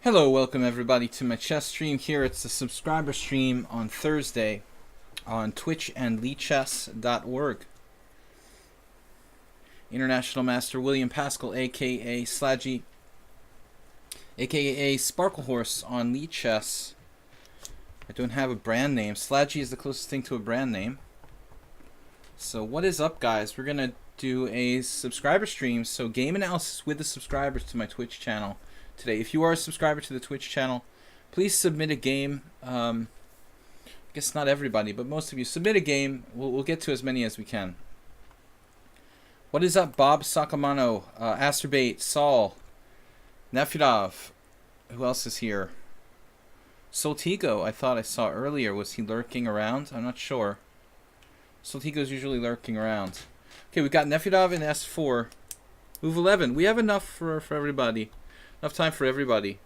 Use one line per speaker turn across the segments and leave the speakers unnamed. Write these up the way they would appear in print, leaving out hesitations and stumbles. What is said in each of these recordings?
Hello, welcome everybody to my chess stream here. It's a subscriber stream on Thursday on Twitch and lichess.org. International Master William Paschall, aka Slaggy, aka Sparkle Horse on lichess. I don't have a brand name. Slaggy is the closest thing to a brand name. So what is up, guys? We're gonna do a subscriber stream, so game analysis with the subscribers to my Twitch channel today. If you are a subscriber to the Twitch channel, please submit a game. I guess not everybody, but most of you submit a game. We'll get to as many as we can. What is up, Bob Sakamano, Asterbait, Saul, Nefidov? Who else is here? Soltigo, I thought I saw earlier. Was he lurking around? I'm not sure. Soltigo's usually lurking around. Okay, we got Nefidov in S4. Move 11. We have enough for everybody. Enough time for everybody.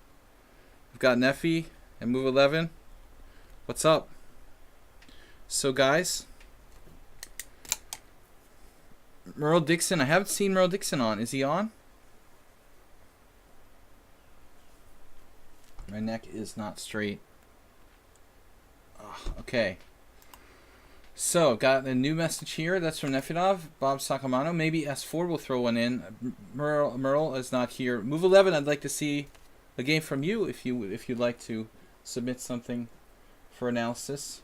We've got Nefi and move 11. What's up? So, guys, Merle Dixon. I haven't seen Merle Dixon on. Is he on? My neck is not straight. Oh, okay. So, got a new message here. That's from Nefidov, Bob Sakamano. Maybe S4 will throw one in. Merle is not here. Move 11. I'd like to see a game from you if you'd like to submit something for analysis.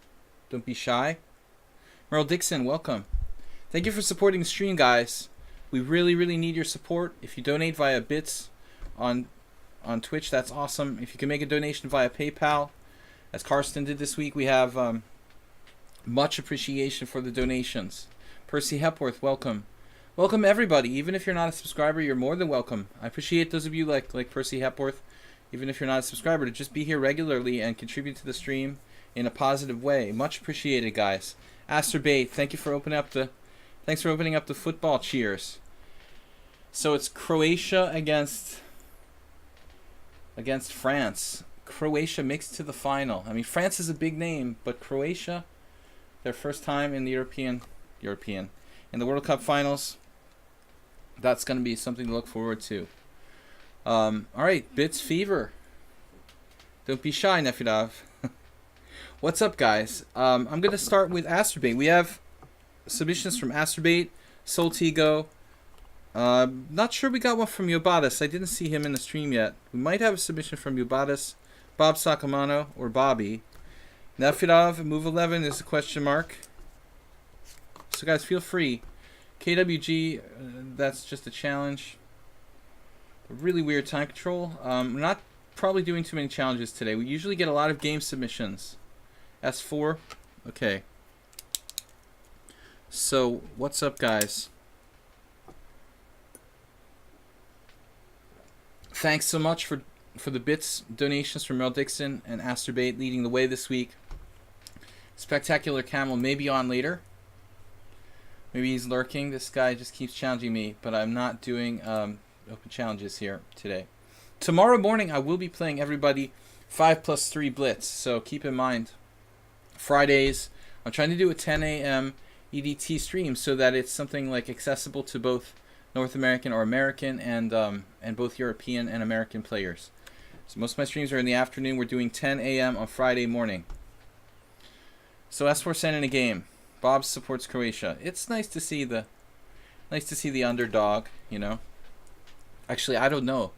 Don't be shy. Merle Dixon, welcome. Thank you for supporting the stream, guys. We really need your support. If you donate via bits on Twitch, that's awesome. If you can make a donation via PayPal, as Karsten did this week, we have much appreciation for the donations. Percy Hepworth, welcome. Welcome everybody. Even if you're not a subscriber, you're more than welcome. I appreciate those of you like Percy Hepworth, even if you're not a subscriber, to just be here regularly and contribute to the stream in a positive way. Much appreciated, guys. Asterbait, thank you for opening up the football cheers. So it's Croatia against France. Croatia makes it to the final. I mean, France is a big name, but Croatia, their first time in the European in the World Cup finals. That's going to be something to look forward to. All right, Bits Fever. Don't be shy, Nefidov. What's up, guys? I'm going to start with Asterbait. We have submissions from Asterbait, Soltigo. Not sure we got one from Yobatis. I didn't see him in the stream yet. We might have a submission from Yobatis, Bob Sakamano, or Bobby. Nefidov, move 11 is a question mark. So, guys, feel free. KWG, that's just a challenge. A really weird time control. We're not probably doing too many challenges today. We usually get a lot of game submissions. S4. Okay. So, what's up, guys? Thanks so much for the bits donations from Merle Dixon and Asterbait leading the way this week. Spectacular Camel may be on later. Maybe he's lurking. This guy just keeps challenging me, but I'm not doing open challenges here today. Tomorrow morning I will be playing everybody 5+3 Blitz, so keep in mind, Fridays I'm trying to do a 10 a.m. EDT stream so that it's something like accessible to both North American or American and both European and American players. So most of my streams are in the afternoon. We're doing 10 a.m. on Friday morning. So S4 sent in a game. Bob supports Croatia. It's nice to see the underdog, you know. Actually, I don't know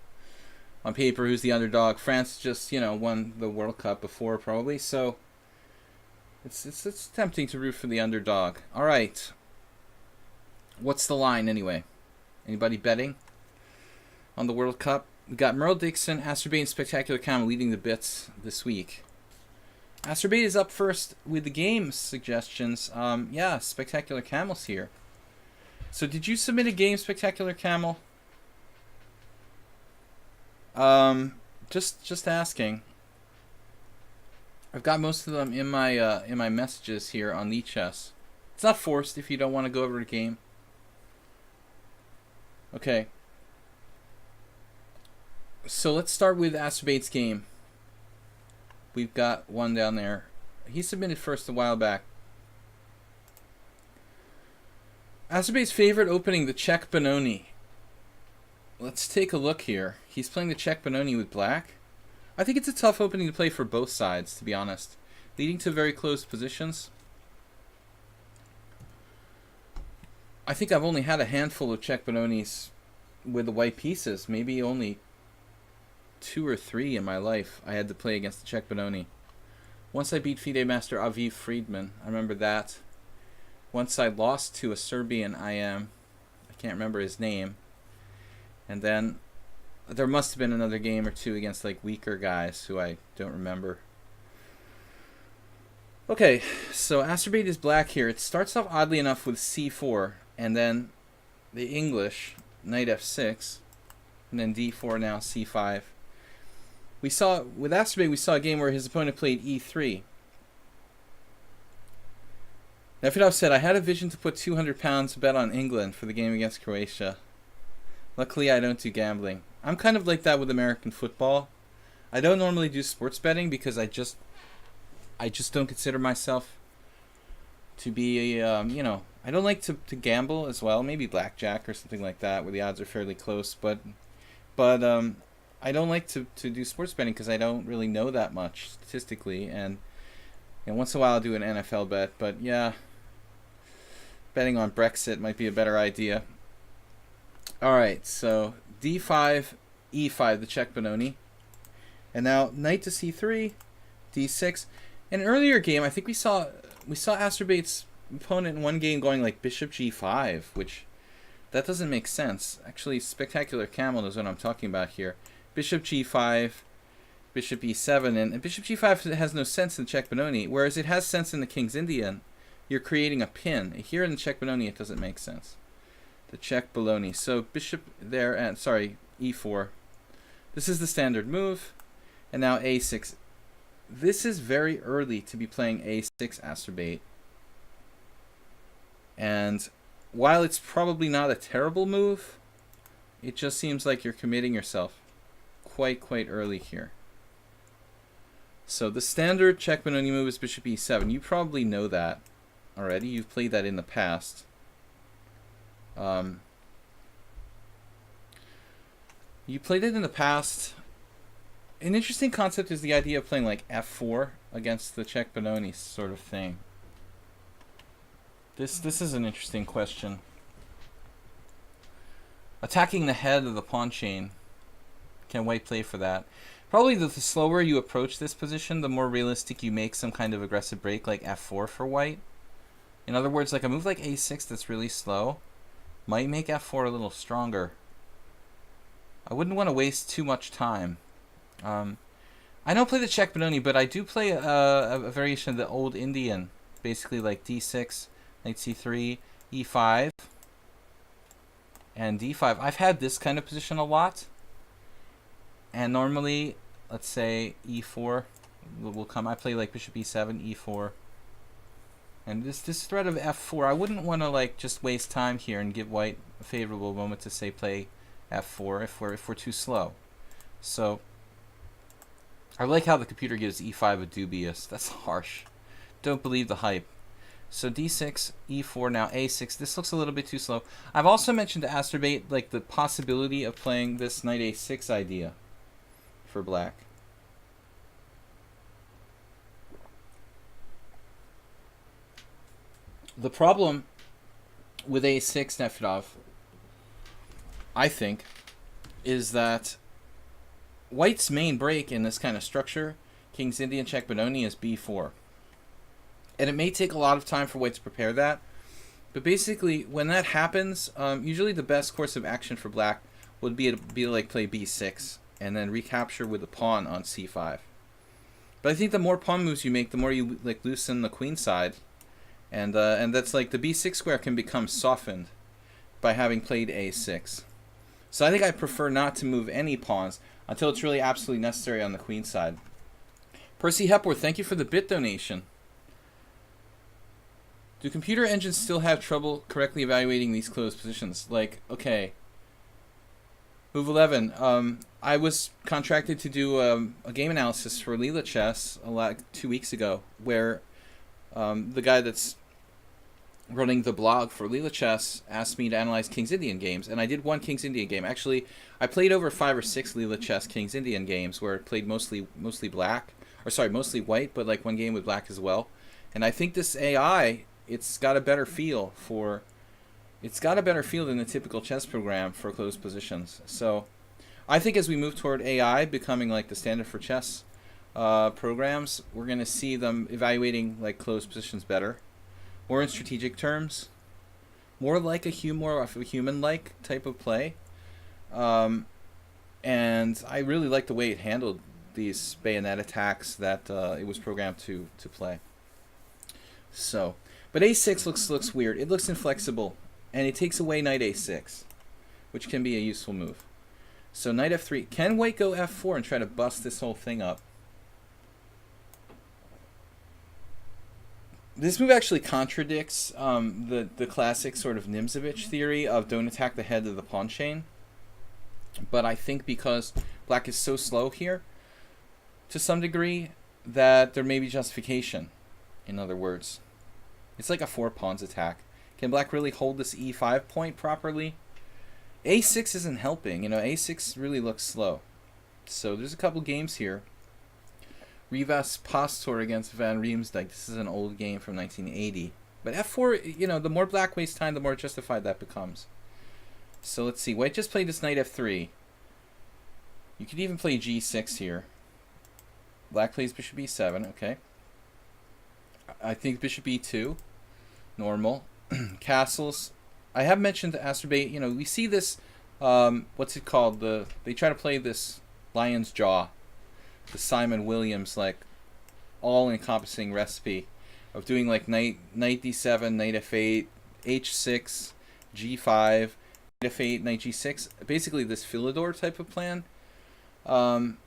on paper who's the underdog. France just, won the World Cup before probably, so it's tempting to root for the underdog. All right. What's the line anyway? Anybody betting on the World Cup? We got Merle Dixon, Asterbait, and Spectacular Camel leading the bits this week. Asterbait is up first with the game suggestions. Yeah, Spectacular Camel's here. So did you submit a game, Spectacular Camel? Just asking. I've got most of them in my messages here on lichess. It's not forced if you don't want to go over a game. Okay. So let's start with Asterbait's game. We've got one down there. He submitted first a while back. Asterbait's favorite opening, the Czech Benoni. Let's take a look here. He's playing the Czech Benoni with black. I think it's a tough opening to play for both sides, to be honest. Leading to very close positions. I think I've only had a handful of check Bononis with the white pieces. Maybe only 2 or 3 in my life I had to play against the check Bononi. Once I beat FIDE Master Aviv Friedman. I remember that. Once I lost to a Serbian I can't remember his name. And then there must have been another game or two against like weaker guys who I don't remember. Okay, so Asterbate is black here. It starts off oddly enough with c4, and then the English, knight f6, and then d4, now c5. We saw, with Asterbate, we saw a game where his opponent played e3. Nefedov said, I had a vision to put £200 to bet on England for the game against Croatia. Luckily, I don't do gambling. I'm kind of like that with American football. I don't normally do sports betting because I just don't consider myself to be, I don't like to gamble as well. Maybe blackjack or something like that where the odds are fairly close. But I don't like to do sports betting because I don't really know that much statistically. And once in a while I'll do an NFL bet. But yeah, betting on Brexit might be a better idea. Alright, so d5, e5, the check Bononi. And now knight to c3, d6. In an earlier game, I think we saw Asterbate's opponent in one game going like bishop g5, which that doesn't make sense. Actually, Spectacular Camel knows what I'm talking about here. Bishop g5, bishop e7, and bishop g5 has no sense in the check Bononi, whereas it has sense in the King's Indian. You're creating a pin. Here in the check Bononi, it doesn't make sense. The check Bologna. So bishop there, and sorry, e4. This is the standard move, and now a6. This is very early to be playing a6 Asterbate. And while it's probably not a terrible move, it just seems like you're committing yourself quite early here. So the standard check Bononi move is bishop e7. You probably know that already. You've played that in the past. You played it in the past. An interesting concept is the idea of playing like f4 against the check Bononi sort of thing. This is an interesting question. Attacking the head of the pawn chain. Can white play for that? Probably the slower you approach this position, the more realistic you make some kind of aggressive break like f4 for white. In other words, like a move like a6 that's really slow might make f4 a little stronger. I wouldn't want to waste too much time. I don't play the check Bononi, but I do play a variation of the old Indian, basically like d6, knight c3, e5, and d5. I've had this kind of position a lot, and normally, let's say e4 will come. I play like bishop e7, e4, and this threat of f4. I wouldn't want to like just waste time here and give white a favorable moment to say play f4 if we're too slow. So I like how the computer gives e5 a dubious. That's harsh. Don't believe the hype. So d6, e4, now a6. This looks a little bit too slow. I've also mentioned to Asterbate like the possibility of playing this knight a6 idea for black. The problem with a6, Nefedov, I think, is that white's main break in this kind of structure, King's Indian check Bononi, is b4. And it may take a lot of time for white to prepare that. But basically, when that happens, usually the best course of action for black would be to like play b6 and then recapture with the pawn on c5. But I think the more pawn moves you make, the more you like loosen the queen side. And that's like the b6 square can become softened by having played a6. So I think I prefer not to move any pawns until it's really absolutely necessary on the queen side. Percy Hepworth, thank you for the bit donation. Do computer engines still have trouble correctly evaluating these closed positions? Like, okay, move 11. I was contracted to do a game analysis for lichess 2 weeks ago, where the guy that's running the blog for lichess, asked me to analyze King's Indian games, and I did one King's Indian game. Actually, I played over 5 or 6 lichess King's Indian games where it played mostly black, or sorry, mostly white, but like one game with black as well. And I think this AI, it's got a better feel than the typical chess program for closed positions. So I think as we move toward AI becoming like the standard for chess programs, we're going to see them evaluating like closed positions better, more in strategic terms, more like a human-like type of play. And I really like the way it handled these bayonet attacks that it was programmed to play. So, but a6 looks weird. It looks inflexible, and it takes away knight a6, which can be a useful move. So knight f3. Can white go f4 and try to bust this whole thing up? This move actually contradicts the classic sort of Nimzovich theory of don't attack the head of the pawn chain. But I think because black is so slow here, to some degree, that there may be justification. In other words, it's like a 4 pawns attack. Can black really hold this e5 point properly? a6 isn't helping. You know, a6 really looks slow. So there's a couple games here. Rivas Pastor against Van Riemsdyk. This is an old game from 1980. But f4, you know, the more black wastes time, the more justified that becomes. So let's see. White just played this knight f3. You could even play g6 here. Black plays bishop e7. Okay. I think bishop e2. Normal. Castles. I have mentioned to Asterbate, you know, we see this, what's it called? They try to play this lion's jaw. The Simon Williams, like, all-encompassing recipe of doing, like, knight d7, knight f8, h6, g5, knight f8, knight g6. Basically this Philidor type of plan. But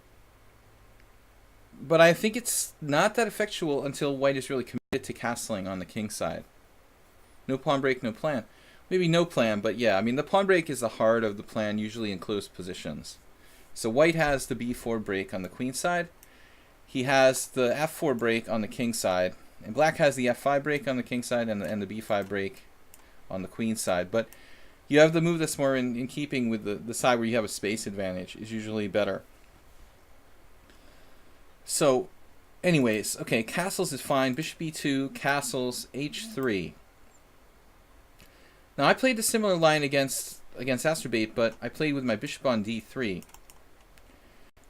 I think it's not that effectual until white is really committed to castling on the king side. No pawn break, no plan. Maybe no plan, but yeah, I mean, the pawn break is the heart of the plan, usually in close positions. So white has the b4 break on the queen side. He has the f4 break on the king side. And black has the f5 break on the king side and the b5 break on the queen side. But you have the move that's more in keeping with the side where you have a space advantage is usually better. So, anyways, okay, castles is fine. Bishop e2, castles, h3. Now, I played a similar line against Asterbate, but I played with my bishop on d3.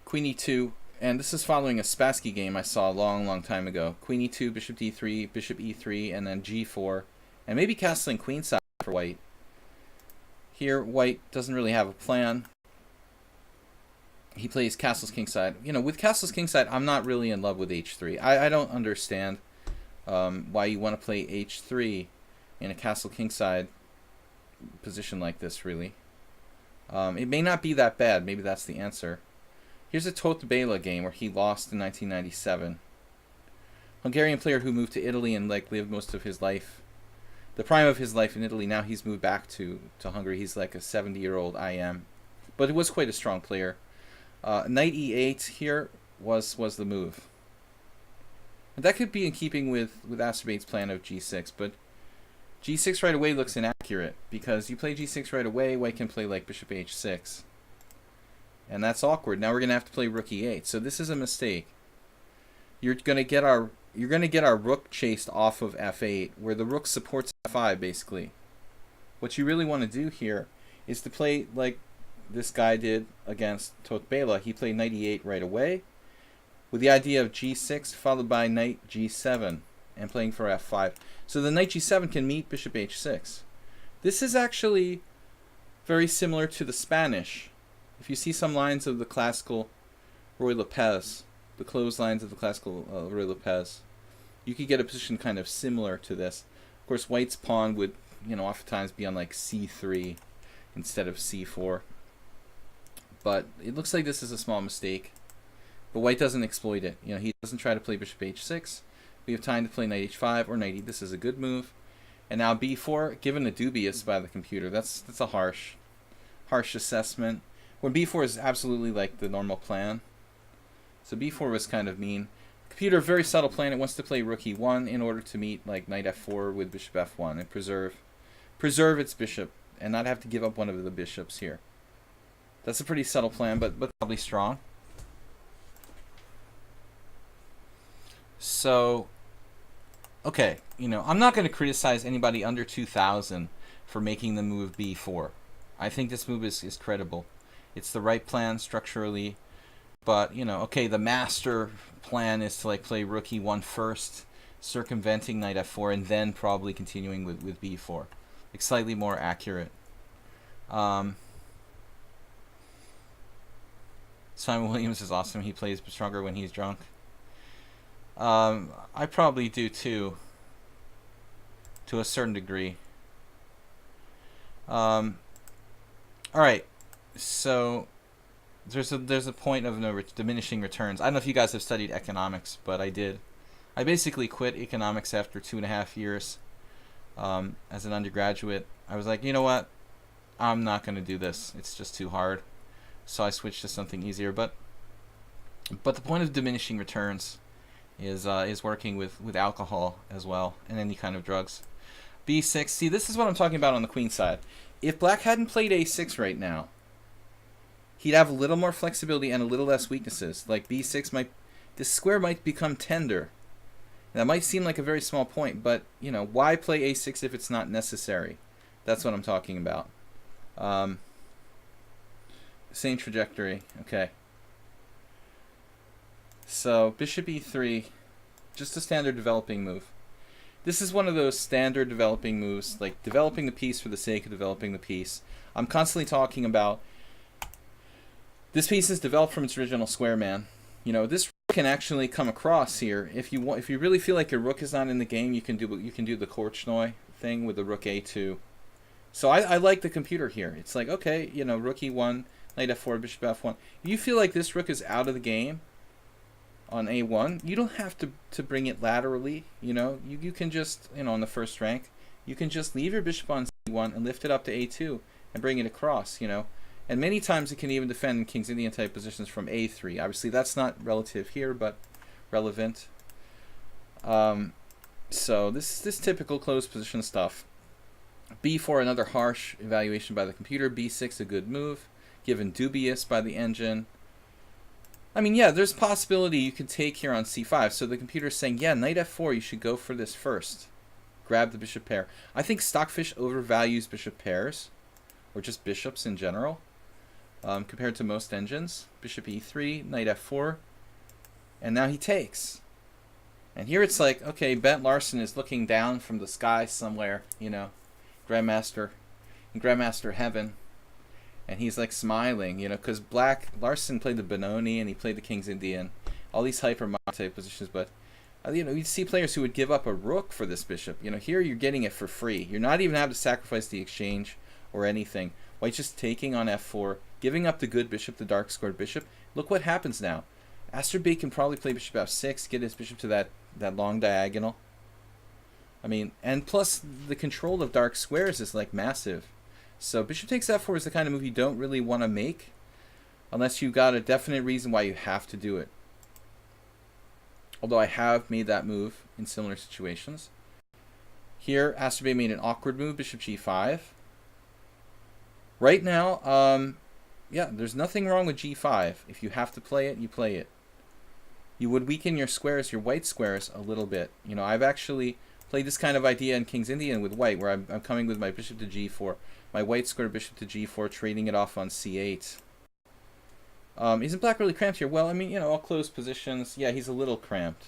Queen e2, and this is following a Spassky game I saw a long time ago. Queen e2, bishop d3, bishop e3, and then g4. And maybe castling queenside for white. Here, white doesn't really have a plan. He plays castles kingside. You know, with castles kingside, I'm not really in love with h3. I don't understand why you want to play h3 in a castle kingside position like this, really. It may not be that bad. Maybe that's the answer. Here's a Tot Bela game where he lost in 1997. Hungarian player who moved to Italy and like lived most of his life, the prime of his life in Italy. Now he's moved back to Hungary. He's like a 70-year-old IM, but he was quite a strong player. Knight e8 here was the move. And that could be in keeping with Asterbate's plan of g6, but g6 right away looks inaccurate because you play g6 right away, white can play like bishop h6. And that's awkward. Now we're gonna have to play rook e8. So this is a mistake. You're gonna get our rook chased off of f8, where the rook supports f5 basically. What you really want to do here is to play like this guy did against Tot Bela. He played knight e8 right away, with the idea of g6 followed by knight g7 and playing for f5. So the knight g7 can meet bishop h6. This is actually very similar to the Spanish. If you see some lines of the classical Ruy Lopez, the closed lines of the classical Ruy Lopez, you could get a position kind of similar to this. Of course, white's pawn would, you know, oftentimes be on like c3 instead of c4. But it looks like this is a small mistake. But white doesn't exploit it. You know, he doesn't try to play bishop h6. We have time to play knight h5 or knight e. This is a good move. And now b4, given a dubious by the computer. That's a harsh assessment. When b4 is absolutely like the normal plan. So b4 was kind of mean. Computer, very subtle plan. It wants to play rook e1 in order to meet like knight f4 with bishop f1 and preserve its bishop and not have to give up one of the bishops here. That's a pretty subtle plan, but probably strong. So, okay, you know, I'm not going to criticize anybody under 2,000 for making the move b4. I think this move is credible. It's the right plan structurally, but, you know, okay, the master plan is to like play rook e1 first, circumventing knight f4, and then probably continuing with b4. Like slightly more accurate. Simon Williams is awesome. He plays stronger when he's drunk. I probably do too, to a certain degree. All right, so there's a point of no diminishing returns. I don't know if you guys have studied economics, but I did. I basically quit economics after 2.5 years as an undergraduate. I was like, you know what? I'm not going to do this. It's just too hard. So I switched to something easier. But the point of diminishing returns is working with alcohol as well, and any kind of drugs. b6. See, this is what I'm talking about on the queen side. If black hadn't played a6 right now, he'd have a little more flexibility and a little less weaknesses. Like b6 this square might become tender. That might seem like a very small point, but you know, why play a6 if it's not necessary? That's what I'm talking about. Same trajectory. Okay. So bishop e3, just a standard developing move. This is one of those standard developing moves, like developing the piece for the sake of developing the piece. I'm constantly talking about this piece is developed from its original square, man. You know, this can actually come across here. If you really feel like your rook is not in the game, you can do the Korchnoi thing with the rook a2. So I like the computer here. It's like, okay, you know, rook e1, knight f4, bishop f1. If you feel like this rook is out of the game on a1, you don't have to bring it laterally. You know, you can just, you know, on the first rank, you can just leave your bishop on c1 and lift it up to a2 and bring it across, you know. And many times it can even defend King's Indian type positions from a3. Obviously that's not relative here, but relevant. So this is typical closed position stuff. b4, another harsh evaluation by the computer. b6, a good move, given dubious by the engine. I mean, yeah, there's a possibility you could take here on c5. So the computer's saying, yeah, knight f4, you should go for this first. Grab the bishop pair. I think Stockfish overvalues bishop pairs, or just bishops in general, compared to most engines. Bishop e3, knight f4, and now he takes. And here it's like, okay, Bent Larson is looking down from the sky somewhere, you know, Grandmaster, in Grandmaster heaven. And he's like smiling, you know, because Larson played the Benoni and he played the King's Indian, all these hyper type positions. But you know, you'd see players who would give up a rook for this bishop. You know, here you're getting it for free. You're not even having to sacrifice the exchange or anything. White's just taking on f4, giving up the good bishop, the dark squared bishop. Look what happens now. Asterbate can probably play bishop f6, get his bishop to that long diagonal. I mean, and plus the control of dark squares is like massive. So bishop takes f4 is the kind of move you don't really want to make unless you've got a definite reason why you have to do it. Although I have made that move in similar situations. Here, Asterbate made an awkward move, bishop g5. Right now, yeah, there's nothing wrong with g5. If you have to play it, you play it. You would weaken your squares, your white squares, a little bit. You know, I've actually played this kind of idea in King's Indian with white, where I'm coming with my bishop to g4, my white square bishop to g4, trading it off on c8. Isn't black really cramped here? Well, I mean, you know, all closed positions. Yeah, he's a little cramped.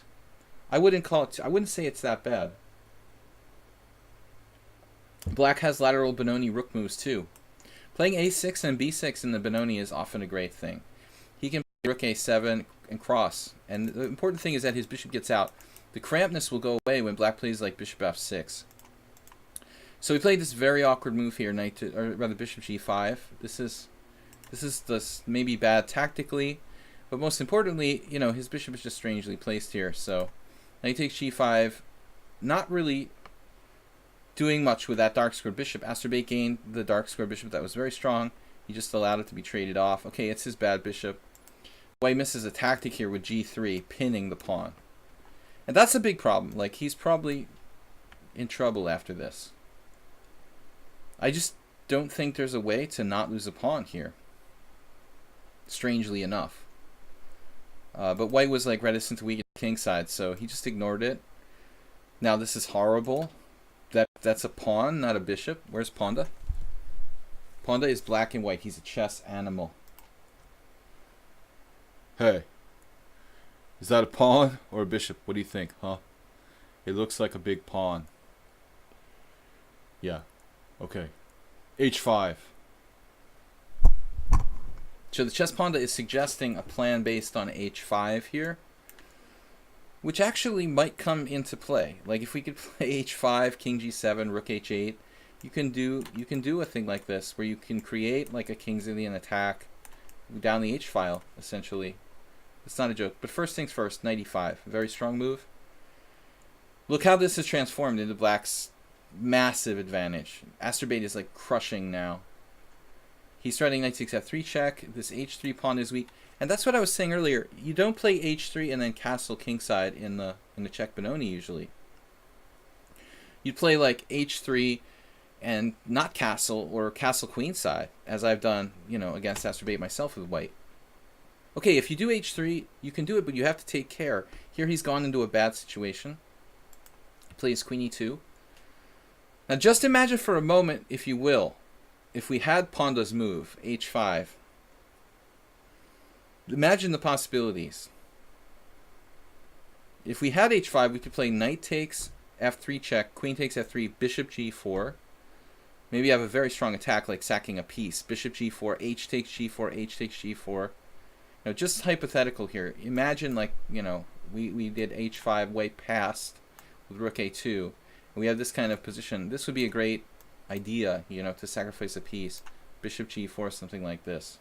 I wouldn't say it's that bad. Black has lateral Benoni rook moves too. Playing a6 and b6 in the Benoni is often a great thing. He can play rook a7 and cross. And the important thing is that his bishop gets out. The crampness will go away when black plays like bishop f6. So he played this very awkward move here, bishop g5. This is maybe bad tactically, but most importantly, you know, his bishop is just strangely placed here. So knight takes g5, not really doing much with that dark square bishop. Asterbate gained the dark square bishop that was very strong. He just allowed it to be traded off. Okay, it's his bad bishop. White misses a tactic here with g3, pinning the pawn. And that's a big problem. Like, he's probably in trouble after this. I just don't think there's a way to not lose a pawn here. Strangely enough. But white was like reticent to weaken king side, so he just ignored it. Now this is horrible. That's a pawn, not a bishop. Where's Ponda? Ponda is black and white. He's a chess animal. Hey. Is that a pawn or a bishop? What do you think, huh? It looks like a big pawn. Yeah. Okay. H5. So the chess Ponda is suggesting a plan based on H5 here, which actually might come into play. Like if we could play H5, King G7, Rook H8, you can do a thing like this where you can create like a Kingsian attack down the H file essentially. It's not a joke. But first things first, Knight E5, very strong move. Look how this is transformed into black's massive advantage. Asterbate is like crushing now. He's threatening Knight 6 F3 check. This H3 pawn is weak. And that's what I was saying earlier. You don't play H3 and then castle kingside in the check Benoni usually. You'd play like H3 and not castle or castle queenside, as I've done, you know, against Asterbate myself with white. Okay, if you do H3, you can do it, but you have to take care. Here he's gone into a bad situation. He plays Queen E2. Now just imagine for a moment, if you will, if we had Ponda's move, H5. Imagine the possibilities. If we had H5, we could play Knight takes F3 check, Queen takes F3, Bishop G4. Maybe have a very strong attack like sacking a piece. Bishop G4, H takes G4, H takes G4. Now, just hypothetical here. Imagine, like, you know, we did H5 white passed with Rook A2. And we have this kind of position. This would be a great idea, you know, to sacrifice a piece. Bishop G4, something like this.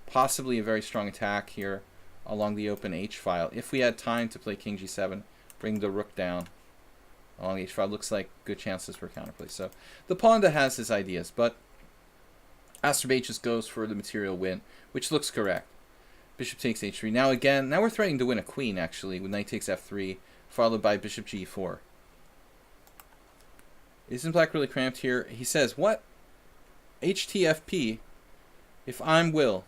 Possibly a very strong attack here along the open H file. If we had time to play King G7, bring the rook down along the H file. Looks like good chances for counterplay. So the Ponda has his ideas, but Asterbate just goes for the material win, which looks correct. Bishop takes H3. Now again, now we're threatening to win a queen actually with Knight takes F3, followed by Bishop G4. Isn't black really cramped here? He says, what? HTFP, if I'm Will.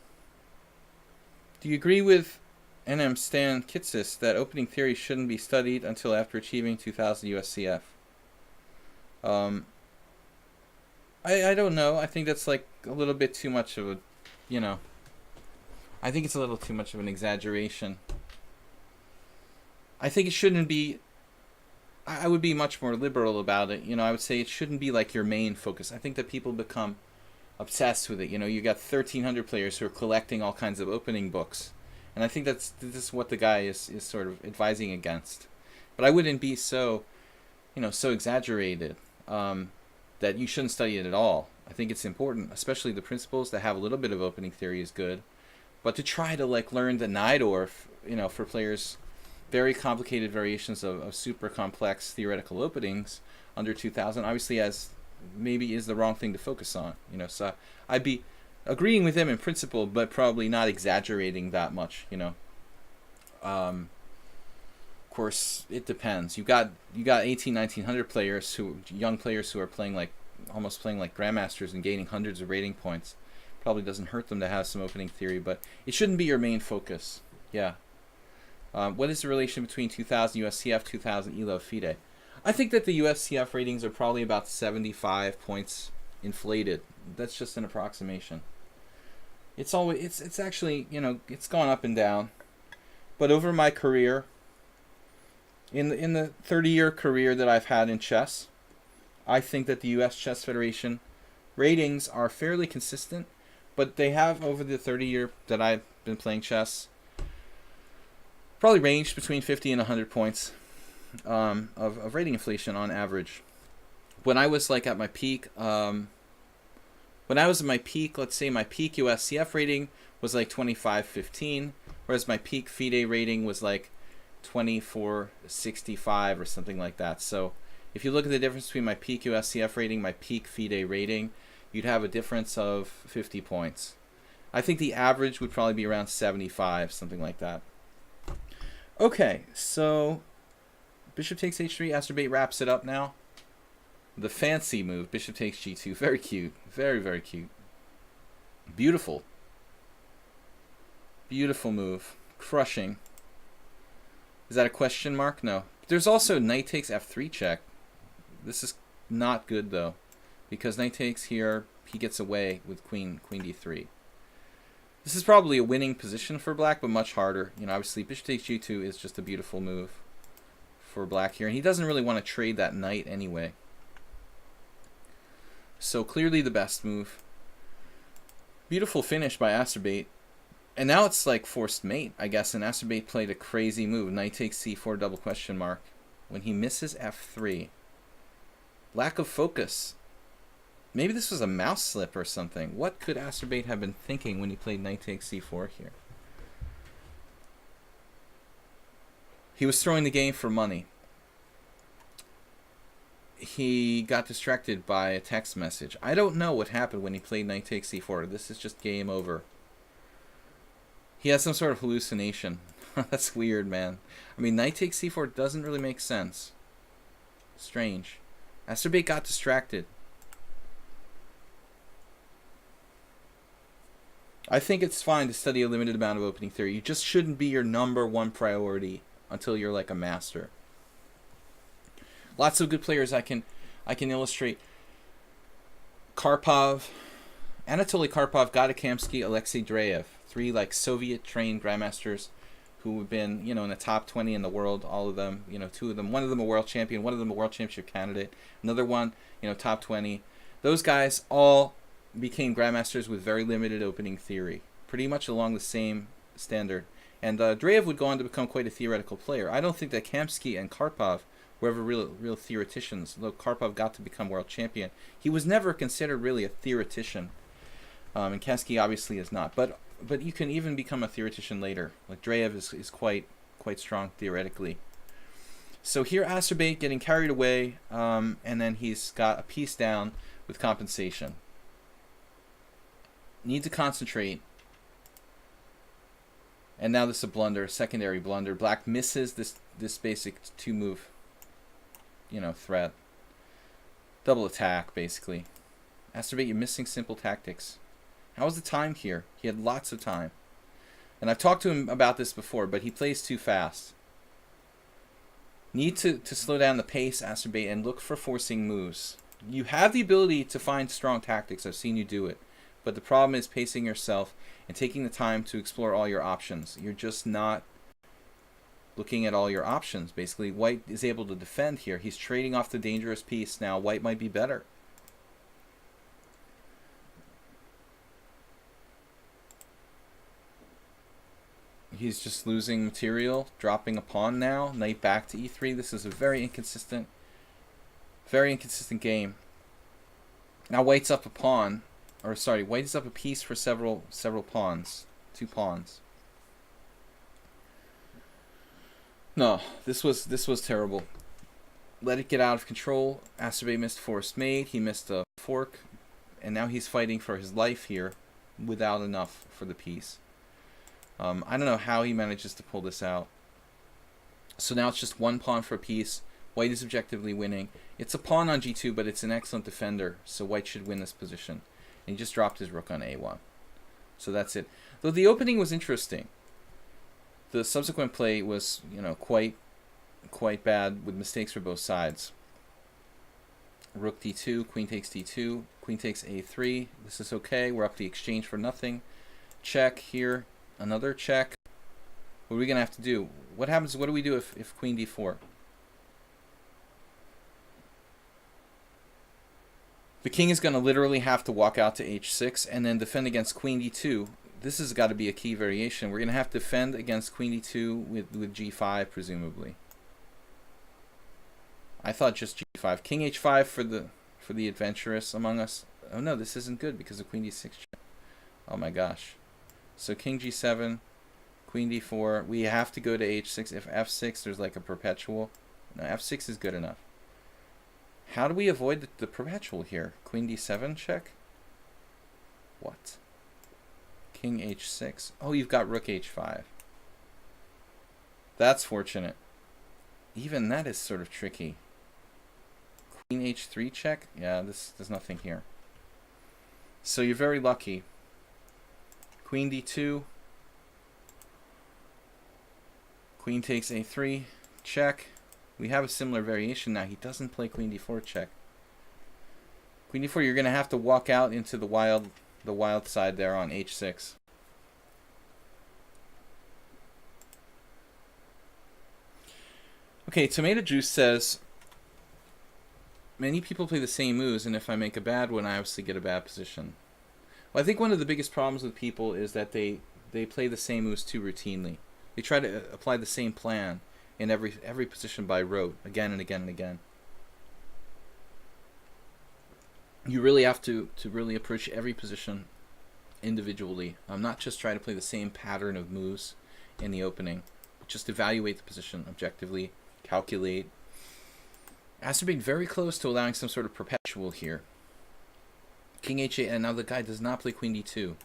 Do you agree with NM Stan Kitsis that opening theory shouldn't be studied until after achieving 2000 USCF? I don't know. I think that's like a little bit too much of a, you know, I think it's a little too much of an exaggeration. I think it shouldn't be, I would be much more liberal about it. You know, I would say it shouldn't be like your main focus. I think that people become obsessed with it. You know, you got 1,300 players who are collecting all kinds of opening books. And I think this is what the guy is sort of advising against. But I wouldn't be so, you know, so exaggerated that you shouldn't study it at all. I think it's important, especially the principles, to have a little bit of opening theory is good. But to try to like learn the Najdorf, you know, for players, very complicated variations of super complex theoretical openings under 2000, obviously as maybe is the wrong thing to focus on. You know, so I'd be agreeing with him in principle, but probably not exaggerating that much. You know, of course it depends. You got 1900 players young players who are playing like almost playing like grandmasters and gaining hundreds of rating points. Probably doesn't hurt them to have some opening theory, but it shouldn't be your main focus. Yeah. What is the relation between 2000 USCF, 2000 ELO FIDE? I think that the USCF ratings are probably about 75 points inflated. That's just an approximation. It's always it's actually, you know, it's gone up and down. But over my career, in the 30-year career that I've had in chess, I think that the US Chess Federation ratings are fairly consistent, but they have over the 30-year that I've been playing chess probably ranged between 50 and 100 points of rating inflation on average. When I was like at my peak, let's say my peak USCF rating was like 2515, whereas my peak FIDE rating was like 2465 or something like that. So if you look at the difference between my peak USCF rating, my peak FIDE rating, you'd have a difference of 50 points. I think the average would probably be around 75, something like that. Okay, so Bishop takes h3. Asterbait wraps it up now. The fancy move, bishop takes g2. Very cute. Very, very cute. Beautiful. Beautiful move. Crushing. Is that a question mark? No. There's also knight takes f3 check. This is not good, though, because knight takes here, he gets away with queen d3. This is probably a winning position for black, but much harder. You know, obviously, bishop takes g2 is just a beautiful move for black here, and he doesn't really want to trade that knight anyway. So clearly the best move. Beautiful finish by Asterbait. And now it's like forced mate, I guess, and Asterbait played a crazy move. Knight takes c4 double question mark. When he misses f3. Lack of focus. Maybe this was a mouse slip or something. What could Asterbait have been thinking when he played knight takes c4 here? He was throwing the game for money. He got distracted by a text message. I don't know what happened when he played knight takes c4. This is just game over. He has some sort of hallucination. That's weird, man. I mean, knight takes c4 doesn't really make sense. Strange. Asterbait got distracted. I think it's fine to study a limited amount of opening theory. You just shouldn't be your #1 priority until you're like a master. Lots of good players I can illustrate. Karpov, Anatoly Karpov, Gadakamsky, Alexei Dreyev. 3 like Soviet-trained grandmasters who have been, you know, in the top 20 in the world, all of them, you know, 2 of them. One of them a world champion, one of them a world championship candidate. Another one, you know, top 20. Those guys all became grandmasters with very limited opening theory, pretty much along the same standard. And Dreyev would go on to become quite a theoretical player. I don't think that Kamsky and Karpov were ever real theoreticians. Though Karpov got to become world champion, he was never considered really a theoretician. And Kamsky obviously is not. But you can even become a theoretician later. Like Dreyev is quite strong theoretically. So here Asterbait getting carried away, and then he's got a piece down with compensation. Need to concentrate. And now this is a blunder, secondary blunder. Black misses this basic 2-move, you know, threat. Double attack, basically. Asterbait, you're missing simple tactics. How was the time here? He had lots of time. And I've talked to him about this before, but he plays too fast. Need to slow down the pace, Asterbait, and look for forcing moves. You have the ability to find strong tactics. I've seen you do it. But the problem is pacing yourself and taking the time to explore all your options. You're just not looking at all your options. Basically, White is able to defend here. He's trading off the dangerous piece. Now, White might be better. He's just losing material, dropping a pawn now. Knight back to e3. This is a very inconsistent game. Now White's up a pawn, or sorry, White's up a piece for several pawns, 2 pawns. No, this was terrible. Let it get out of control. Asterbait missed forced mate. He missed a fork, and now he's fighting for his life here, without enough for the piece. I don't know how he manages to pull this out. So now it's just 1 pawn for a piece. White is objectively winning. It's a pawn on g2, but it's an excellent defender, so White should win this position. And he just dropped his rook on a1. So that's it. Though the opening was interesting. The subsequent play was, you know, quite bad with mistakes for both sides. Rook d2, queen takes d2, queen takes a3. This is okay. We're up the exchange for nothing. Check here. Another check. What are we going to have to do? What happens? What do we do if queen d4? The king is going to literally have to walk out to h6 and then defend against queen d2. This has got to be a key variation. We're going to have to defend against queen d2 with g5, presumably. I thought just g5. King h5 for the adventurous among us. Oh no, this isn't good because of queen d6 check. Oh my gosh. So king g7, queen d4. We have to go to h6. If f6, there's like a perpetual. No, f6 is good enough. How do we avoid the perpetual here? Queen d7 check? What? King h6. Oh, you've got rook h5. That's fortunate. Even that is sort of tricky. Queen h3 check? Yeah, there's nothing here. So you're very lucky. Queen d2. Queen takes a3, check. We have a similar variation now. He doesn't play queen d4 check. Queen d4, you're going to have to walk out into the wild side there on h6. Okay, Tomato Juice says, many people play the same moves, and if I make a bad one, I obviously get a bad position. Well, I think one of the biggest problems with people is that they play the same moves too routinely. They try to apply the same plan in every position by rote, again and again and again. You really have to really approach every position individually. Not just try to play the same pattern of moves in the opening. Just evaluate the position objectively, calculate. Asterbate very close to allowing some sort of perpetual here. King h8, and now the guy does not play queen d2.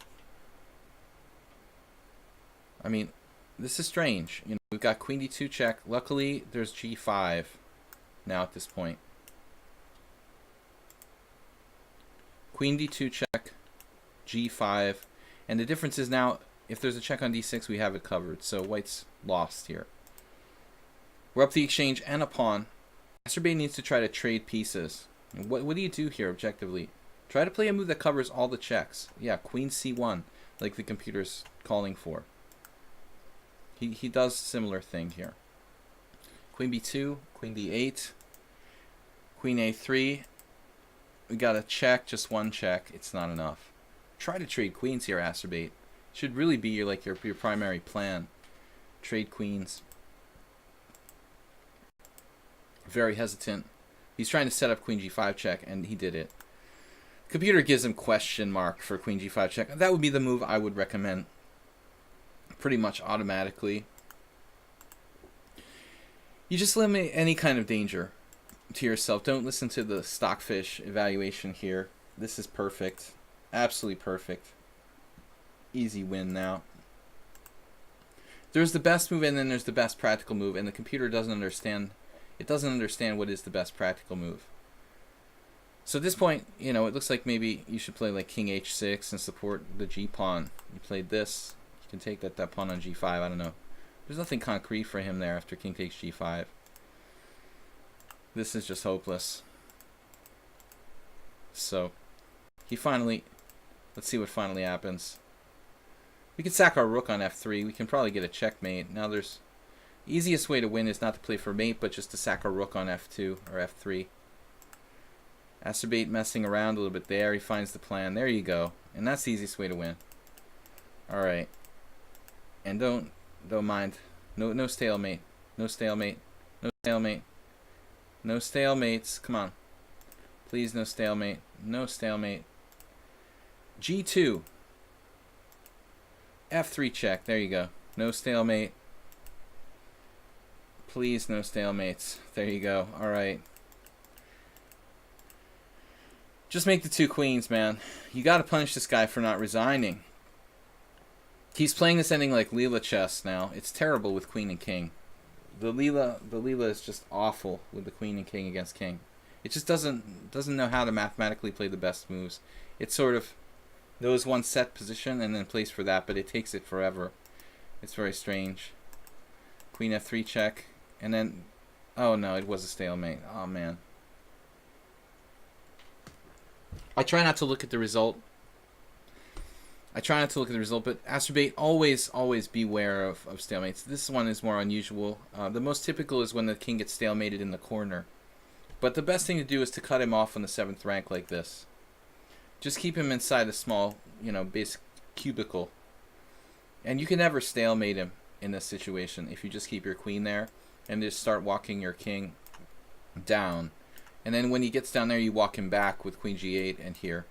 I mean, this is strange. You know, we've got queen d2 check. Luckily, there's g5 now at this point. Queen d2 check, g5, and the difference is now, if there's a check on d6, we have it covered. So white's lost here. We're up the exchange and a pawn. Asterbate needs to try to trade pieces. And what do you do here objectively? Try to play a move that covers all the checks. Yeah, queen c1, like the computer's calling for. He does similar thing here. Queen b2, queen d8, queen a3. We got a check, just one check. It's not enough. Try to trade queens here, Asterbate. Should really be your primary plan. Trade queens. Very hesitant. He's trying to set up queen g5 check, and he did it. Computer gives him question mark for queen g5 check. That would be the move I would recommend pretty much automatically. You just limit any kind of danger to yourself. Don't listen to the stockfish evaluation here. This is perfect. Absolutely perfect. Easy win now. There's the best move, and then there's the best practical move, and the computer doesn't understand. It doesn't understand what is the best practical move. So at this point, you know, it looks like maybe you should play like king h6 and support the g-pawn. You played this. You can take that pawn on g5. I don't know. There's nothing concrete for him there after king takes g5. This is just hopeless. So, he finally... Let's see what finally happens. We can sack our rook on f3. We can probably get a checkmate. Now there's... The easiest way to win is not to play for mate, but just to sack our rook on f2 or f3. Asterbate messing around a little bit there. He finds the plan. There you go. And that's the easiest way to win. Alright. And don't mind. No stalemate. No stalemate. No stalemate. No stalemates. Come on. Please, no stalemate. No stalemate. G2. F3 check. There you go. No stalemate. Please, no stalemates. There you go. Alright. Just make the two queens, man. You gotta punish this guy for not resigning. He's playing this ending like Leela chess now. It's terrible with queen and king. The Leela is just awful with the queen and king against king. It just doesn't know how to mathematically play the best moves. It sort of knows one set position and then plays for that, but it takes it forever. It's very strange. Queen f3 check, and then... Oh no, it was a stalemate. Oh man. I try not to look at the result. But Asterbate, always beware of stalemates. This one is more unusual. The most typical is when the king gets stalemated in the corner. But the best thing to do is to cut him off on the 7th rank like this. Just keep him inside a small, basic cubicle. And you can never stalemate him in this situation if you just keep your queen there and just start walking your king down. And then when he gets down there, you walk him back with queen g8 and here.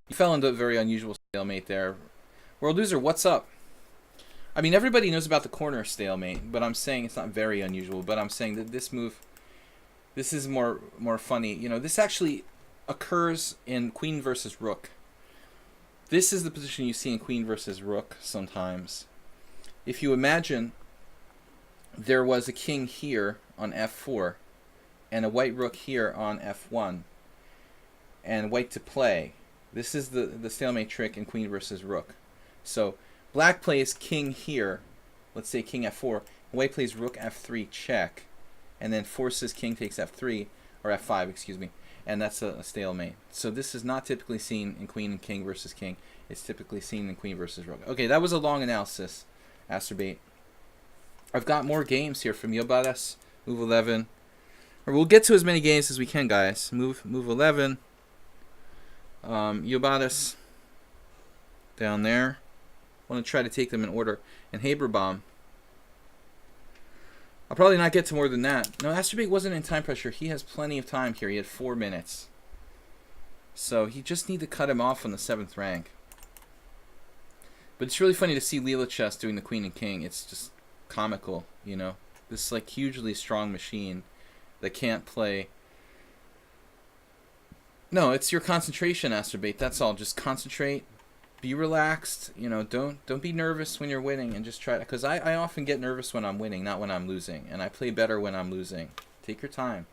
You fell into a very unusual stalemate there. World Loser, what's up? I mean, everybody knows about the corner stalemate, but I'm saying it's not very unusual, but I'm saying that this move, this is more funny. This actually occurs in queen versus rook. This is the position you see in queen versus rook sometimes. If you imagine there was a king here on f4 and a white rook here on f1 and white to play. This is the stalemate trick in queen versus rook. So black plays king here, let's say king f4, and white plays rook f3 check, and then forces king takes f3, or f5, excuse me, and that's a stalemate. So this is not typically seen in queen and king versus king. It's typically seen in queen versus rook. Okay, that was a long analysis, Asterbait. I've got more games here from Yobadas, move 11. Or we'll get to as many games as we can, guys. Move 11. Yobadas down there. I want to try to take them in order. And Haberbaum. I'll probably not get to more than that. No, Asterbait wasn't in time pressure. He has plenty of time here. He had 4 minutes. So he just need to cut him off on the 7th rank. But it's really funny to see lichess doing the queen and king. It's just comical, you know. This like hugely strong machine that can't play. No, it's your concentration, Asterbait. That's all. Just concentrate. Be relaxed. You know, don't be nervous when you're winning, and just try to. Because I often get nervous when I'm winning, not when I'm losing, and I play better when I'm losing. Take your time.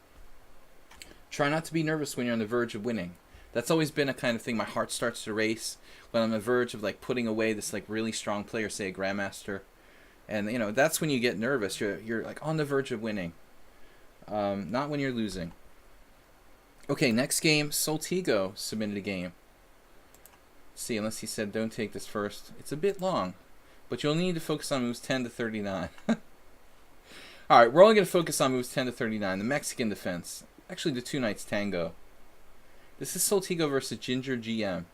Try not to be nervous when you're on the verge of winning. That's always been a kind of thing. My heart starts to race when I'm on the verge of like putting away this like really strong player, say a grandmaster, and you know that's when you get nervous. You're like on the verge of winning, not when you're losing. Okay, next game. Soltigo submitted a game. Let's see, unless he said don't take this first. It's a bit long, but you'll need to focus on moves 10 to 39. All right, we're only going to focus on moves 10 to 39. The Mexican defense. Actually, the 2 knights tango. This is Soltigo versus Ginger GM.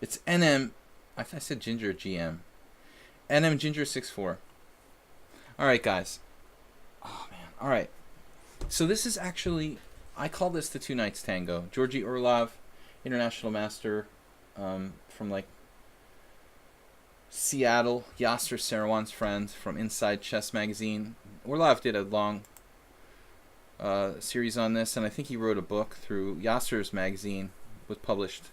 It's NM. I said Ginger GM. NM Ginger 6-4. All right, guys. Oh man. All right. So this is actually, I call this the 2 knights tango. Georgi Orlov, international master, from like Seattle. Yasser Seirawan's friend from Inside Chess Magazine. Orlov did a long series on this, and I think he wrote a book through Yasser's magazine, was published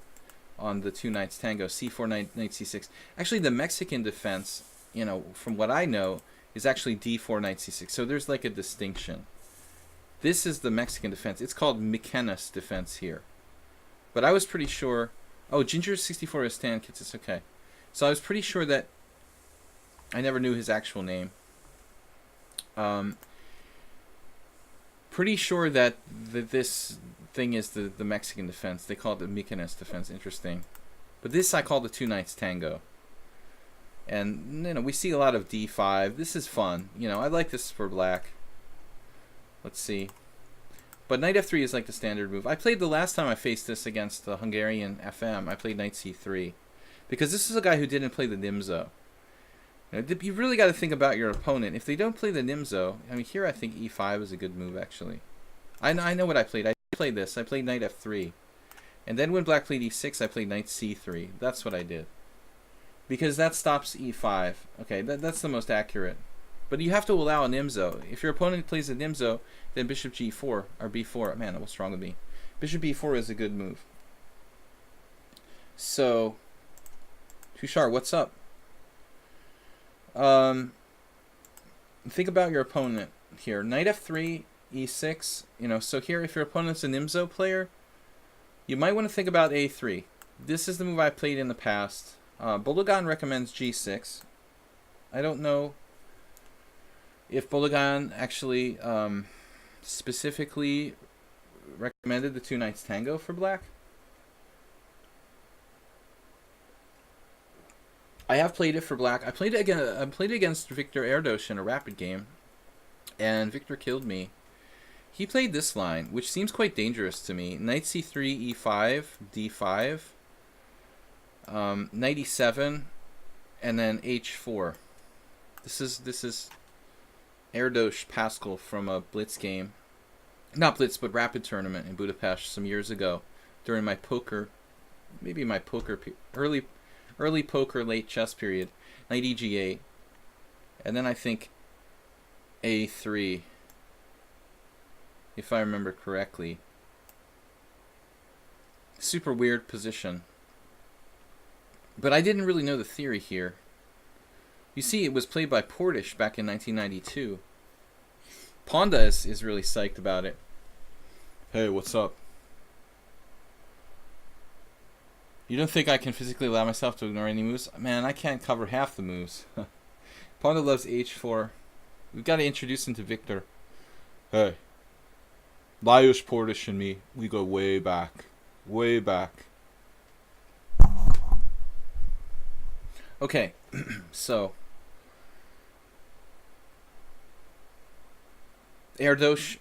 on the 2 knights tango, c4 knight c6. Actually, the Mexican defense, you know, from what I know, is actually d4 knight c6. So there's like a distinction. This is the Mexican defense. It's called Mikenas defense here. But I was pretty sure. Oh, Ginger 64 is Stan Kitsis. Okay. So I was pretty sure that. I never knew his actual name. Pretty sure that this thing is the Mexican defense. They call it the Mikenas defense. Interesting. But this I call the 2 knights tango. And, you know, we see a lot of d5. This is fun. You know, I like this for black. Let's see. But knight f3 is like the standard move. I played the last time I faced this against the Hungarian FM. I played knight c3. Because this is a guy who didn't play the Nimzo. You really got to think about your opponent. If they don't play the Nimzo, I mean, here I think e5 is a good move, actually. I know what I played. I played this. I played knight f3. And then when black played e6, I played knight c3. That's what I did. Because that stops e5. Okay, that's the most accurate. But you have to allow a Nimzo. If your opponent plays a Nimzo, then bishop g4 or b4. Man, that was strong with me. Bishop b4 is a good move. So, Tushar, what's up? Think about your opponent here. Knight f3, e6. You know, so here, if your opponent's a Nimzo player, you might want to think about a3. This is the move I played in the past. Bologan recommends g6. I don't know if Bologan actually specifically recommended the 2 knights tango for black. I have played it for black. I played it against Victor Erdos in a rapid game, and Victor killed me. He played this line, which seems quite dangerous to me. Knight c3, e5, d5, knight e7, and then h4. This is Erdos Paschall from a blitz game, not blitz but rapid tournament in Budapest some years ago, during my poker, maybe my poker early poker, late chess period. Knight eg8, and then I think a3, if I remember correctly. Super weird position. But I didn't really know the theory here. You see, it was played by Portish back in 1992. Ponda is really psyched about it. Hey, what's up? You don't think I can physically allow myself to ignore any moves? Man, I can't cover half the moves. Ponda loves h4. We've got to introduce him to Victor. Hey. Lajos Portish and me, we go way back. Way back. Okay, so Erdos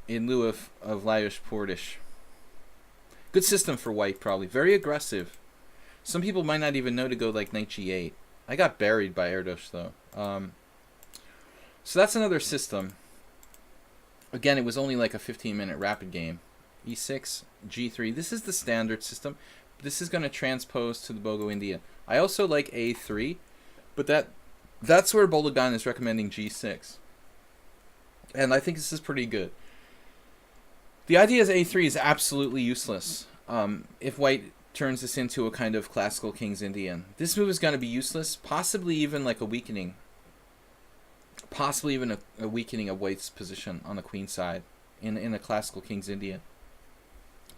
in lieu of Lajos Portish. Good system for white, probably. Very aggressive. Some people might not even know to go like knight g8. I got buried by Erdos, though. So that's another system. Again, it was only like a 15-minute rapid game. e6, g3. This is the standard system. This is going to transpose to the Bogo Indian. I also like a3, but that's where Bologan is recommending g6. And I think this is pretty good. The idea is a3 is absolutely useless if white turns this into a kind of classical King's Indian. This move is going to be useless, possibly even like a weakening. Possibly even a weakening of white's position on the queen side in a classical King's Indian.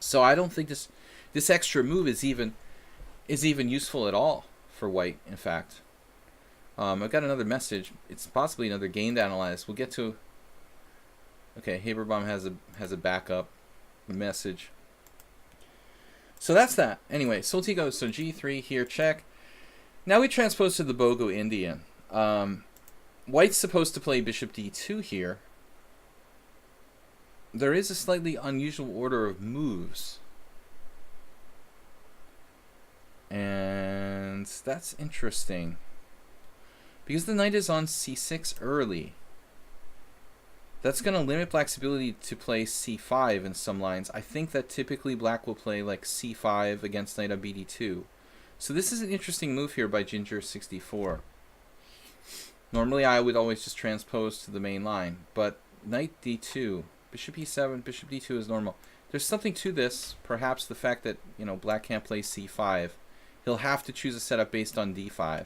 So I don't think this extra move is even useful at all for white, in fact. I've got another message. It's possibly another game to analyze. We'll get to... Okay, Haberbaum has a backup message. So that's that. Anyway, Soltigo, so g3 here, check. Now we transpose to the Bogo Indian. White's supposed to play bishop d2 here. There is a slightly unusual order of moves. And that's interesting. Because the knight is on c6 early. That's going to limit black's ability to play c5 in some lines. I think that typically black will play like c5 against knight on bd2. So this is an interesting move here by Ginger64. Normally I would always just transpose to the main line, but knight d2, bishop e7, bishop d2 is normal. There's something to this, perhaps the fact that, you know, black can't play c5. He'll have to choose a setup based on d5.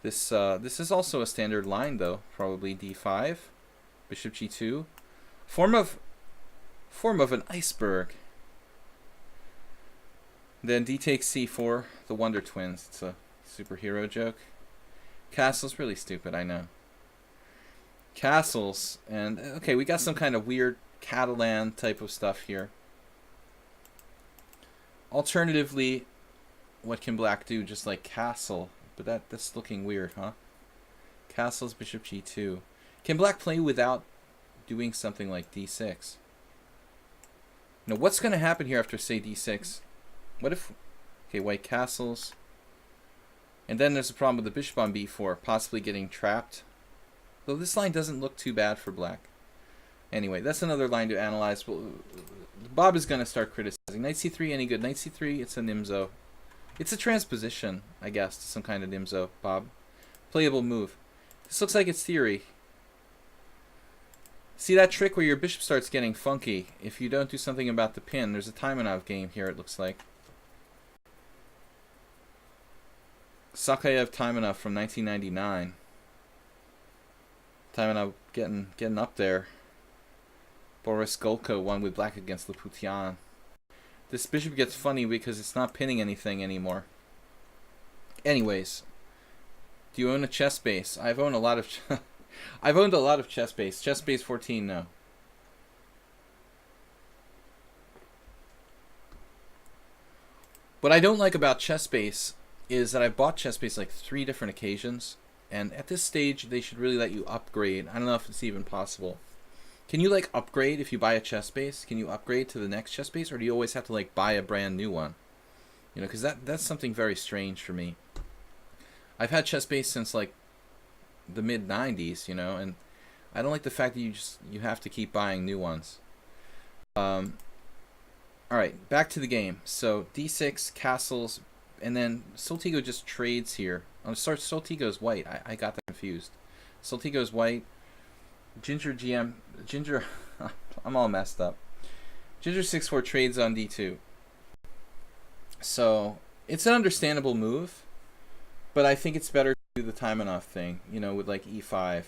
This is also a standard line though, probably d5, bishop g2, form of an iceberg. Then d takes c4, the Wonder Twins. It's a superhero joke. Castle's really stupid, I know. Castles, and okay, we got some kind of weird Catalan type of stuff here. Alternatively, what can black do? Just like castle, but that's looking weird, huh? Castle's bishop g2. Can black play without doing something like d6? Now, what's going to happen here after, say, d6? What if... Okay, white castles. And then there's a problem with the bishop on b4, possibly getting trapped. Though this line doesn't look too bad for black. Anyway, that's another line to analyze. Well, Bob is going to start criticizing. Knight c3, any good? Knight c3, it's a Nimzo. It's a transposition, I guess, to some kind of Nimzo, Bob. Playable move. This looks like it's theory. See that trick where your bishop starts getting funky if you don't do something about the pin? There's a Taimanov game here, it looks like. Sakayev Taimanov from 1999. Taimanov getting up there. Boris Golko won with black against Laputian. This bishop gets funny because it's not pinning anything anymore. Anyways, do you own a chess base? I've owned a lot of I've owned a lot of chess base. Chess base 14 now. What I don't like about chess base is that I bought chess base like 3 different occasions, and at this stage they should really let you upgrade. I don't know if it's even possible. Can you like upgrade if you buy a chess base? Can you upgrade to the next chess base, or do you always have to like buy a brand new one? You know, because that's something very strange for me. I've had chess base since like the mid 90s, you know, and I don't like the fact that you have to keep buying new ones. All right, back to the game. So d6, castles, and then Soltigo just trades here. Oh, sorry, Soltigo's white. I got that confused. Soltigo's white. Ginger GM, Ginger, I'm all messed up. Ginger 6-4 trades on d2. So it's an understandable move. But I think it's better to do the Taimanov thing, you know, with like e5.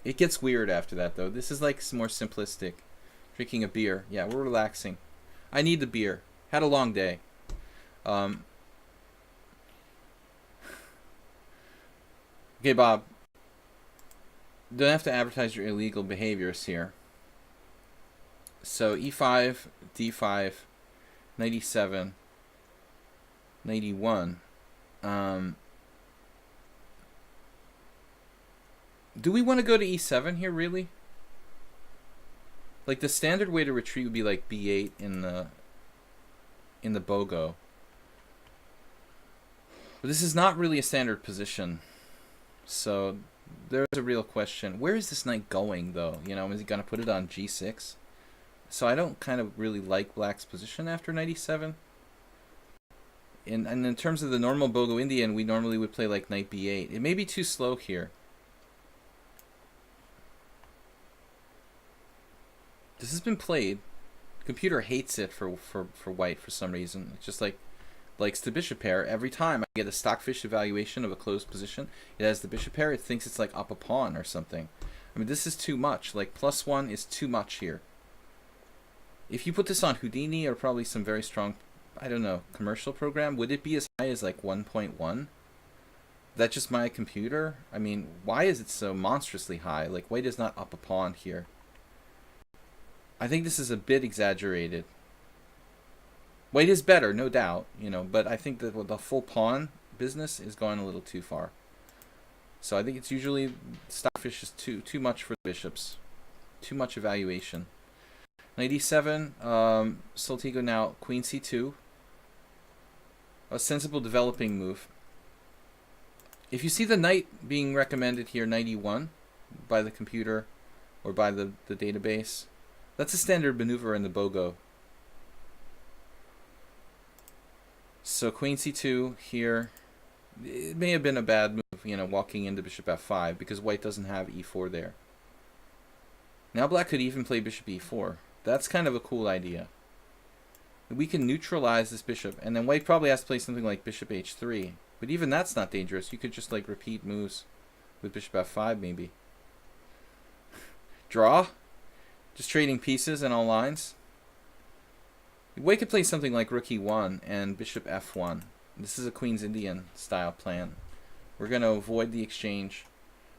It gets weird after that, though. This is like more simplistic. Drinking a beer. Yeah, we're relaxing. I need the beer. Had a long day. Okay, Bob. Don't have to advertise your illegal behaviors here. So e5, d5, knight e7, knight e1. Do we want to go to e7 here, really? Like, the standard way to retreat would be like b8 in the BOGO. But this is not really a standard position. So there's a real question. Where is this knight going, though? You know, is he going to put it on g6? So I don't kind of really like black's position after knight e7. And in terms of the normal BOGO Indian, we normally would play like knight b8. It may be too slow here. This has been played. The computer hates it for white for some reason. It's just like likes the bishop pair. Every time I get a stockfish evaluation of a closed position, it has the bishop pair. It thinks it's like up a pawn or something. I mean, this is too much. Like +1 is too much here. If you put this on Houdini or probably some very strong, I don't know, commercial program, would it be as high as like 1.1? That's just my computer? I mean, why is it so monstrously high? Like, white is not up a pawn here. I think this is a bit exaggerated. White is better, no doubt, you know, but I think that the full pawn business is going a little too far. So I think it's usually stockfish is too much for the bishops. Too much evaluation. Knight e7, Soltigo now queen c2. A sensible developing move. If you see the knight being recommended here, knight e1, by the computer or by the database, that's a standard maneuver in the BOGO. So queen c2 here. It may have been a bad move, you know, walking into bishop f5 because white doesn't have e4 there. Now black could even play bishop e4. That's kind of a cool idea. We can neutralize this bishop, and then white probably has to play something like bishop h3. But even that's not dangerous. You could just like repeat moves with bishop f5 maybe. Draw. Just trading pieces and all lines. White could play something like rook e1 and bishop f1. This is a Queen's Indian style plan. We're going to avoid the exchange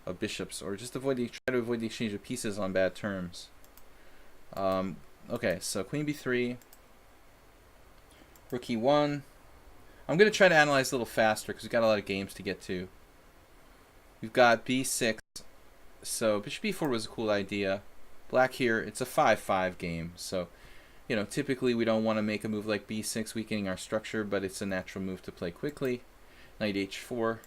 of bishops, or just try to avoid the exchange of pieces on bad terms. Okay, so queen b3, rook e1. I'm going to try to analyze a little faster because we've got a lot of games to get to. We've got b6. So bishop b4 was a cool idea. Black here, it's a 5-5 game. So, you know, typically we don't want to make a move like b6, weakening our structure, but it's a natural move to play quickly. Knight h4.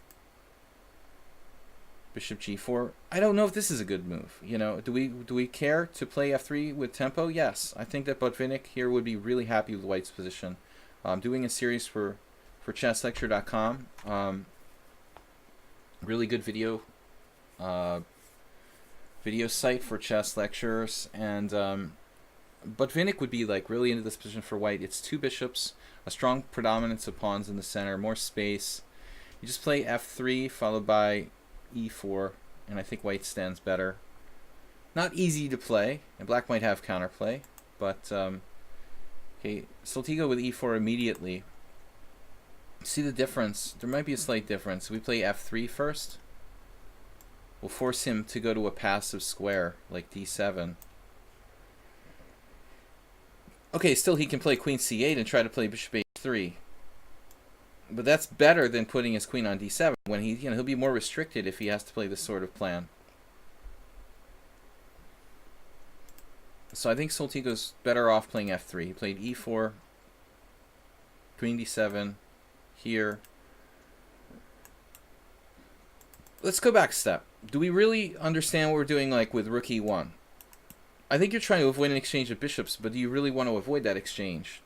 Bishop g4. I don't know if this is a good move. You know, do we care to play f3 with tempo? Yes. I think that Botvinnik here would be really happy with white's position. I'm doing a series for chesslecture.com. Really good video site for chess lectures, and Botvinnik would be like really into this position for white. It's two bishops, a strong predominance of pawns in the center, more space. You just play f3 followed by e4, and I think white stands better. Not easy to play, and black might have counterplay, but okay, Soltigo with e4 immediately. See the difference? There might be a slight difference. We play f3 first. We'll force him to go to a passive square, like d7. Okay, still he can play queen c8 and try to play bishop h3. But that's better than putting his queen on d7 when he'll be more restricted if he has to play this sort of plan. So I think Soltigo's better off playing f3. He played e4, queen d7, here. Let's go back a step. Do we really understand what we're doing like with rook e1? I think you're trying to avoid an exchange of bishops, but do you really want to avoid that exchange?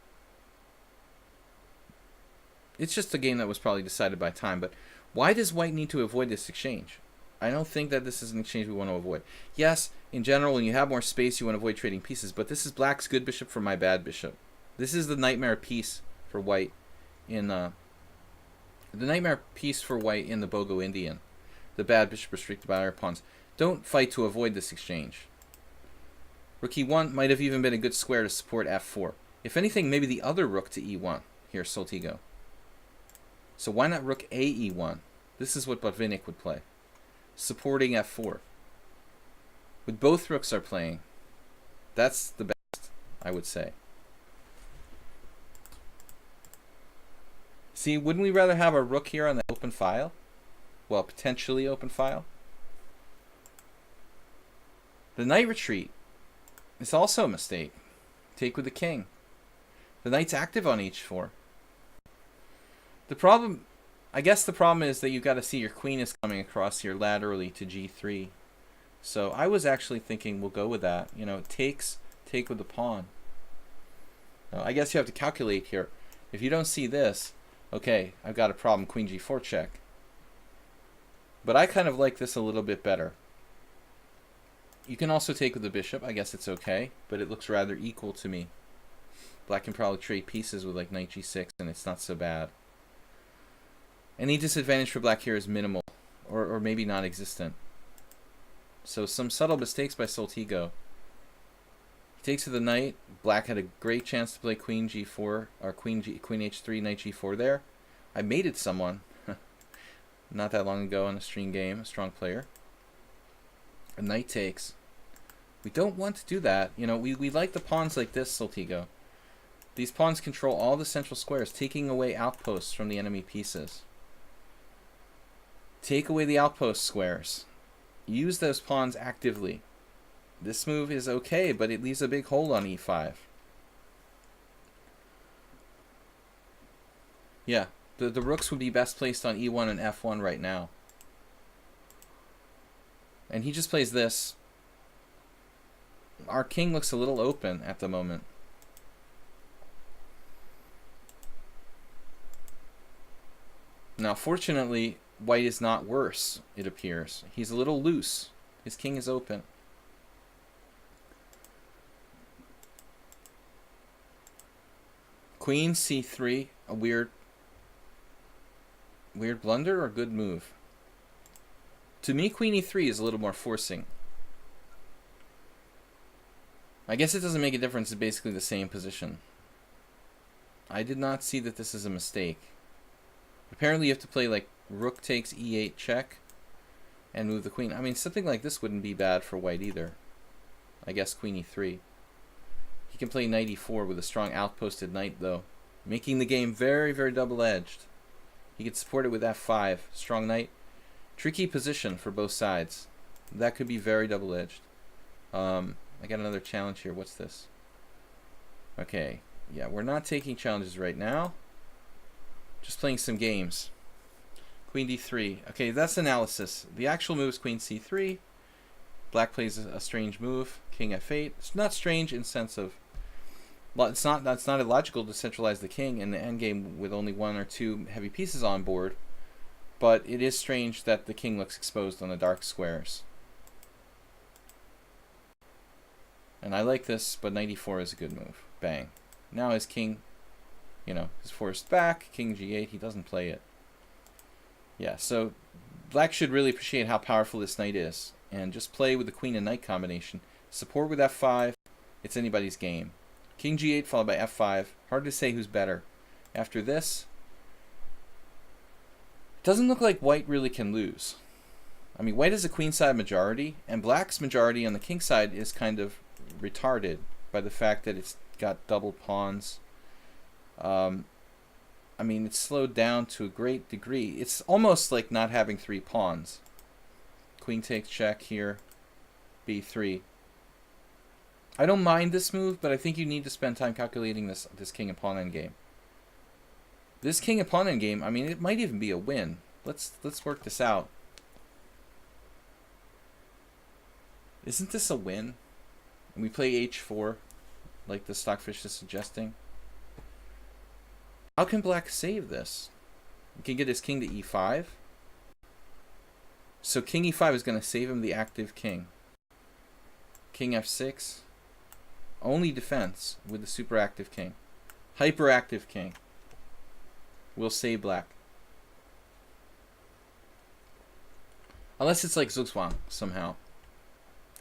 It's just a game that was probably decided by time, but why does white need to avoid this exchange? I don't think that this is an exchange we want to avoid. Yes, in general, when you have more space, you want to avoid trading pieces, but this is black's good bishop for my bad bishop. This is the nightmare piece for white in The nightmare piece for white in the Bogo Indian. The bad bishop restricted by our pawns. Don't fight to avoid this exchange. Rook e1 might have even been a good square to support f4. If anything, maybe the other rook to e1. Here, Soltigo. So why not rook a e1? This is what Botvinnik would play. Supporting f4. With both rooks are playing, that's the best, I would say. See, wouldn't we rather have a rook here on the open file? Well, potentially open file. The knight retreat is also a mistake. Take with the king. The knight's active on h4. The problem, I guess the problem is that you've got to see your queen is coming across here laterally to g3. So I was actually thinking we'll go with that. You know, take with the pawn. Now, I guess you have to calculate here. If you don't see this, okay, I've got a problem, queen g4 check. But I kind of like this a little bit better. You can also take with the bishop. I guess it's okay, but it looks rather equal to me. Black can probably trade pieces with like knight g6, and it's not so bad. Any disadvantage for black here is minimal, or maybe non-existent. So some subtle mistakes by Soltigo. He takes with the knight. Black had a great chance to play queen g4, or queen h3, knight g4 there. I mated someone not that long ago in a stream game, a strong player. A knight takes. We don't want to do that. You know, we like the pawns like this, Soltigo. These pawns control all the central squares, taking away outposts from the enemy pieces. Take away the outpost squares. Use those pawns actively. This move is okay, but it leaves a big hole on e5. Yeah, the rooks would be best placed on e1 and f1 right now. And he just plays this. Our king looks a little open at the moment. Now, fortunately, white is not worse, it appears. He's a little loose. His king is open. Queen c3, a weird blunder or good move? To me, queen e3 is a little more forcing. I guess it doesn't make a difference. It's basically the same position. I did not see that this is a mistake. Apparently you have to play like rook takes e8 check and move the queen. I mean, something like this wouldn't be bad for white either. I guess queen e3. He can play knight e4 with a strong outposted knight though, making the game very, very double-edged. He could support it with f5, strong knight. Tricky position for both sides. That could be very double-edged. I got another challenge here. What's this? Okay, yeah, we're not taking challenges right now. Just playing some games. Queen d3. Okay, that's analysis. The actual move is queen c3. Black plays a strange move, king f8. It's not strange in sense of, well, it's not illogical to centralize the king in the endgame with only one or two heavy pieces on board, but it is strange that the king looks exposed on the dark squares. And I like this, but knight e4 is a good move. Bang. Now his king, you know, is forced back. King g8, he doesn't play it. Yeah, so black should really appreciate how powerful this knight is, and just play with the queen and knight combination. Support with f5, it's anybody's game. King g8 followed by f5. Hard to say who's better. After this, doesn't look like white really can lose. I mean, white has a queenside majority, and black's majority on the king side is kind of retarded by the fact that it's got double pawns. I mean, it's slowed down to a great degree. It's almost like not having three pawns. Queen takes check here, b3. I don't mind this move, but I think you need to spend time calculating this king and pawn endgame. This king and pawn endgame, I mean, it might even be a win. Let's work this out. Isn't this a win? And we play h4, like the Stockfish is suggesting. How can black save this? He can get his king to e5. So king e5 is going to save him the active king. King f6. Only defense with the super active king. Hyperactive king will save black. Unless it's like Zugzwang somehow.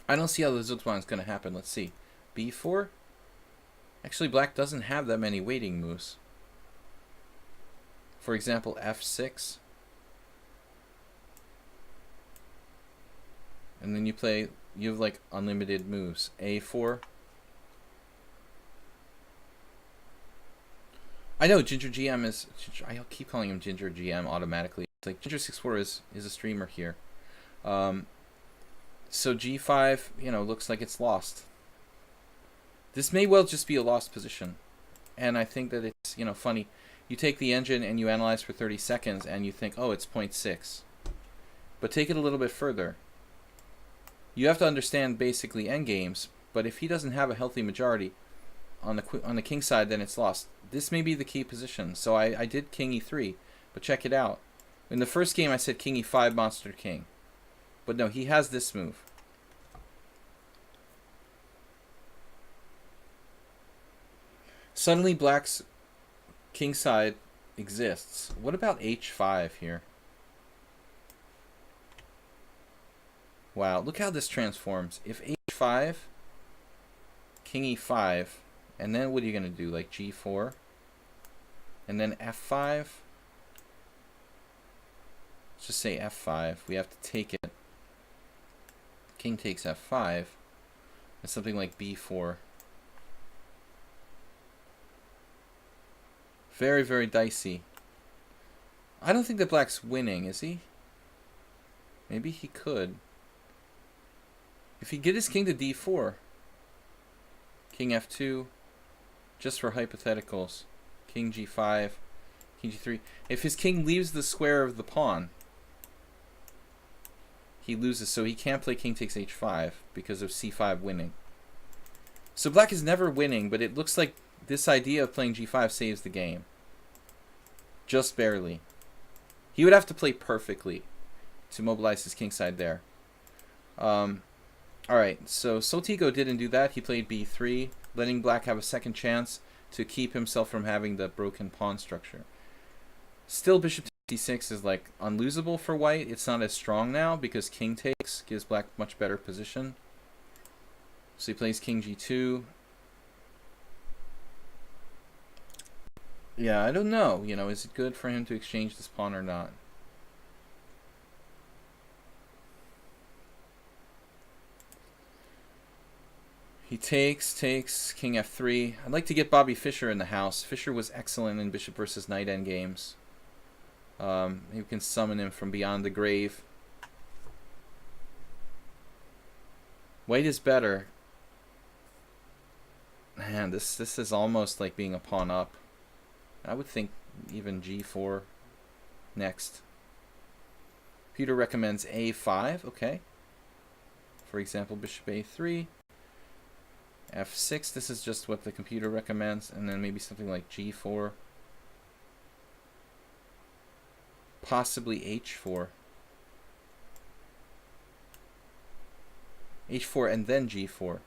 I don't see how the Zugzwang is going to happen. Let's see. B4? Actually, black doesn't have that many waiting moves. For example, F6. And then you have like unlimited moves. A4. I know Ginger GM is, I keep calling him Ginger GM automatically. It's like Ginger 64 is a streamer here. So G5, looks like it's lost. This may well just be a lost position. And I think that it's, funny. You take the engine and you analyze for 30 seconds and you think, oh, it's 0.6. But take it a little bit further. You have to understand basically endgames, but if he doesn't have a healthy majority on the king side, then it's lost. This may be the key position. So I did king e3, but check it out. In the first game I said king e5 monster king. But no, he has this move. Suddenly black's king side exists. What about h5 here? Wow, look how this transforms. If h5, king e5, and then what are you going to do? Like g4? And then f5? Let's just say f5. We have to take it. King takes f5. And something like b4. Very, very dicey. I don't think that black's winning, is he? Maybe he could. If he get his king to d4, king f2, just for hypotheticals, king g5, king g3. If his king leaves the square of the pawn, he loses, so he can't play king takes h5 because of c5 winning. So black is never winning, but it looks like this idea of playing g5 saves the game. Just barely. He would have to play perfectly to mobilize his king side there. Alright, so Sotigo didn't do that. He played b3, letting black have a second chance to keep himself from having the broken pawn structure. Still, bishop to d6 is like unlosable for white. It's not as strong now because king takes gives black much better position. So he plays king g2. Yeah, I don't know. Is it good for him to exchange this pawn or not? He takes, king f3. I'd like to get Bobby Fischer in the house. Fischer was excellent in bishop versus knight endgames. You can summon him from beyond the grave. White is better. Man, this is almost like being a pawn up. I would think even g4 next. Peter recommends a5. Okay. For example, bishop a3. f6, this is just what the computer recommends, and then maybe something like g4. Possibly h4. h4 and then g4.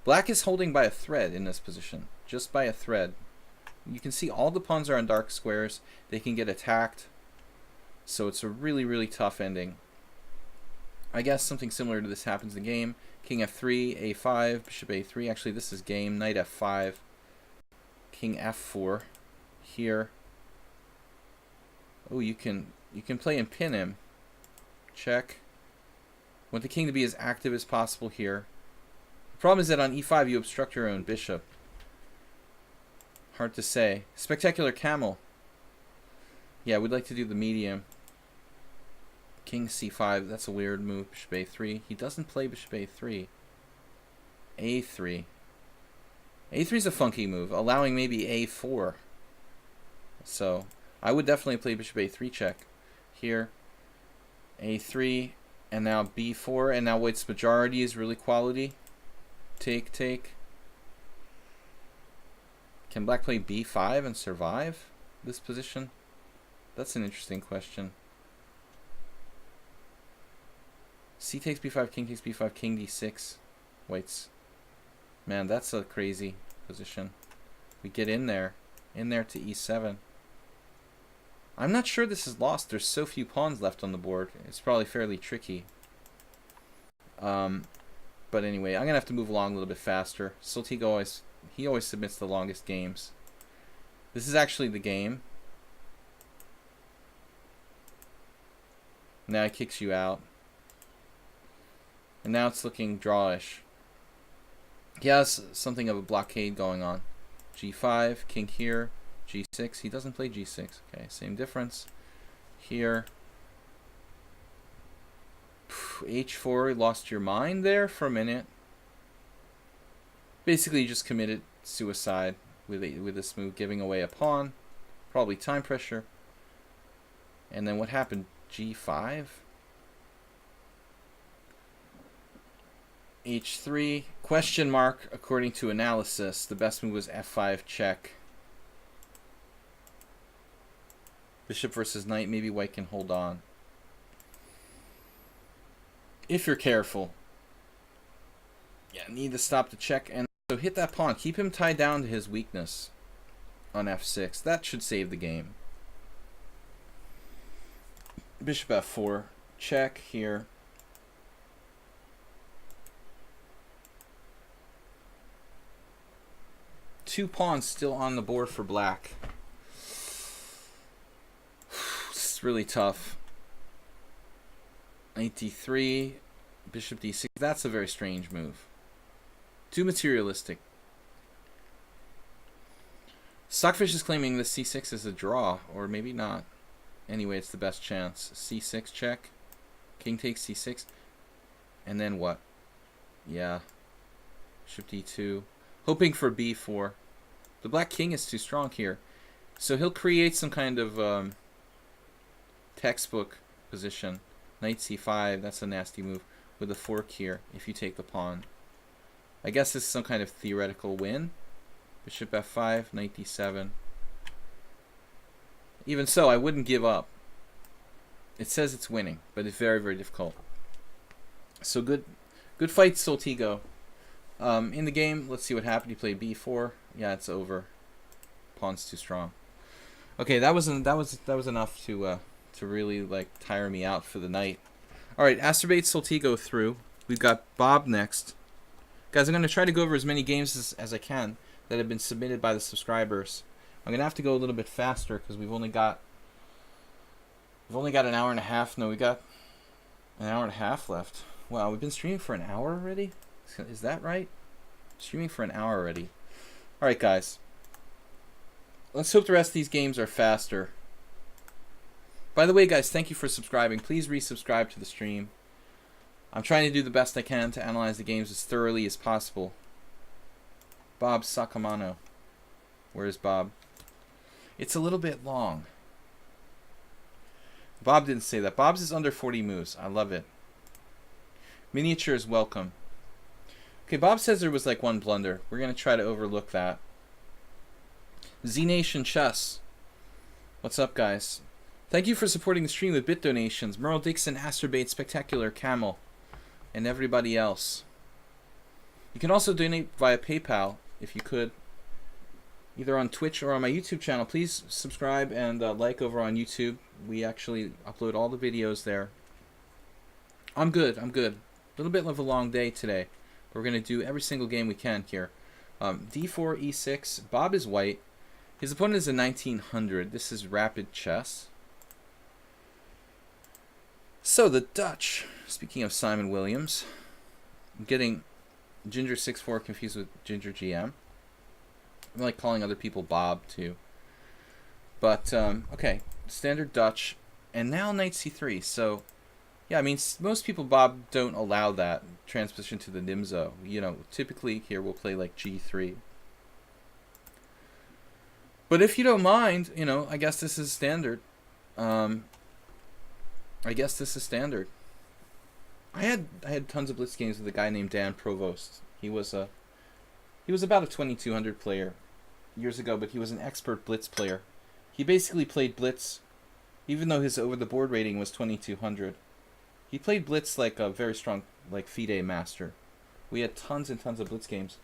Black is holding by a thread in this position. Just by a thread. You can see all the pawns are on dark squares. They can get attacked. So it's a really, really tough ending. I guess something similar to this happens in the game. King f3, a5, bishop a3. Actually, this is game. Knight f5. King f4. Here. Oh, you can play and pin him. Check. Want the king to be as active as possible here. The problem is that on e5 you obstruct your own bishop. Hard to say. Spectacular camel. Yeah, we'd like to do the medium. King c5, that's a weird move. Bishop a3. He doesn't play bishop a3. a3. a3 is a funky move, allowing maybe a4. So, I would definitely play bishop a3 check. Here, a3, and now b4, and now white's majority is really quality. Take, take. Can black play b5 and survive this position? That's an interesting question. C takes b5, king takes b5, king d6. White's. Man, that's a crazy position. We get in there to e7. I'm not sure this is lost. There's so few pawns left on the board. It's probably fairly tricky. But anyway, I'm gonna have to move along a little bit faster. Soltigo always submits the longest games. This is actually the game. Now it kicks you out. And now it's looking drawish. He has something of a blockade going on. G5, king here, G6. He doesn't play G6. Okay, same difference. Here. H4, lost your mind there for a minute. Basically, you just committed suicide with this move, giving away a pawn. Probably time pressure. And then what happened? G5? H3, question mark, according to analysis. The best move was F5 check. Bishop versus knight, maybe white can hold on. If you're careful. Yeah, need to stop the check. And so hit that pawn. Keep him tied down to his weakness on F6. That should save the game. Bishop F4. Check here. Two pawns still on the board for black. It's really tough. Knight D3, Bishop D6. That's a very strange move. Too materialistic. Stockfish is claiming the C6 is a draw, or maybe not. Anyway, it's the best chance. C6 check. King takes C6. And then what? Yeah. Bishop D2. Hoping for B4. The black king is too strong here. So he'll create some kind of textbook position. Knight C5, that's a nasty move. With a fork here, if you take the pawn. I guess this is some kind of theoretical win. Bishop F5, Knight D7. Even so, I wouldn't give up. It says it's winning, but it's very, very difficult. So good fight, Soltigo. In the game, let's see what happened. He played B4. Yeah, it's over. Pawn's too strong. Okay, that was enough to really like tire me out for the night. All right, Asterbate Soltigo through. We've got Bob next. Guys, I'm going to try to go over as many games as I can that have been submitted by the subscribers. I'm going to have to go a little bit faster because we've only got an hour and a half. No, we got an hour and a half left. Wow, we've been streaming for an hour already? Is that right? Streaming for an hour already. All right, guys. Let's hope the rest of these games are faster. By the way, guys, thank you for subscribing. Please resubscribe to the stream. I'm trying to do the best I can to analyze the games as thoroughly as possible. Bob Sacamano. Where is Bob? It's a little bit long. Bob didn't say that. Bob's is under 40 moves. I love it. Miniature is welcome. Okay, Bob says there was like one blunder. We're going to try to overlook that. Z-Nation Chess. What's up, guys? Thank you for supporting the stream with bit donations. Merle Dixon, Asterbate, Spectacular, Camel, and everybody else. You can also donate via PayPal, if you could, either on Twitch or on my YouTube channel. Please subscribe and like over on YouTube. We actually upload all the videos there. I'm good. A little bit of a long day today. We're going to do every single game we can here. D4, E6. Bob is white. His opponent is a 1900. This is rapid chess. So the Dutch, speaking of Simon Williams, I'm getting Ginger 64 confused with Ginger GM. I like calling other people Bob too. But, okay, standard Dutch. And now Knight C3. So, yeah, I mean, most people, Bob, don't allow that transposition to the Nimzo. You know, typically here we'll play like G3. But if you don't mind, you know, I guess this is standard. I had tons of blitz games with a guy named Dan Provost. He was about a 2200 player years ago, but he was an expert blitz player. He basically played blitz, even though his over the board rating was 2200. He played blitz like a very strong, like FIDE master. We had tons and tons of blitz games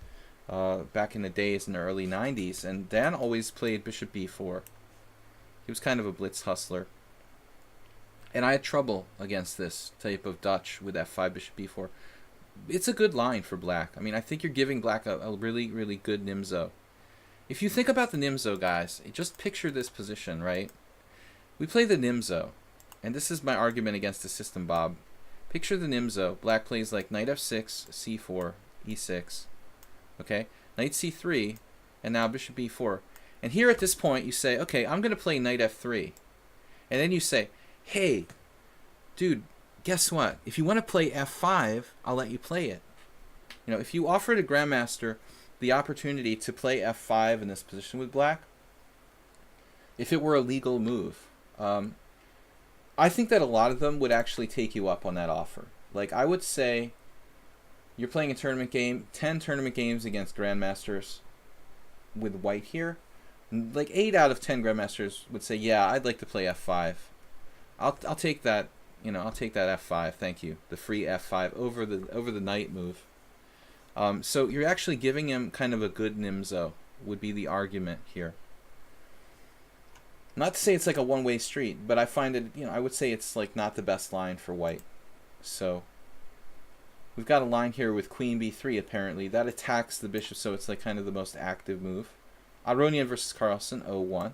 back in the days in the early 90s, and Dan always played Bishop B4. He was kind of a blitz hustler. And I had trouble against this type of Dutch with f5, bishop b4. It's a good line for black. I mean, I think you're giving black a really, really good Nimzo. If you think about the Nimzo, guys, just picture this position, right? We play the Nimzo, and this is my argument against the system, Bob. Picture the Nimzo. Black plays like knight f6, c4, e6, okay? Knight c3, and now bishop b4. And here at this point, you say, okay, I'm going to play knight f3. And then you say, hey, dude, guess what? If you want to play f5, I'll let you play it. You know, if you offer the grandmaster the opportunity to play f5 in this position with black, if it were a legal move, I think that a lot of them would actually take you up on that offer. Like, I would say you're playing a tournament game, 10 tournament games against grandmasters with white here. Like 8 out of 10 grandmasters would say, yeah, I'd like to play f5. I'll take that, you know, I'll take that f5, thank you. The free f5 over the knight move. So you're actually giving him kind of a good Nimzo, would be the argument here. Not to say it's like a one-way street, but I find it, you know, I would say it's like not the best line for white. So we've got a line here with queen b3 apparently. That attacks the bishop, so it's like kind of the most active move. Aronian versus Carlsen, 0-1.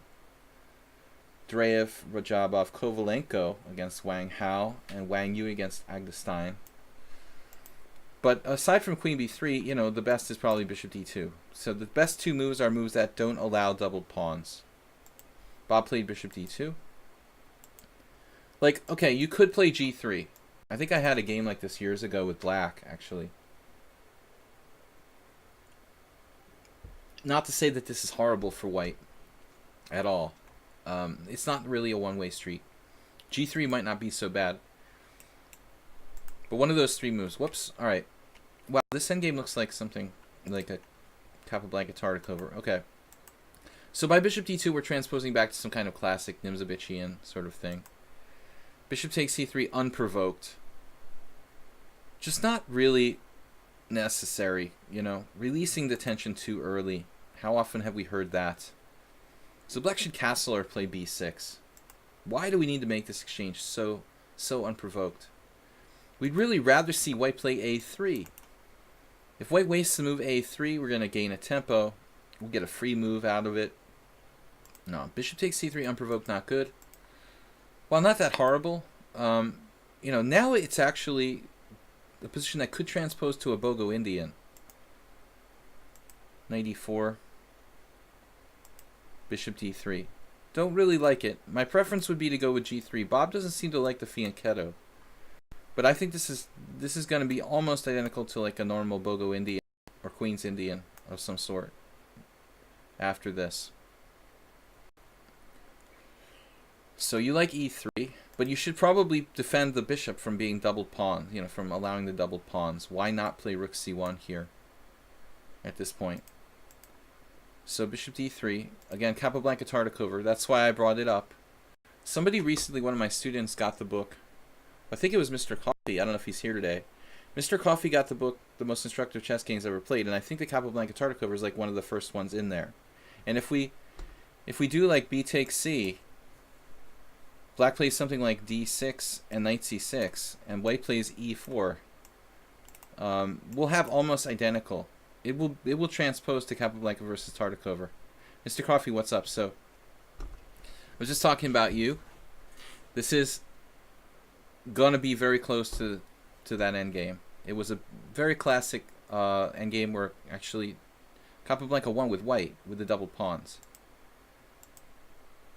Dreyev, Rajabov, Kovalenko against Wang Hao, and Wang Yu against Agdestein. But aside from queen b3, you know, the best is probably bishop d2. So the best two moves are moves that don't allow doubled pawns. Bob played bishop d2. Like, okay, you could play g3. I think I had a game like this years ago with black, actually. Not to say that this is horrible for white at all. It's not really a one-way street. g3 might not be so bad. But one of those three moves. Whoops. All right. Wow, this endgame looks like something like a Capablanca Tartakover. Okay. So by bishop d2, we're transposing back to some kind of classic Nimzovichian sort of thing. Bishop takes c3 unprovoked. Just not really necessary, you know. Releasing the tension too early. How often have we heard that? So black should castle or play b6. Why do we need to make this exchange so unprovoked? We'd really rather see white play a3. If white wastes the move a3, we're going to gain a tempo. We'll get a free move out of it. No, bishop takes c3 unprovoked, not good. Well, not that horrible. You know, now it's actually a position that could transpose to a Bogo Indian. Knight e4. Bishop d3. Don't really like it. My preference would be to go with g3. Bob doesn't seem to like the fianchetto. But I think this is going to be almost identical to like a normal Bogo Indian or Queen's Indian of some sort after this. So you like e3, but you should probably defend the bishop from being doubled pawn, you know, from allowing the doubled pawns. Why not play rook c1 here at this point? So bishop d3, again, Capablanca Tartakover, that's why I brought it up. Somebody recently, one of my students, got the book. I think it was Mr. Coffee, I don't know if he's here today. Mr. Coffee got the book, The Most Instructive Chess Games Ever Played, and I think the Capablanca Tartakover is like one of the first ones in there. And if we do like b takes c, black plays something like d6 and knight c6, and white plays e4, we'll have almost identical. It will transpose to Capablanca versus Tartakover. Mr. Coffee, what's up? So, I was just talking about you. This is gonna be very close to that endgame. It was a very classic endgame where actually Capablanca won with white with the double pawns.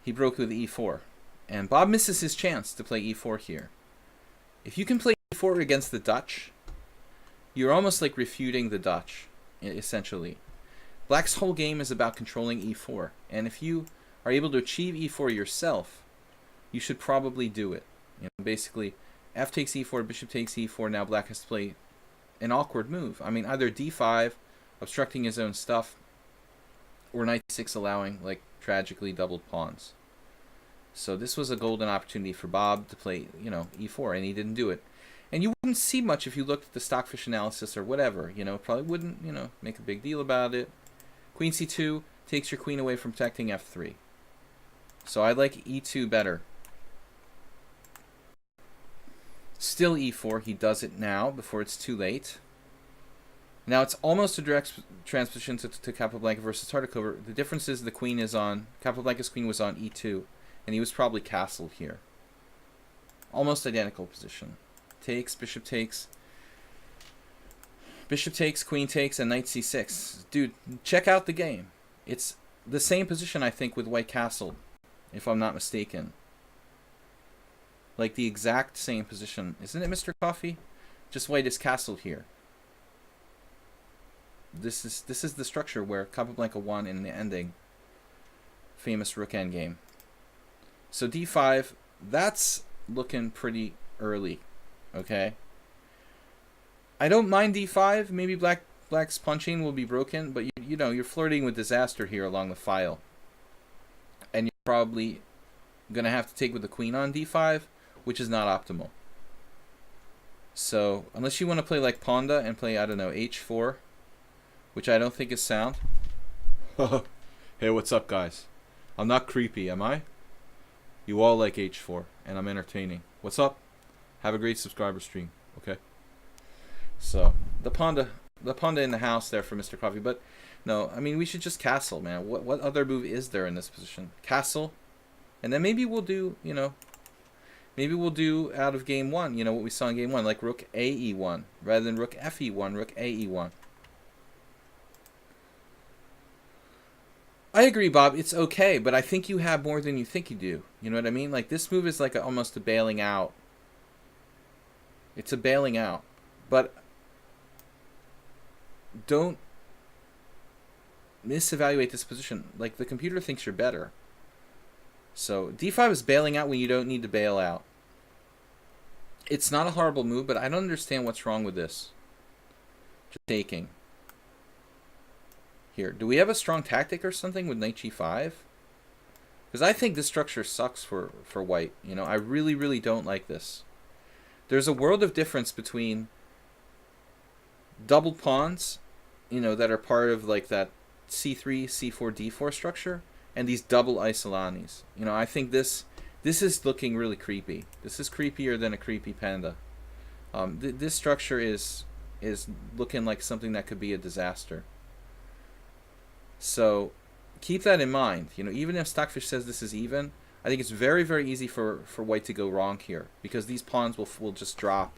He broke with e4. And Bob misses his chance to play e4 here. If you can play e4 against the Dutch, you're almost like refuting the Dutch, essentially. Black's whole game is about controlling e4. And if you are able to achieve e4 yourself, you should probably do it. You know, basically, f takes e4, bishop takes e4, now black has to play an awkward move. I mean, either d5, obstructing his own stuff, or knight 6 allowing, like, tragically doubled pawns. So this was a golden opportunity for Bob to play, you know, e4, and he didn't do it. And you wouldn't see much if you looked at the Stockfish analysis or whatever. You know, probably wouldn't, you know, make a big deal about it. Queen c2 takes your queen away from protecting f3. So I like e2 better. Still e4. He does it now before it's too late. Now it's almost a direct transposition to Capablanca versus Tartakover. The difference is the queen is on... Capablanca's queen was on e2. And he was probably castled here. Almost identical position. Takes, bishop takes. Bishop takes, queen takes, and knight c6. Dude, check out the game. It's the same position, I think, with white castled, if I'm not mistaken. Like the exact same position. Isn't it, Mr. Coffee? Just white is castled here. This is the structure where Capablanca won in the ending. Famous rook endgame. So d5, that's looking pretty early. Okay? I don't mind d5. Maybe black's punching will be broken, but you know, you're flirting with disaster here along the file. And you're probably going to have to take with the queen on d5, which is not optimal. So, unless you want to play like Ponda and play, I don't know, h4, which I don't think is sound. Hey, what's up, guys? I'm not creepy, am I? You all like h4, and I'm entertaining. What's up? Have a great subscriber stream, okay? So, the Ponda in the house there for Mr. Coffee. But, no, I mean, we should just castle, man. What other move is there in this position? Castle. And then maybe we'll do, you know, maybe we'll do out of game one, you know, what we saw in game one, like rook ae1, rather than rook fe1, rook ae1. I agree, Bob. It's okay, but I think you have more than you think you do. You know what I mean? Like, this move is like almost a bailing out. It's a bailing out. But don't misevaluate this position. Like, the computer thinks you're better. So, d5 is bailing out when you don't need to bail out. It's not a horrible move, but I don't understand what's wrong with this. Just taking. Here, do we have a strong tactic or something with knight g5? Because I think this structure sucks for white. You know, I really, really don't like this. There's a world of difference between double pawns, you know, that are part of like that c3, c4, d4 structure, and these double isolanis. You know, I think this is looking really creepy. This is creepier than a creepy panda. This structure is looking like something that could be a disaster. So keep that in mind. You know, even if Stockfish says this is even, I think it's very, very easy for white to go wrong here, because these pawns will just drop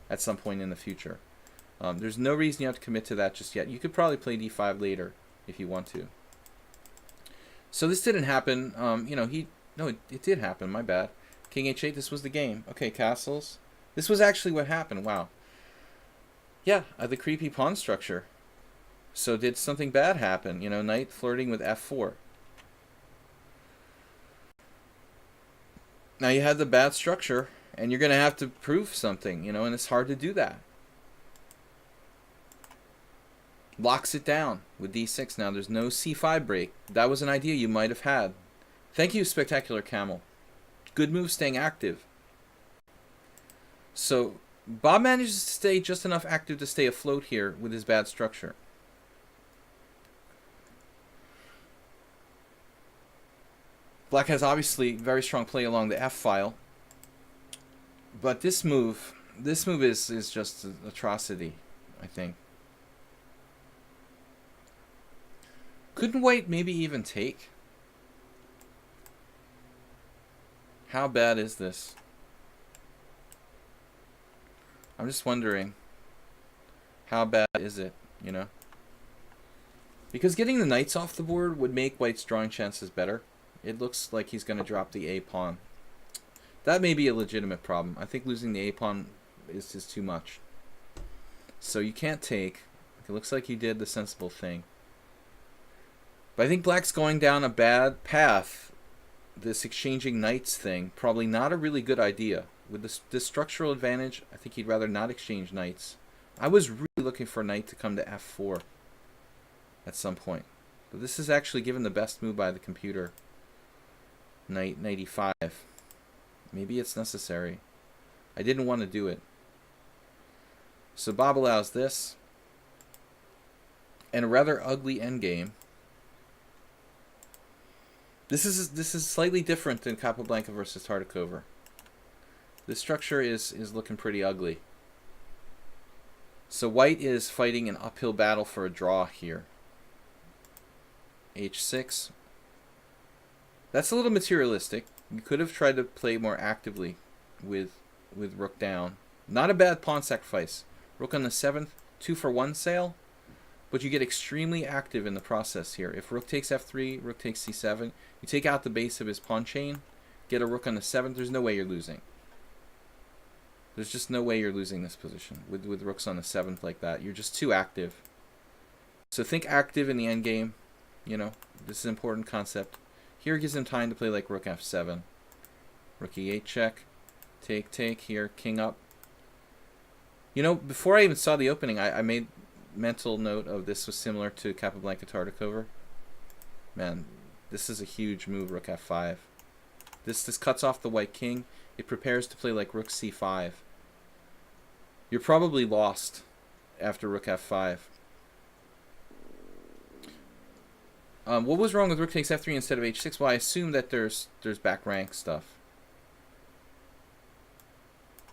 at some point in the future. There's no reason you have to commit to that just yet. You could probably play d5 later if you want to. So this didn't happen. You know, it did happen. My bad. King h8. This was the game. Okay, castles. This was actually what happened. Wow. Yeah, the creepy pawn structure. So did something bad happen? You know, knight flirting with f4. Now you had the bad structure, and you're going to have to prove something, you know, and it's hard to do that. Locks it down with d6. Now there's no c5 break. That was an idea you might have had. Thank you, Spectacular Camel. Good move staying active. So Bob manages to stay just enough active to stay afloat here with his bad structure. Black has obviously very strong play along the f file, but this move is just an atrocity, I think. Couldn't white maybe even take? How bad is this? I'm just wondering, how bad is it, you know? Because getting the knights off the board would make white's drawing chances better. It looks like he's going to drop the a pawn. That may be a legitimate problem. I think losing the a pawn is too much. So you can't take. It looks like he did the sensible thing. But I think black's going down a bad path. This exchanging knights thing, probably not a really good idea. With this structural advantage, I think he'd rather not exchange knights. I was really looking for a knight to come to f4 at some point. But this is actually given the best move by the computer. Knight e5. Maybe it's necessary. I didn't want to do it. So Bob allows this. And a rather ugly endgame. This is slightly different than Capablanca versus Tartakover. This structure is looking pretty ugly. So white is fighting an uphill battle for a draw here. H6. That's a little materialistic. You could have tried to play more actively with rook down. Not a bad pawn sacrifice. Rook on the 7th, 2 for 1 sale, but you get extremely active in the process here. If rook takes f3, rook takes c7, you take out the base of his pawn chain, get a rook on the 7th, there's no way you're losing. There's just no way you're losing this position with rooks on the 7th like that. You're just too active. So think active in the endgame. You know, this is an important concept. Here gives him time to play like rook f7. Rook e8 check. Take here, king up. You know, before I even saw the opening, I made mental note of this was similar to Capablanca Tartakover. Man, this is a huge move, rook f5. This cuts off the white king. It prepares to play like rook c5. You're probably lost after rook f5. What was wrong with rook takes f3 instead of h6? Well, I assume that there's back rank stuff.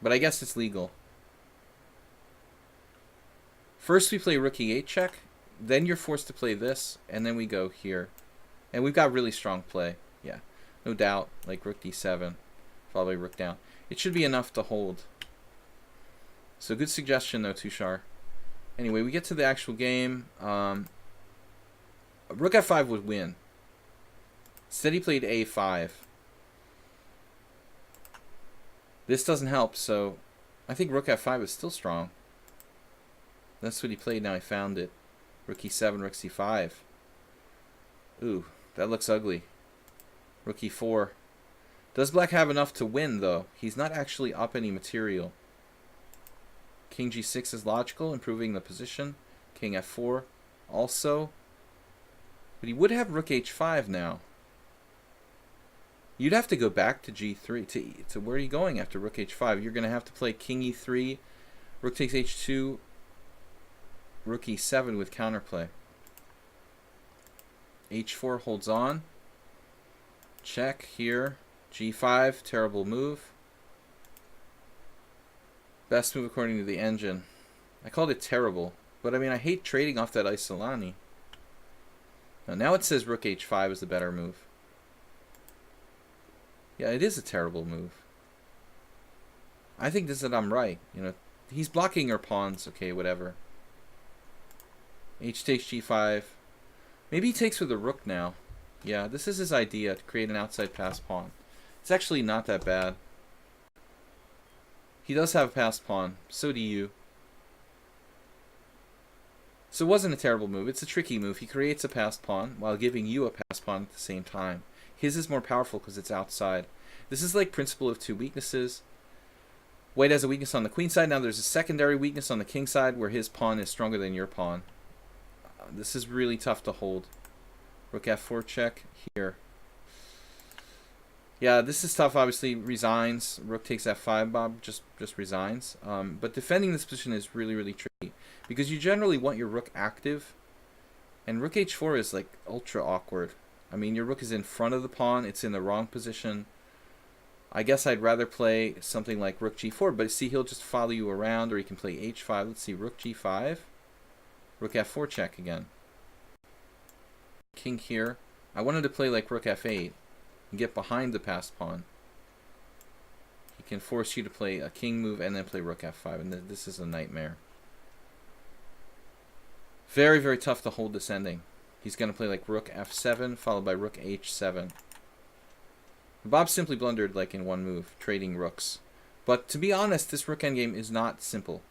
But I guess it's legal. First we play rook e8 check, then you're forced to play this, and then we go here. And we've got really strong play. Yeah, no doubt, like rook d7, followed by rook down. It should be enough to hold. So good suggestion though, Tushar. Anyway, we get to the actual game. Rook f5 would win. Instead he played a5. This doesn't help, so I think rook f5 is still strong. That's what he played, now I found it. Rook e7, rook c5. Ooh, that looks ugly. Rook e4. Does black have enough to win, though? He's not actually up any material. King g6 is logical, improving the position. King f4 also. But he would have rook h5 now. You'd have to go back to g3. To where are you going after rook h5? You're going to have to play king e3, rook takes h2, rook e7 with counterplay. h4 holds on. Check here. g5, terrible move. Best move according to the engine. I called it terrible, but I mean I hate trading off that Isolani. Now it says rook h5 is the better move. Yeah, it is a terrible move. I think this is that I'm right. You know, he's blocking your pawns. Okay, whatever. H takes g5. Maybe he takes with a rook now. Yeah, this is his idea, to create an outside pass pawn. It's actually not that bad. He does have a passed pawn. So do you. So it wasn't a terrible move. It's a tricky move. He creates a passed pawn while giving you a passed pawn at the same time. His is more powerful because it's outside. This is like principle of two weaknesses. White has a weakness on the queen side. Now there's a secondary weakness on the king side where his pawn is stronger than your pawn. This is really tough to hold. Rook f4 check here. Yeah, this is tough. Obviously, resigns. Rook takes f5, Bob. Just resigns. But defending this position is really, really tricky because you generally want your rook active, and rook h4 is like ultra awkward. I mean, your rook is in front of the pawn. It's in the wrong position. I guess I'd rather play something like rook g4, but see, he'll just follow you around, or he can play h5. Let's see, rook g5. Rook f4 check again. King here. I wanted to play like rook f8 and get behind the passed pawn. He can force you to play a king move and then play rook f5, and this is a nightmare. Very, very tough to hold this ending. He's going to play like rook f7 followed by rook h7. Bob simply blundered like in one move, trading rooks. But to be honest, this rook endgame is not simple.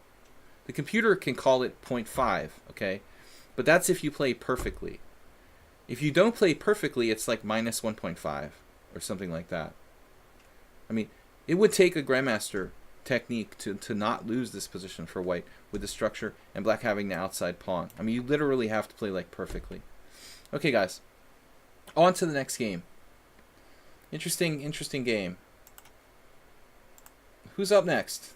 The computer can call it 0.5, okay? But that's if you play perfectly. If you don't play perfectly, it's like minus 1.5 or something like that. I mean, it would take a grandmaster technique to not lose this position for white with the structure and black having the outside pawn. I mean, you literally have to play like perfectly. Okay, guys. On to the next game. Interesting game. Who's up next?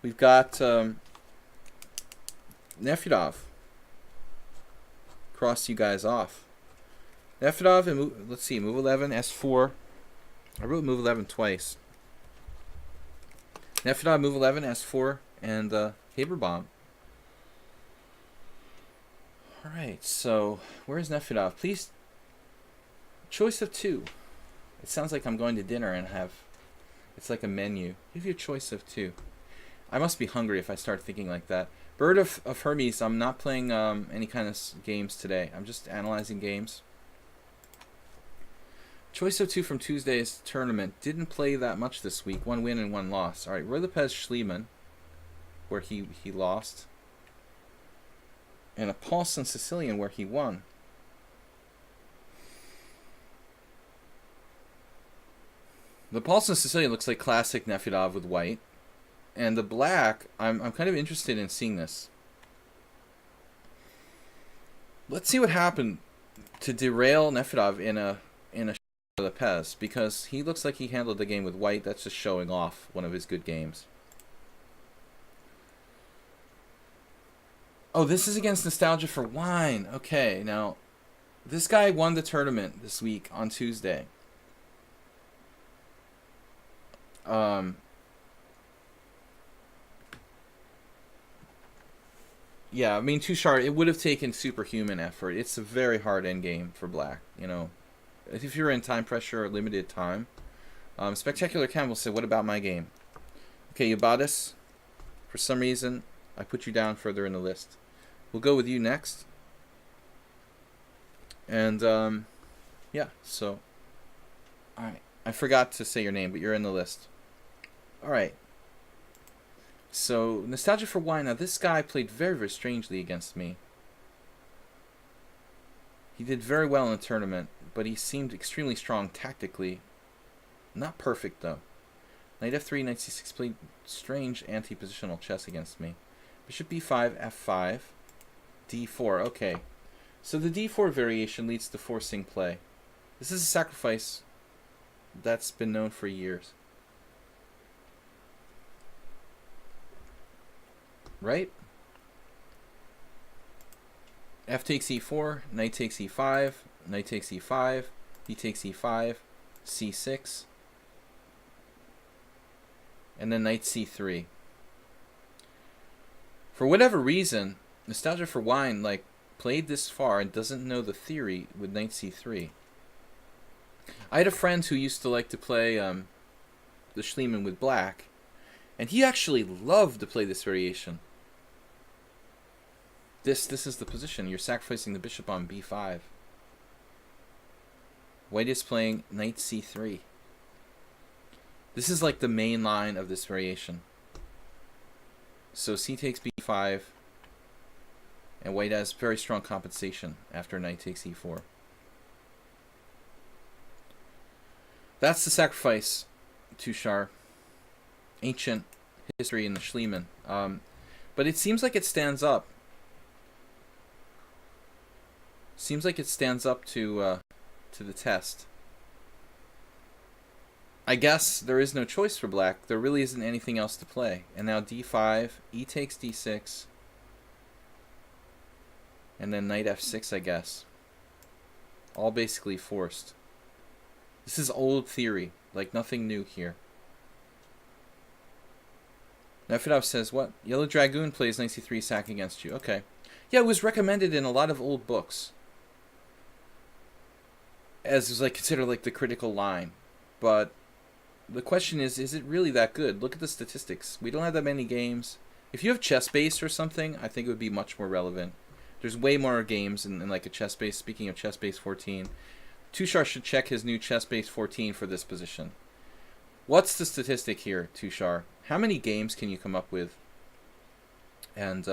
We've got Nefyedov. Cross you guys off. Nefedov and let's see, move 11, S4. I wrote move 11 twice. Nefedov, move 11, S4, and Haberbomb. Alright, so where's Nefedov? Please, choice of 2. It sounds like I'm going to dinner and have, it's like a menu. Give you a choice of 2. I must be hungry if I start thinking like that. Bird of Hermes, I'm not playing any kind of games today. I'm just analyzing games. Choice of 2 from Tuesday's tournament. Didn't play that much this week. 1 win and 1 loss. Alright, Roy Lopez Schliemann, where he lost. And a Paulson Sicilian, where he won. The Paulson Sicilian looks like classic Nefedov with white. And the black, I'm kind of interested in seeing this. Let's see what happened to derail Nefedov in a Lopez, because he looks like he handled the game with white. That's just showing off one of his good games. Oh, this is against Nostalgia for Wine. Okay, now this guy won the tournament this week on Tuesday. Yeah, I mean, Tushar, it would have taken superhuman effort. It's a very hard end game for black, you know. If you're in time pressure or limited time. Spectacular Campbell said, what about my game? Okay, Yabadis, for some reason, I put you down further in the list. We'll go with you next. And, yeah, so. Alright, I forgot to say your name, but you're in the list. Alright. So, Nostalgia for Wine. Now, this guy played very, very strangely against me. He did very well in the tournament, but he seemed extremely strong tactically. Not perfect, though. Knight f3, knight c6 played strange anti-positional chess against me. Bishop b5, f5, d4. Okay. So the d4 variation leads to forcing play. This is a sacrifice that's been known for years. Right? F takes e4, knight takes e5, knight takes e5, d takes e5, c6, and then knight c3. For whatever reason, Nostalgia for Wine like played this far and doesn't know the theory with knight c3. I had a friend who used to like to play the Schliemann with black, and he actually loved to play this variation. This is the position. You're sacrificing the bishop on b5. White is playing knight c3. This is like the main line of this variation. So c takes b5, and white has very strong compensation after knight takes e4. That's the sacrifice, Tushar. Ancient history in the Schliemann. But it seems like it stands up. Seems like it stands up to the test. I guess there is no choice for black. There really isn't anything else to play. And now d5, e takes d6, and then knight f6, I guess. All basically forced. This is old theory, like nothing new here. Nefedov says, what? Yellow Dragoon plays knight c3 sack against you. Okay. Yeah, it was recommended in a lot of old books. As is like considered like the critical line. But the question is it really that good? Look at the statistics. We don't have that many games. If you have chess base or something, I think it would be much more relevant. There's way more games in like a chess base. Speaking of chess base 14, Tushar should check his new chess base 14 for this position. What's the statistic here, Tushar? How many games can you come up with? And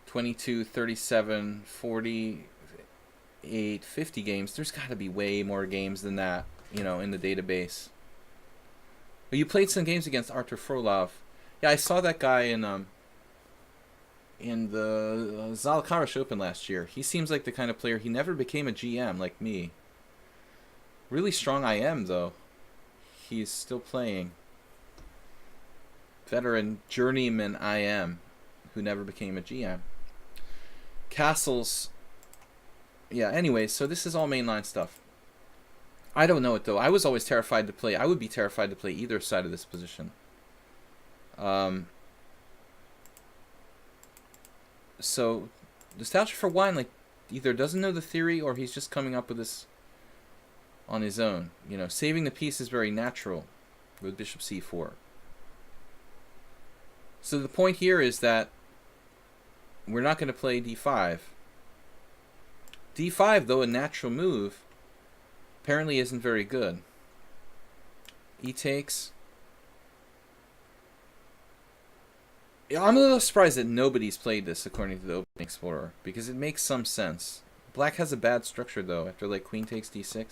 22, 37, 40, 50 games. There's got to be way more games than that, you know, in the database. But you played some games against Artur Frolov. Yeah, I saw that guy in the Zalakaros Open last year. He seems like the kind of player, he never became a GM like me. Really strong IM, though. He's still playing. Veteran journeyman IM who never became a GM. Castles Yeah, anyway, so this is all mainline stuff. I don't know it, though. I was always terrified to play. I would be terrified to play either side of this position. So, Nostalgia for Wine, like, either doesn't know the theory or he's just coming up with this on his own. You know, saving the piece is very natural with bishop c4. So the point here is that we're not going to play d5. d5, though a natural move, apparently isn't very good. E takes. I'm a little surprised that nobody's played this according to the Opening Explorer, because it makes some sense. Black has a bad structure, though, after, like, queen takes d6.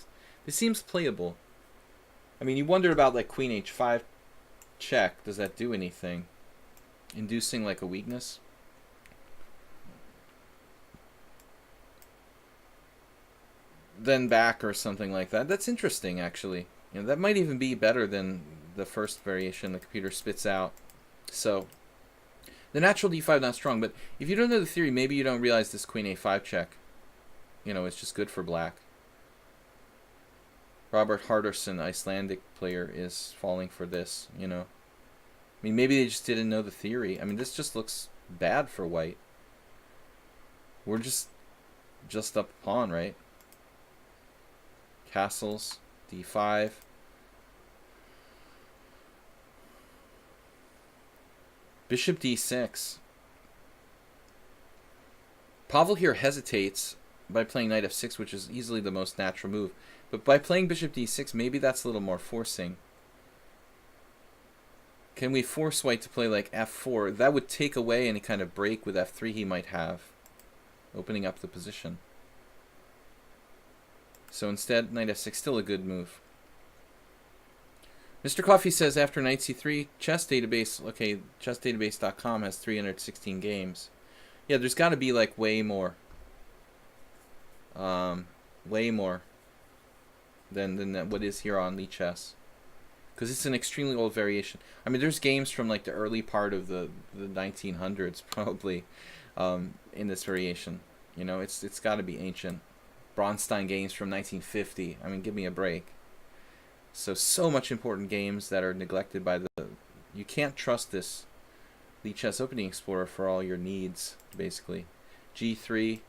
This seems playable. I mean, you wonder about, like, queen h5 check. Does that do anything? Inducing, like, a weakness? Then back or something like that. That's interesting, actually. You know, that might even be better than the first variation the computer spits out. So, the natural d5 not strong, but if you don't know the theory, maybe you don't realize this queen a5 check. You know, it's just good for black. Robert Harderson, Icelandic player, is falling for this, you know. I mean, maybe they just didn't know the theory. I mean, this just looks bad for white. We're just up a pawn, right? Castles, d5. Bishop d6. Pavel here hesitates by playing knight f6, which is easily the most natural move. But by playing bishop d6, maybe that's a little more forcing. Can we force white to play like f4? That would take away any kind of break with f3 he might have, opening up the position. So instead, knight f6, still a good move. Mr. Coffee says after knight c3, chess database, okay, chessdatabase.com has 316 games. Yeah, there's got to be like way more. Way more than what is here on lichess. Because it's an extremely old variation. I mean, there's games from like the early part of the 1900s probably in this variation. You know, it's got to be ancient. Bronstein games from 1950. I mean, give me a break. So much important games that are neglected by the... You can't trust this lichess Opening Explorer for all your needs, basically. G3.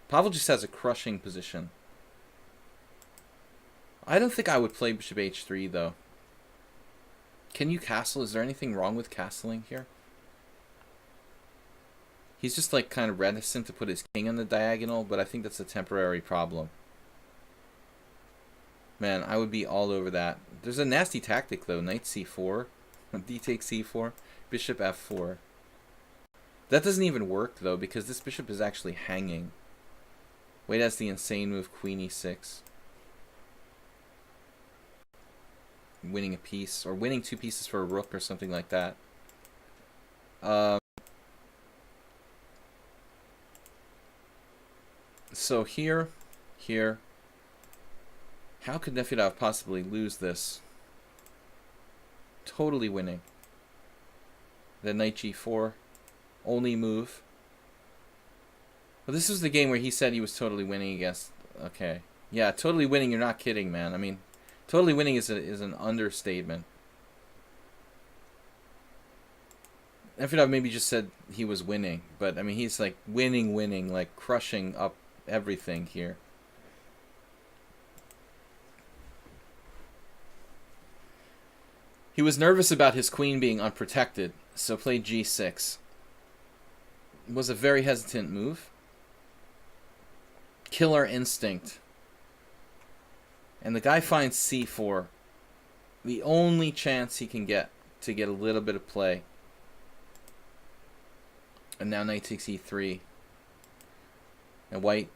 Pavel just has a crushing position. I don't think I would play bishop h3, though. Can you castle? Is there anything wrong with castling here? He's just like kind of reticent to put his king on the diagonal, but I think that's a temporary problem. Man, I would be all over that. There's a nasty tactic though. Knight c4, d takes c4, bishop f4. That doesn't even work though because this bishop is actually hanging. White has the insane move queen e6. Winning a piece or winning 2 pieces for a rook or something like that. So here, how could Nefedov possibly lose this? Totally winning. Then knight g4, only move. Well, this was the game where he said he was totally winning against. Okay, yeah, totally winning. You're not kidding, man. I mean, totally winning is an understatement. Nefedov maybe just said he was winning, but I mean he's like winning, like crushing up everything here. He was nervous about his queen being unprotected, so played g6. It was a very hesitant move. Killer instinct. And the guy finds c4. The only chance he can get to get a little bit of play. And now knight takes e3. And white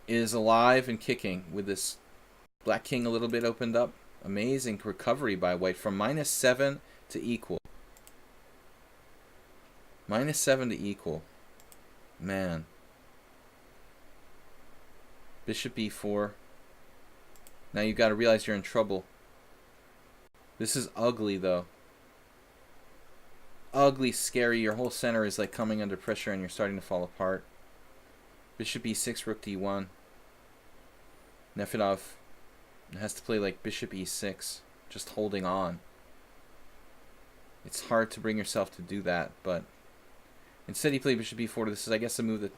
is alive and kicking with this black king a little bit opened up. Amazing recovery by white from -7 to equal. -7 to equal. Man. Bishop e4. Now you've got to realize you're in trouble. This is ugly though. Ugly, scary. Your whole center is like coming under pressure and you're starting to fall apart. Bishop e6, rook d1. Nefedov has to play like bishop e6, just holding on. It's hard to bring yourself to do that, but instead he played bishop e4. This is, I guess, a move that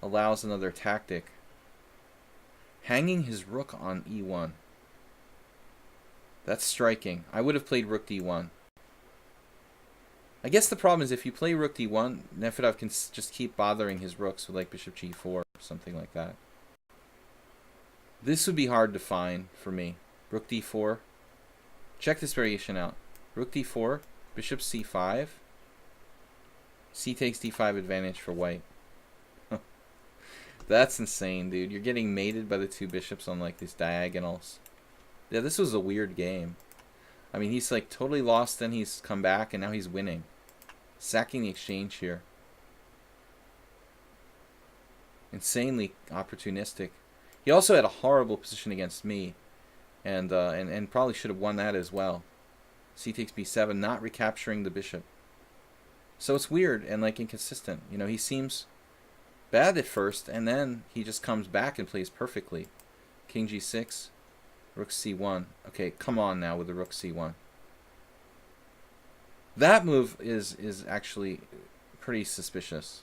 allows another tactic. Hanging his rook on e1. That's striking. I would have played rook d1. I guess the problem is if you play rook d1, Nefedov can just keep bothering his rooks with like bishop g4 or something like that. This would be hard to find for me. Rook d4. Check this variation out. Rook d4, bishop c5. C takes d5 advantage for white. That's insane, dude. You're getting mated by the two bishops on like these diagonals. Yeah, this was a weird game. I mean, he's like totally lost, then he's come back, and now he's winning. Sacking the exchange here. Insanely opportunistic. He also had a horrible position against me, and probably should have won that as well. C takes b7, not recapturing the bishop. So it's weird and like inconsistent. You know, he seems bad at first, and then he just comes back and plays perfectly. King g6, rook c1. Okay, come on now with the rook c1. That move is actually pretty suspicious.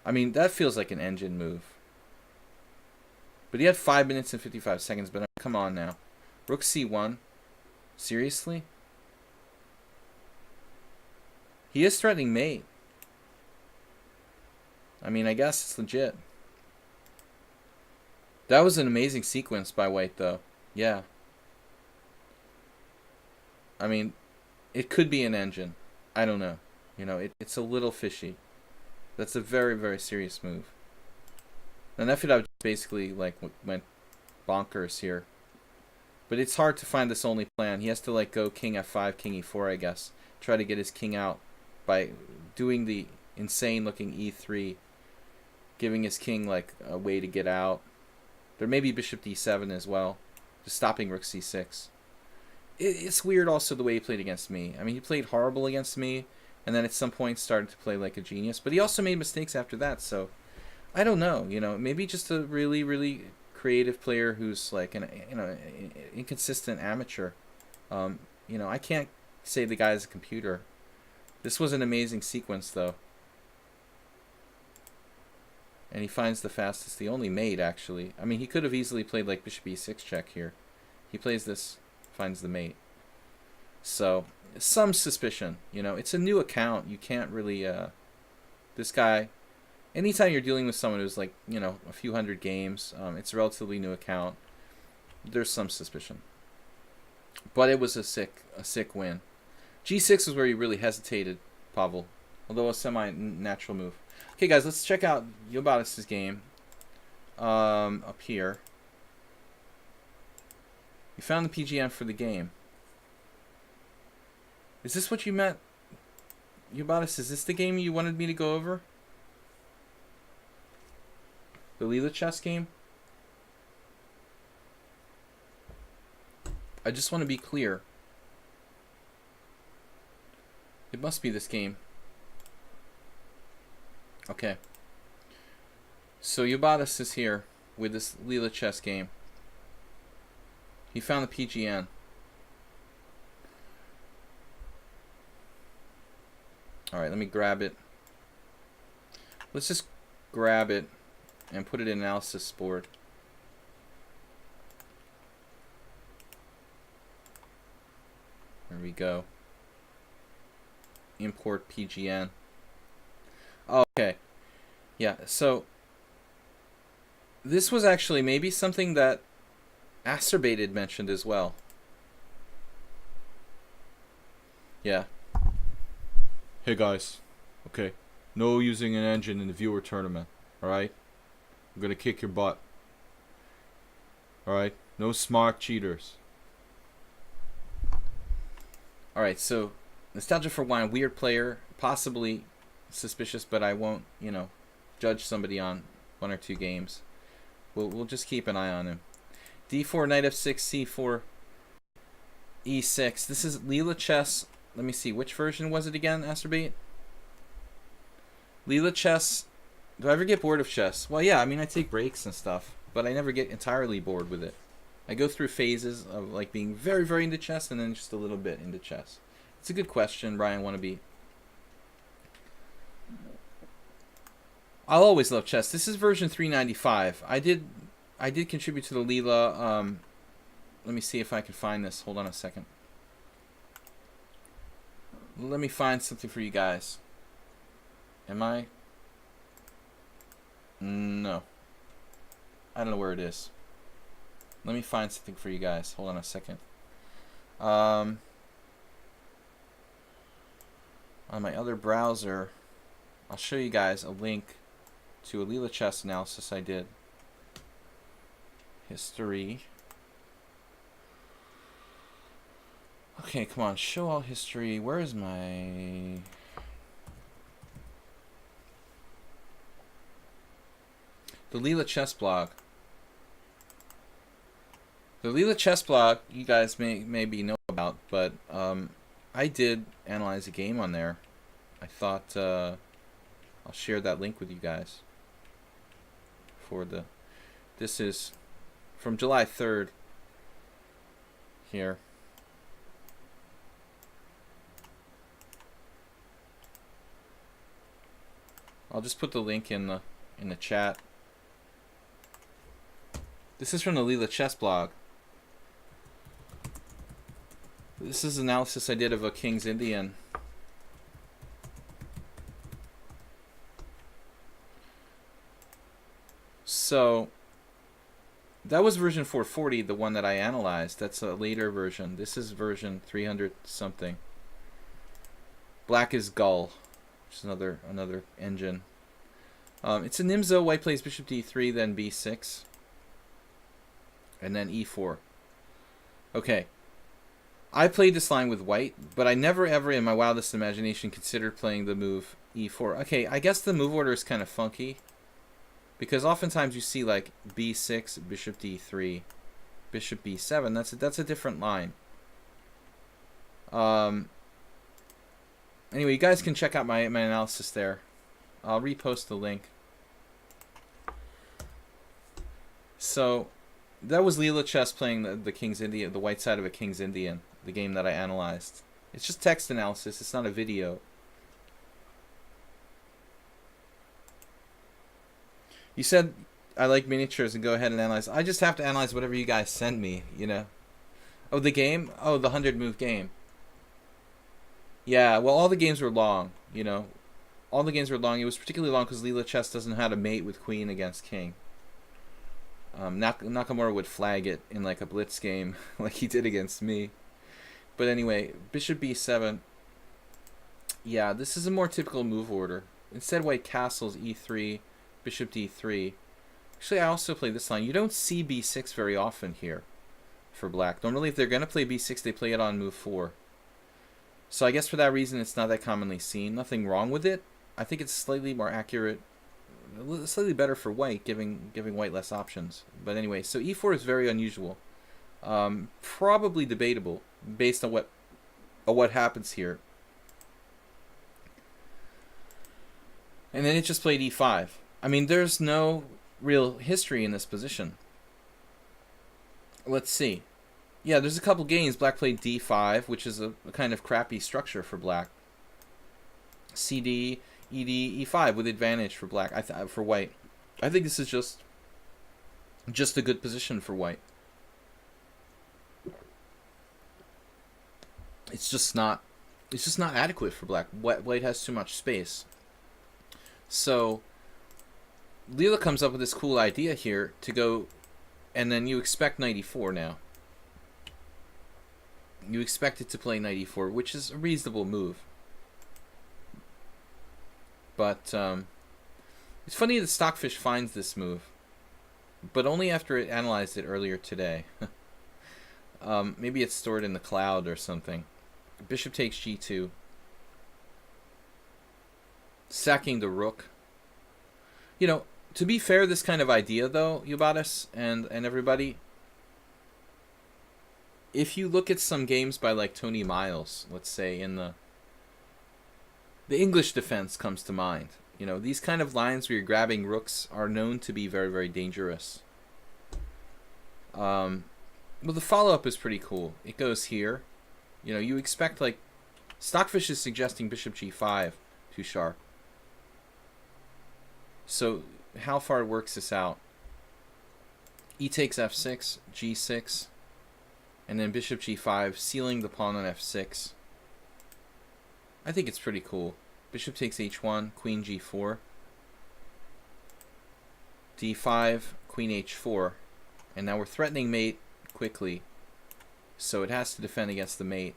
I mean, that feels like an engine move. But he had 5 minutes and 55 seconds, but come on now. Rook c1. Seriously? He is threatening mate. I mean, I guess it's legit. That was an amazing sequence by white, though. Yeah. I mean, it could be an engine. I don't know. You know, it's a little fishy. That's a very, very serious move. Now, Nefedov basically like went bonkers here. But it's hard to find this only plan. He has to like go king f5, king e4, I guess. Try to get his king out by doing the insane looking e3. Giving his king like a way to get out. There may be bishop d7 as well. Just stopping rook c6. It's weird also the way he played against me. I mean, he played horrible against me. And then at some point started to play like a genius. But he also made mistakes after that. So, I don't know. You know, maybe just a really, really creative player who's like an inconsistent amateur. You know, I can't say the guy's a computer. This was an amazing sequence, though. And he finds the fastest, the only mate, actually. I mean, he could have easily played like bishop e6 check here. He plays this, finds the mate. So, some suspicion. You know, it's a new account. You can't really, this guy, anytime you're dealing with someone who's like, you know, a few hundred games, it's a relatively new account. There's some suspicion. But it was a sick win. G6 is where he really hesitated, Pavel. Although a semi-natural move. Okay, guys, let's check out Yobatis' game. Up here. You found the PGM for the game. Is this what you meant? Yobatis, is this the game you wanted me to go over? The lichess game? I just want to be clear. It must be this game. Okay. So Yobatis is here with this lichess game. He found the PGN. Alright, let me grab it. Let's just grab it and put it in analysis board. There we go. Import PGN. Okay. Yeah, so this was actually maybe something that Acerbated mentioned as well. Yeah. Hey guys. Okay. No using an engine in the viewer tournament. Alright? I'm gonna kick your butt. Alright? No smart cheaters. Alright, so Nostalgia for Wine, weird player, possibly suspicious, but I won't, you know, judge somebody on 1 or 2 games. We'll just keep an eye on him. D4, knight f6, c4. E6. This is Leela Chess. Let me see. Which version was it again, Asterbate? Leela Chess. Do I ever get bored of chess? Well, yeah. I mean, I take breaks and stuff, but I never get entirely bored with it. I go through phases of like being very, very into chess and then just a little bit into chess. It's a good question, Brian Wannabe. I'll always love chess. This is version 395. I did contribute to the Leela. Let me see if I can find this. Hold on a second. Let me find something for you guys. Am I? No. I don't know where it is. Let me find something for you guys. Hold on a second. On my other browser, I'll show you guys a link to a Leela chess analysis I did. History. Okay, come on. Show all history. Where is my... The Leela chess blog. The Leela chess blog, you guys maybe know about, but I did analyze a game on there. I thought I'll share that link with you guys. For the... This is from July 3rd. Here. I'll just put the link in the chat. This is from the Leela chess blog. This is analysis I did of a King's Indian. So that was version 440, the one that I analyzed. That's a later version. This is version 300 something. Black is Gull, which is another engine. It's a Nimzo. White plays bishop d3, then b6, and then e4. Okay. I played this line with white, but I never ever in my wildest imagination considered playing the move e4. Okay, I guess the move order is kind of funky, because oftentimes you see like b6, bishop d3, bishop b7. That's a different line. Anyway, you guys can check out my analysis there. I'll repost the link. So that was Leela chess playing the King's Indian, the white side of a King's Indian, the game that I analyzed. It's just text analysis. It's not a video. You said I like miniatures and go ahead and analyze. I just have to analyze whatever you guys send me, you know. Oh, the game? Oh, the 100-move game. Yeah, well, all the games were long, you know. All the games were long. It was particularly long because Leela chess doesn't know how to mate with queen against king. Nakamura would flag it in like a blitz game like he did against me. But anyway, bishop b7. Yeah, this is a more typical move order. Instead, white castles e3, bishop d3. Actually, I also play this line. You don't see b6 very often here for black. Normally, if they're going to play b6, they play it on move 4. So I guess for that reason, it's not that commonly seen. Nothing wrong with it. I think it's slightly more accurate, slightly better for white, giving white less options. But anyway, so e4 is very unusual. Probably debatable based on what happens here. And then it just played e5. I mean, there's no real history in this position. Let's see. Yeah, there's a couple games. Black played d5, which is a kind of crappy structure for black. cd, ed, e5 with advantage for black. For white. I think this is just a good position for white. It's just not adequate for black. White has too much space. So Leela comes up with this cool idea here to go, and then you expect knight e4 now. You expect it to play knight e4, which is a reasonable move. But it's funny that Stockfish finds this move, but only after it analyzed it earlier today. Maybe it's stored in the cloud or something. Bishop takes g2. Sacking the rook. You know, to be fair, this kind of idea, though, Eubatis and everybody, if you look at some games by like Tony Miles, let's say in the English defense comes to mind. You know, these kind of lines where you're grabbing rooks are known to be very, very dangerous. Well, the follow-up is pretty cool. It goes here. You know, you expect, like, Stockfish is suggesting bishop g5, too sharp. So, how far works this out? E takes f6, g6, and then bishop g5, sealing the pawn on f6. I think it's pretty cool. Bishop takes h1, queen g4, d5, queen h4, and now we're threatening mate quickly, so it has to defend against the mate.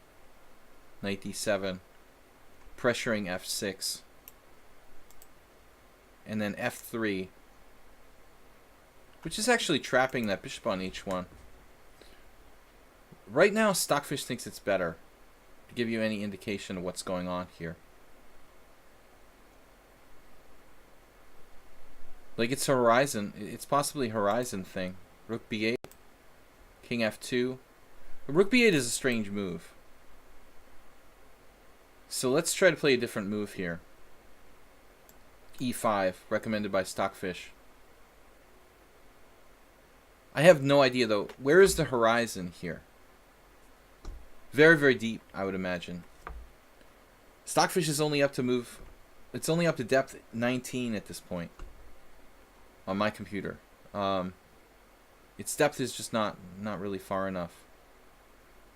Knight d7, pressuring f6, and then f3, which is actually trapping that bishop on h1. Right now, Stockfish thinks it's better, to give you any indication of what's going on here. Like, it's horizon. It's possibly a horizon thing. Rook b8, king f2. Rook b8 is a strange move. So let's try to play a different move here. e5, recommended by Stockfish. I have no idea, though. Where is the horizon here? Very, very deep, I would imagine. Stockfish is only up to move... It's only up to depth 19 at this point. On my computer. Its depth is just not really far enough,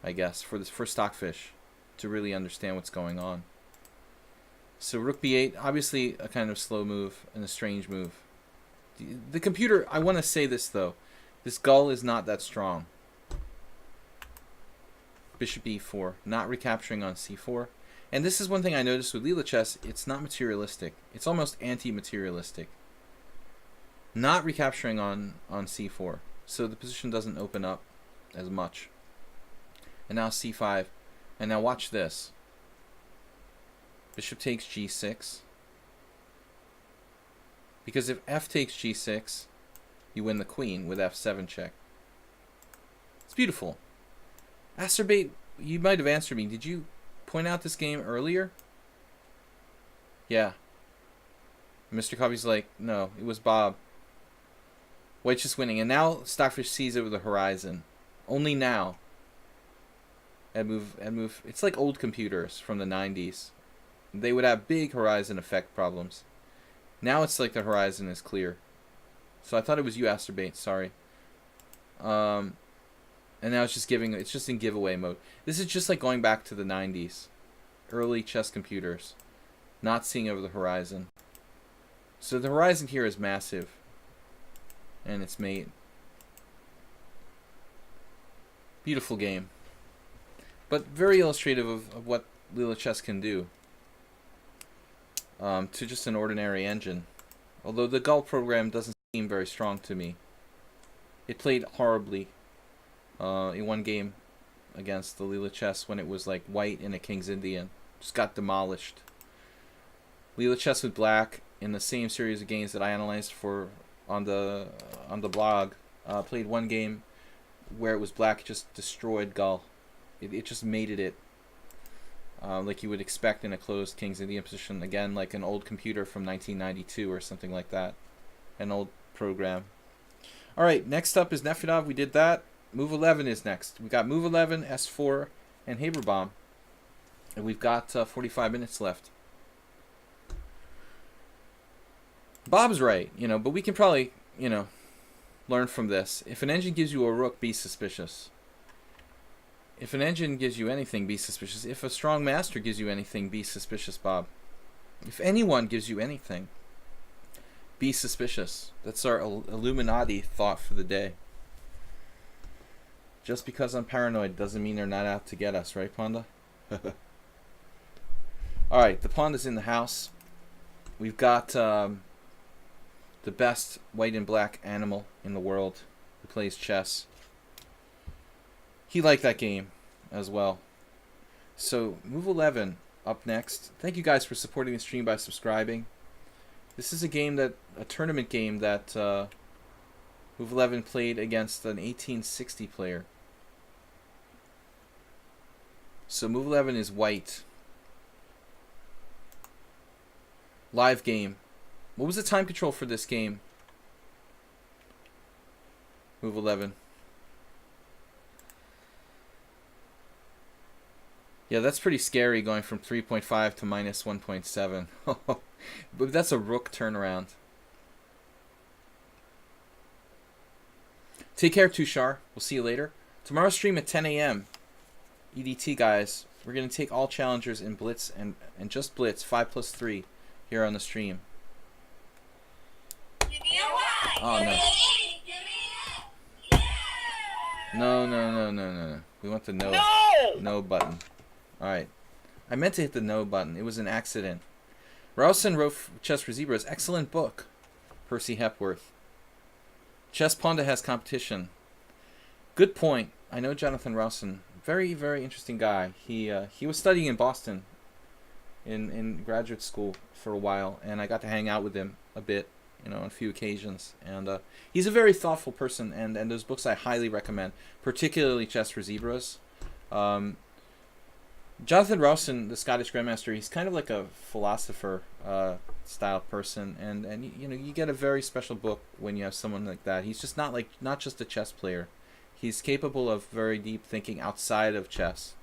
I guess, for Stockfish to really understand what's going on. So rook b8, obviously a kind of slow move and a strange move. The computer, I want to say this though, this gull is not that strong. Bishop e4, not recapturing on c4. And this is one thing I noticed with lichess, it's not materialistic. It's almost anti-materialistic. Not recapturing on c4. So the position doesn't open up as much. And now c5. And now watch this. Bishop takes g6. Because if f takes g6, you win the queen with f7 check. It's beautiful. Asterbate, you might have answered me. Did you point out this game earlier? Yeah. Mr. Coffee's like, no, it was Bob. White's just winning. And now Stockfish sees over the horizon. Only now. And move. It's like old computers from the 90s. They would have big horizon effect problems. Now it's like the horizon is clear. So I thought it was you, Asterbate. Sorry. And now it's just in giveaway mode. This is just like going back to the 90s. Early chess computers. Not seeing over the horizon. So the horizon here is massive. And it's mate. Beautiful game. But very illustrative of what lichess can do. To just an ordinary engine. Although the Gull program doesn't seem very strong to me. It played horribly in one game against the lichess when it was like white in a King's Indian. Just got demolished. Lichess with black in the same series of games that I analyzed for on the blog played one game where it was black just destroyed Gull. It just mated it like you would expect in a closed King's Indian position. Again, like an old computer from 1992 or something like that. An old program. Alright, next up is Nefedov. We did that. Move 11 is next. We got move 11, S4, and Haberbaum. And we've got 45 minutes left. Bob's right, but we can probably, learn from this. If an engine gives you a rook, be suspicious. If an engine gives you anything, be suspicious. If a strong master gives you anything, be suspicious, Bob. If anyone gives you anything, be suspicious. That's our Illuminati thought for the day. Just because I'm paranoid doesn't mean they're not out to get us, right, Panda? Alright, the Panda's in the house. We've got the best white and black animal in the world who plays chess. He liked that game as well. So, move 11 up next. Thank you guys for supporting the stream by subscribing. This is a tournament game that move 11 played against an 1860 player. So move 11 is white. Live game. What was the time control for this game? Move 11. Yeah, that's pretty scary going from 3.5 to minus 1.7. But that's a rook turnaround. Take care, Tushar. We'll see you later. Tomorrow's stream at 10 a.m. EDT, guys. We're going to take all challengers in Blitz and just Blitz, 5+3, here on the stream. Oh, no. No. We want the no button. Alright. I meant to hit the no button. It was an accident. Rowson wrote Chess for Zebras. Excellent book. Percy Hepworth. Chess Ponda has competition. Good point. I know Jonathan Rowson. Very, very interesting guy. He was studying in Boston in graduate school for a while, and I got to hang out with him a bit, on a few occasions. And he's a very thoughtful person, and those books I highly recommend, particularly Chess for Zebras. Jonathan Rowson, the Scottish Grandmaster, he's kind of like a philosopher style person, and you get a very special book when you have someone like that. He's just not just a chess player. He's capable of very deep thinking outside of chess.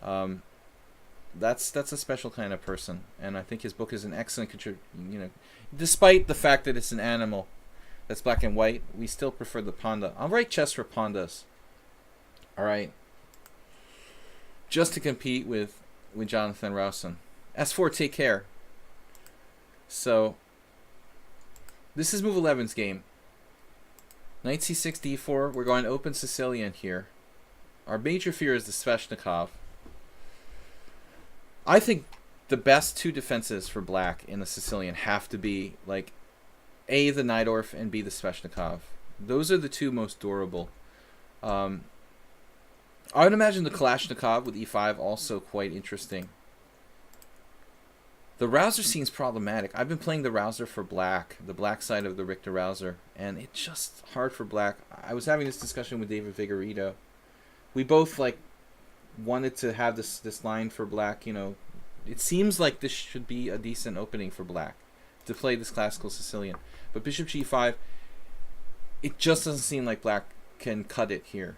That's a special kind of person, and I think his book is an excellent despite the fact that it's an animal that's black and white, we still prefer the Ponda. I'll write Chess for Pondas. All right. Just to compete with Jonathan Rowson. S4, take care. So, this is move 11's game. Knight c6, d4. We're going open Sicilian here. Our major fear is the Sveshnikov. I think the best two defenses for black in the Sicilian have to be, like, A, the Najdorf, and B, the Sveshnikov. Those are the two most durable. I would imagine the Kalashnikov with e5 also quite interesting. The Rouser seems problematic. I've been playing the Rouser for black, the black side of the Richter Rouser, and it's just hard for black. I was having this discussion with David Vigorito. We both wanted to have this line for black. It seems like this should be a decent opening for black to play this classical Sicilian. But Bishop g5, it just doesn't seem like black can cut it here.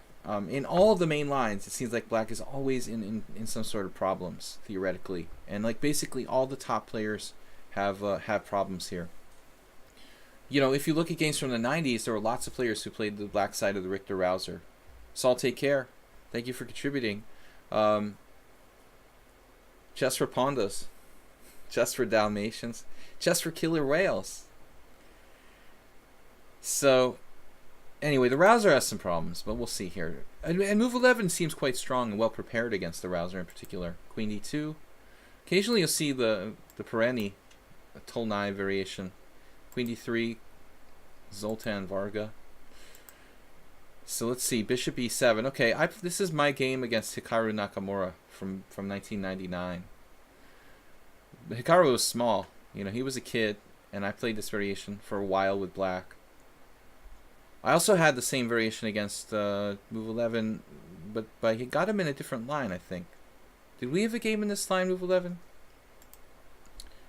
In all of the main lines, it seems like black is always in some sort of problems, theoretically. And basically all the top players have problems here. If you look at games from the 90s, there were lots of players who played the black side of the Richter Rouser. Saul, take care. Thank you for contributing. Chess for Pondas. Chess for Dalmatians. Chess for Killer Whales. So, anyway, the Rouser has some problems, but we'll see here. And move 11 seems quite strong and well prepared against the Rouser in particular. Queen d2. Occasionally you'll see the Perenni, a Tolnai variation. Queen d3, Zoltan Varga. So let's see, Bishop e7. Okay, this is my game against Hikaru Nakamura from 1999. Hikaru was small. He was a kid, and I played this variation for a while with black. I also had the same variation against move 11, but he got him in a different line, I think. Did we have a game in this line, move 11?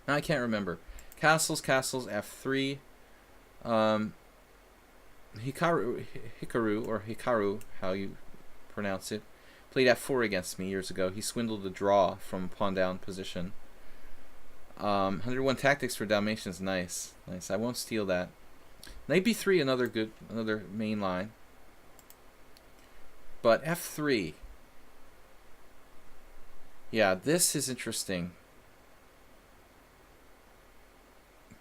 No, I can't remember. Castles, f3. Hikaru, how you pronounce it, played f4 against me years ago. He swindled a draw from a pawn down position. 101 tactics for Dalmatians, nice. I won't steal that. Knight b3, another main line. But f3. Yeah, this is interesting.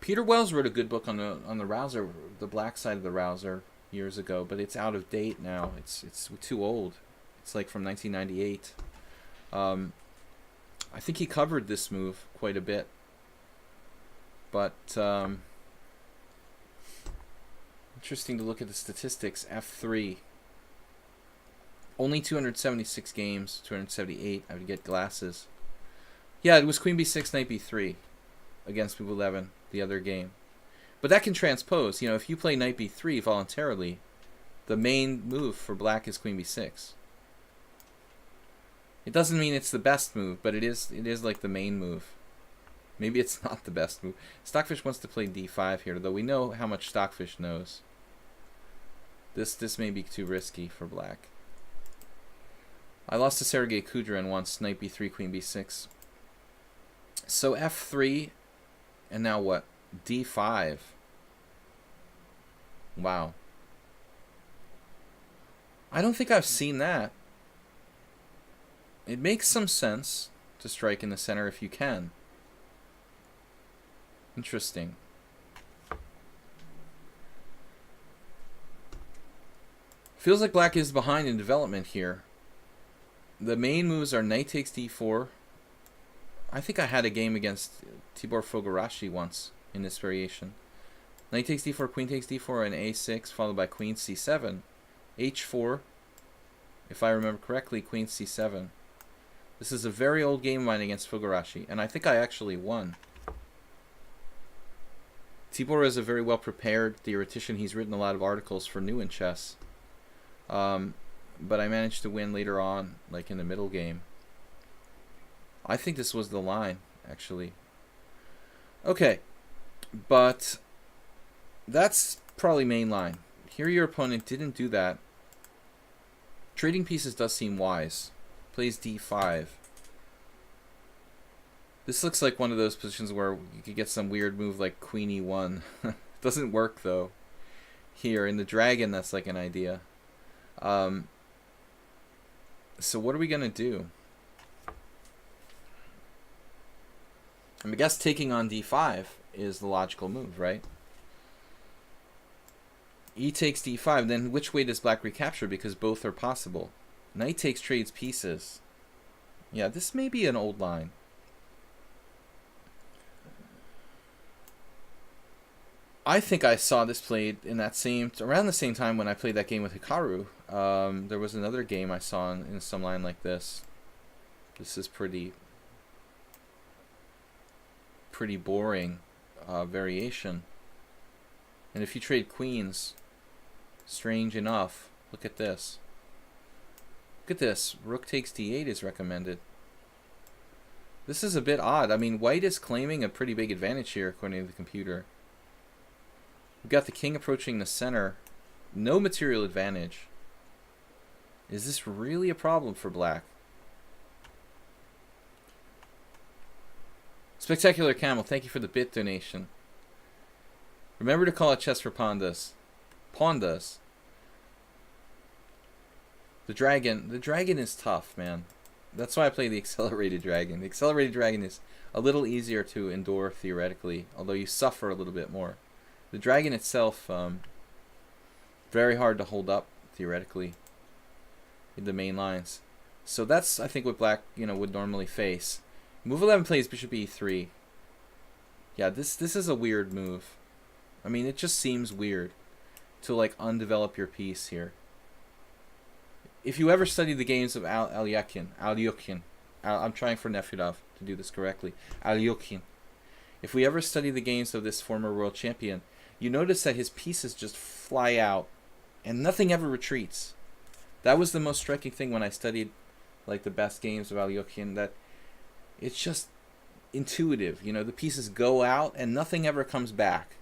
Peter Wells wrote a good book on the Rouser, the black side of the Rouser, years ago, but it's out of date now. It's too old. It's from 1998. I think he covered this move quite a bit. But interesting to look at the statistics. f3. Only 276 games, 278. I would get glasses. Yeah, it was queen b6, knight b3 against move 11, the other game. But that can transpose. If you play knight b3 voluntarily, the main move for black is queen b6. It doesn't mean it's the best move, but it is like the main move. Maybe it's not the best move. Stockfish wants to play d5 here, though we know how much Stockfish knows. This may be too risky for black. I lost to Sergei Kudrin once, knight b3, queen b6. So f3, and now what? d5. Wow. I don't think I've seen that. It makes some sense to strike in the center if you can. Interesting. Feels like black is behind in development here. The main moves are knight takes d4. I think I had a game against Tibor Fogarashi once in this variation. Knight takes d4, queen takes d4, and a6, followed by queen c7. h4, if I remember correctly, queen c7. This is a very old game of mine against Fogarashi, and I think I actually won. Tibor is a very well-prepared theoretician. He's written a lot of articles for New in Chess. But I managed to win later on, like in the middle game. I think this was the line, actually. Okay, but that's probably main line. Here your opponent didn't do that. Trading pieces does seem wise. Plays d5. This looks like one of those positions where you could get some weird move like queen e1. Doesn't work though. Here in the dragon, that's like an idea. So what are we gonna do? I guess taking on d5 is the logical move, right? E takes d5. Then which way does black recapture? Because both are possible. Knight takes trades pieces. Yeah, this may be an old line. I think I saw this played in that around the same time when I played that game with Hikaru. There was another game I saw in some line like this. This is pretty boring variation. And if you trade queens, strange enough, look at this. Look at this. Rook takes d8 is recommended. This is a bit odd. I mean, white is claiming a pretty big advantage here, according to the computer. We've got the king approaching the center. No material advantage. Is this really a problem for black? Spectacular Camel, thank you for the bit donation. Remember to call it chess for pandas. Pandas. The dragon is tough, man. That's why I play the accelerated dragon. The accelerated dragon is a little easier to endure theoretically, although you suffer a little bit more. The dragon itself, very hard to hold up theoretically in the main lines. So that's, I think, what black, would normally face. Move 11 plays bishop e3. Yeah, this is a weird move. I mean, it just seems weird to like undevelop your piece here. If you ever study the games of Alyokhin, I'm trying for Nefyadov to do this correctly. Alyokhin. If we ever study the games of this former world champion, you notice that his pieces just fly out and nothing ever retreats. That was the most striking thing when I studied like the best games of Alyokhin, that it's just intuitive. The pieces go out and nothing ever comes back.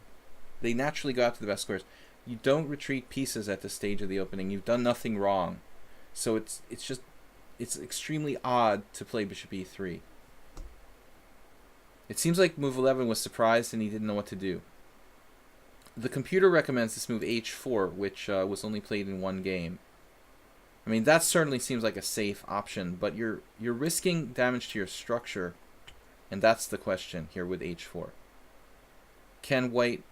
They naturally go out to the best squares. You don't retreat pieces at this stage of the opening. You've done nothing wrong. So it's extremely odd to play bishop e3. It seems like move 11 was surprised and he didn't know what to do. The computer recommends this move h4, which was only played in one game. I mean, that certainly seems like a safe option, but you're risking damage to your structure, and that's the question here with h4. Can white,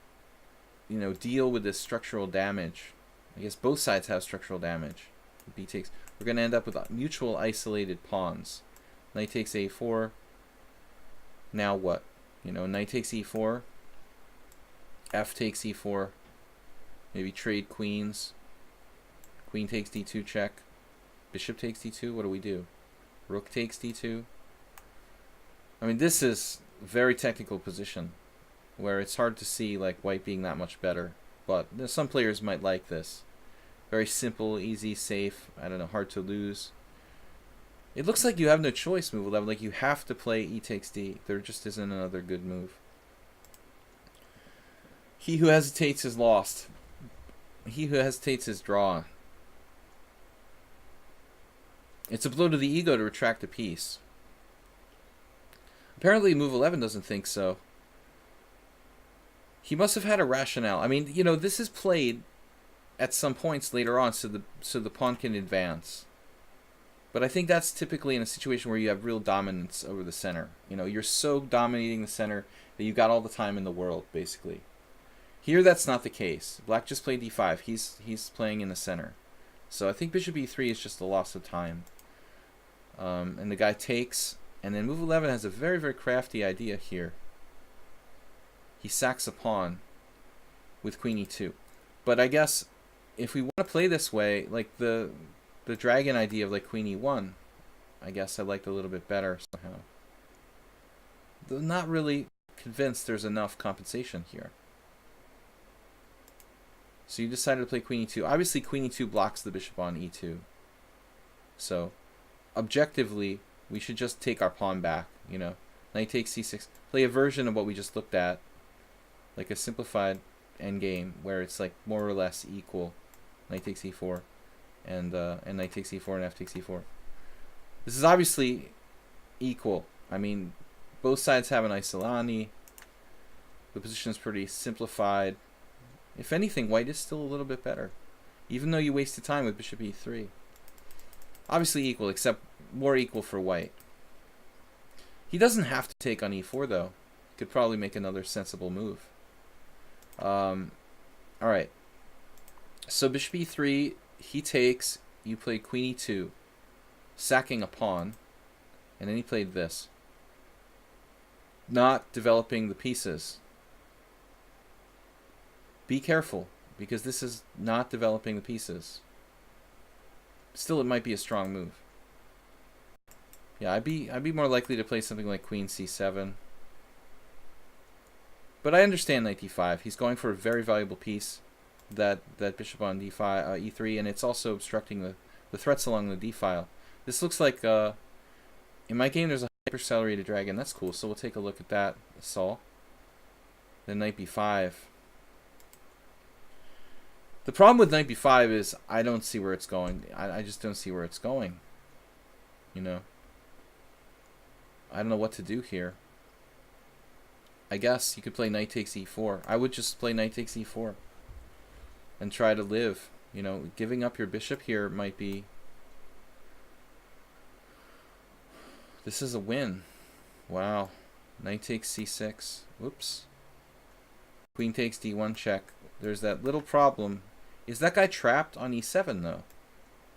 deal with this structural damage? I guess both sides have structural damage. B takes. We're going to end up with mutual isolated pawns. Knight takes a4. Now what? Knight takes e4. F takes e4. Maybe trade queens. Queen takes d2 check. Bishop takes d2. What do we do? Rook takes d2. I mean, this is a very technical position where it's hard to see like white being that much better. But some players might like this. Very simple, easy, safe. I don't know, hard to lose. It looks like you have no choice, move 11. Like, you have to play e takes d. There just isn't another good move. He who hesitates is lost. He who hesitates is draw. It's a blow to the ego to retract a piece. Apparently, move 11 doesn't think so. He must have had a rationale. I mean, you know, this is played at some points later on, so the pawn can advance. But I think that's typically in a situation where you have real dominance over the center. You know, you're so dominating the center that you got all the time in the world, basically. Here, that's not the case. Black just played d5. He's playing in the center. So I think bishop e3 is just a loss of time. And the guy takes, and then move 11 has a very, very crafty idea here. He sacks a pawn with queen e2. But I guess if we want to play this way, like the dragon idea of like queen e1, I guess I liked a little bit better somehow. Though not really convinced there's enough compensation here. So you decided to play queen e2. Obviously, queen e2 blocks the bishop on e2. So, objectively, we should just take our pawn back, you know. Knight takes c6. Play a version of what we just looked at. Like a simplified endgame where it's like more or less equal. Knight takes e4. And knight takes e4 and f takes e4. This is obviously equal. I mean, both sides have an isolani. The position is pretty simplified. If anything, white is still a little bit better, even though you wasted time with bishop e3. Obviously equal, except more equal for white. He doesn't have to take on e4, though. He could probably make another sensible move. Alright. So bishop e3, he takes, you play queen e2, sacking a pawn, and then he played this. Not developing the pieces. Be careful, because this is not developing the pieces. Still, it might be a strong move. Yeah, I'd be more likely to play something like queen c7. But I understand knight d5. He's going for a very valuable piece, that bishop on d5, e3, and it's also obstructing the threats along the d file. This looks like in my game there's a hyper-accelerated dragon. That's cool. So we'll take a look at that. Saul. Then knight b5. The problem with knight b5 is I don't see where it's going. I just don't see where it's going. You know. I don't know what to do here. I guess you could play knight takes e4. I would just play knight takes e4. And try to live. You know, giving up your bishop here might be... This is a win. Wow. Knight takes c6. Whoops. Queen takes d1 check. There's that little problem. Is that guy trapped on e7 though?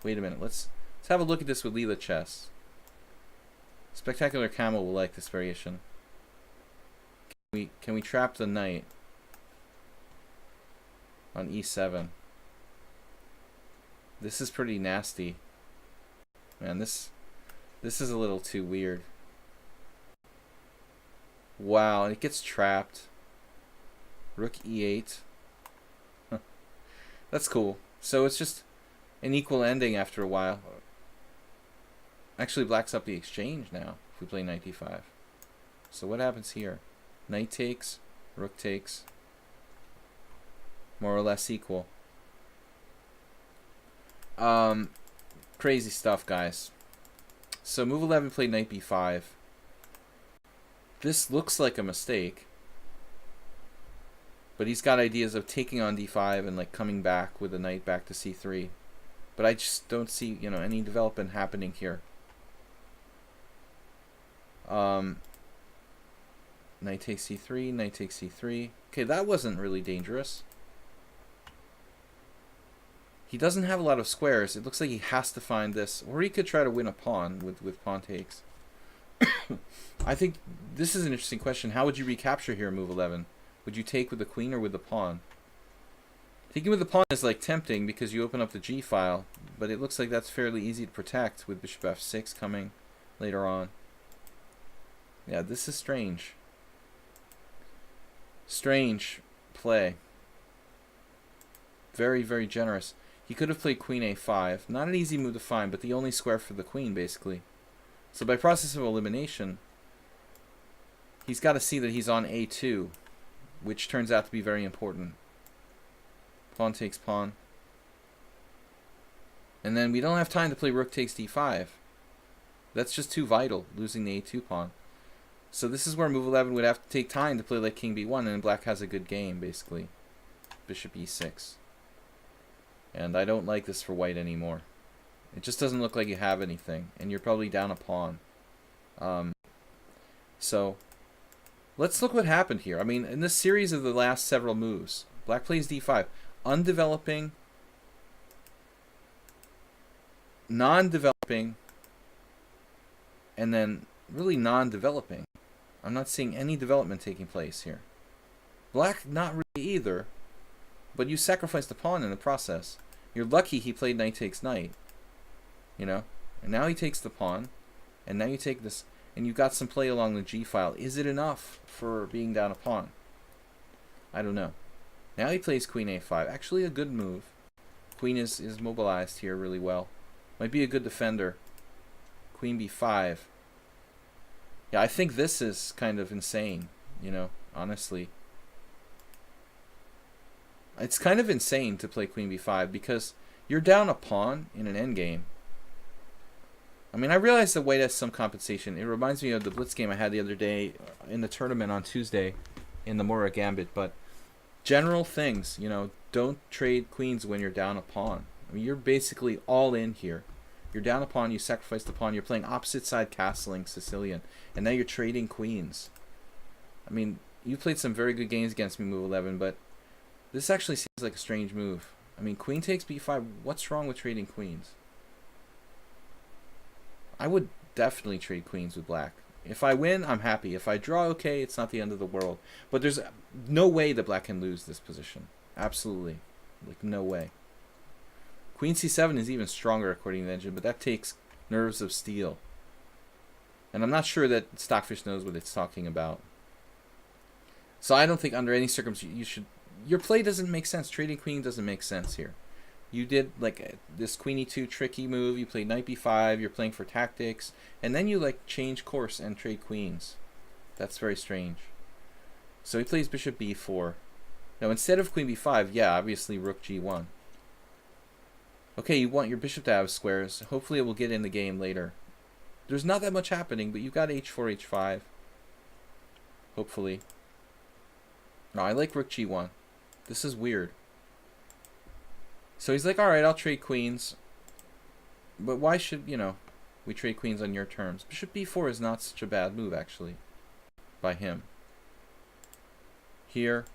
Wait a minute. Let's have a look at this with lichess. Spectacular Camel will like this variation. Can we trap the knight on e7? This is pretty nasty. Man, this is a little too weird. Wow, and it gets trapped. Rook e8. That's cool. So it's just an equal ending after a while. Actually, black's up the exchange now if we play knight d5. So what happens here? Knight takes, rook takes. More or less equal. Crazy stuff, guys. So move 11 played knight b5. This looks like a mistake. But he's got ideas of taking on d5 and like coming back with the knight back to c3. But I just don't see, you know, any development happening here. Knight takes c3, knight takes c3. Okay, that wasn't really dangerous. He doesn't have a lot of squares. It looks like he has to find this. Or he could try to win a pawn with pawn takes. I think this is an interesting question. How would you recapture here, move 11? Would you take with the queen or with the pawn? Taking with the pawn is like tempting because you open up the g file, but it looks like that's fairly easy to protect with bishop f6 coming later on. Yeah, this is strange. Strange play. Very, very generous. He could have played queen a5. Not an easy move to find, but the only square for the queen, basically. So by process of elimination, he's got to see that he's on a2, which turns out to be very important. Pawn takes pawn. And then we don't have time to play rook takes d5. That's just too vital, losing the a2 pawn. So this is where move 11 would have to take time to play like king b1, and black has a good game, basically. Bishop e6. And I don't like this for white anymore. It just doesn't look like you have anything, and you're probably down a pawn. So let's look what happened here. I mean, in this series of the last several moves, black plays d5. Undeveloping, non-developing, and then really non-developing. I'm not seeing any development taking place here. Black, not really either, but you sacrificed a pawn in the process. You're lucky he played knight takes knight, you know, and now he takes the pawn, and now you take this, and you've got some play along the g file. Is it enough for being down a pawn? I don't know. Now he plays queen a5. Actually a good move. Queen is mobilized here really well. Might be a good defender. Queen b5. Yeah, I think this is kind of insane, you know, honestly. It's kind of insane to play queen b5 because you're down a pawn in an endgame. I mean, I realize that white has some compensation. It reminds me of the blitz game I had the other day in the tournament on Tuesday in the Mora Gambit, but general things, you know, don't trade queens when you're down a pawn. I mean, you're basically all in here. You're down a pawn, you sacrifice the pawn, you're playing opposite side castling Sicilian, and now you're trading queens. I mean, you played some very good games against me, move 11, but this actually seems like a strange move. I mean, queen takes b5, what's wrong with trading queens? I would definitely trade queens with black. If I win, I'm happy. If I draw, okay, it's not the end of the world. But there's no way that black can lose this position. Absolutely. Like, no way. Queen c7 is even stronger according to the engine, but that takes nerves of steel. And I'm not sure that Stockfish knows what it's talking about. So I don't think under any circumstance you should... Your play doesn't make sense. Trading queen doesn't make sense here. You did like this queen e2 tricky move. You played knight b5. You're playing for tactics. And then you like change course and trade queens. That's very strange. So he plays bishop b4. Now instead of queen b5, yeah, obviously rook g1. Okay, you want your bishop to have squares. Hopefully it will get in the game later. There's not that much happening, but you've got h4, h5. Hopefully. No, I like rook g1. This is weird. So he's like, alright, I'll trade queens. But why should, you know, we trade queens on your terms? Bishop b4 is not such a bad move, actually, by him. Here,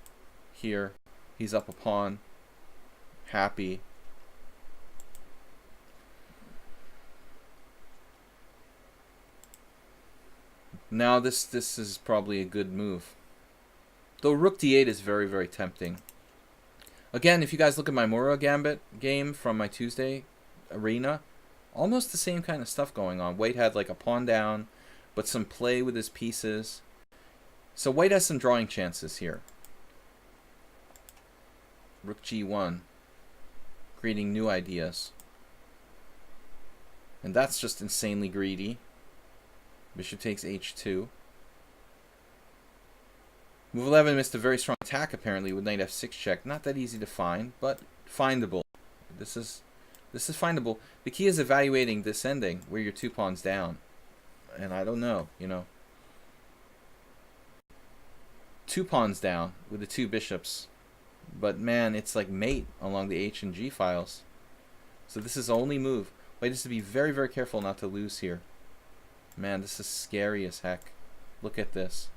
here, he's up a pawn. Happy. Now this is probably a good move. Though rook d8 is very, very tempting. Again, if you guys look at my Mora Gambit game from my Tuesday arena, almost the same kind of stuff going on. White had like a pawn down, but some play with his pieces. So white has some drawing chances here. Rook g1, creating new ideas. And that's just insanely greedy. Bishop takes h2. Move 11 missed a very strong attack apparently with knight f6 check. Not that easy to find, but findable. This is findable. The key is evaluating this ending where you're 2 pawns down. And I don't know, you know. 2 pawns down with the 2 bishops. But man, it's like mate along the h and g files. So this is the only move. White has to be very, very careful not to lose here. Man, this is scary as heck. Look at this.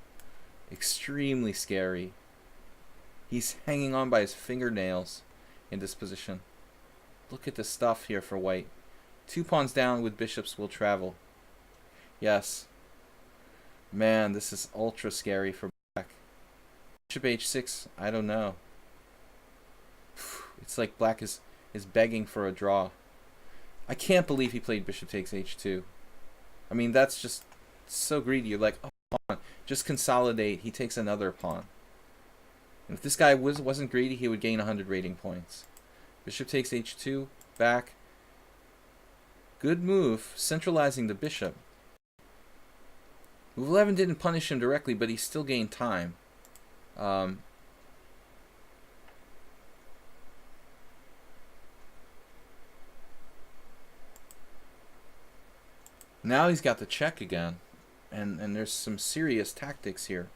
Extremely scary. He's hanging on by his fingernails in this position. Look at the stuff here for white. 2 pawns down with bishops will travel. Yes. Man, this is ultra scary for black. Bishop h6, I don't know. It's like black is begging for a draw. I can't believe he played bishop takes h2. I mean, that's just so greedy. You're like, oh, pawn. Just consolidate. He takes another pawn. And if this guy wasn't greedy, he would gain 100 rating points. Bishop takes h2. Back. Good move. Centralizing the bishop. Move 11 didn't punish him directly, but he still gained time. Now he's got the check again. And there's some serious tactics here.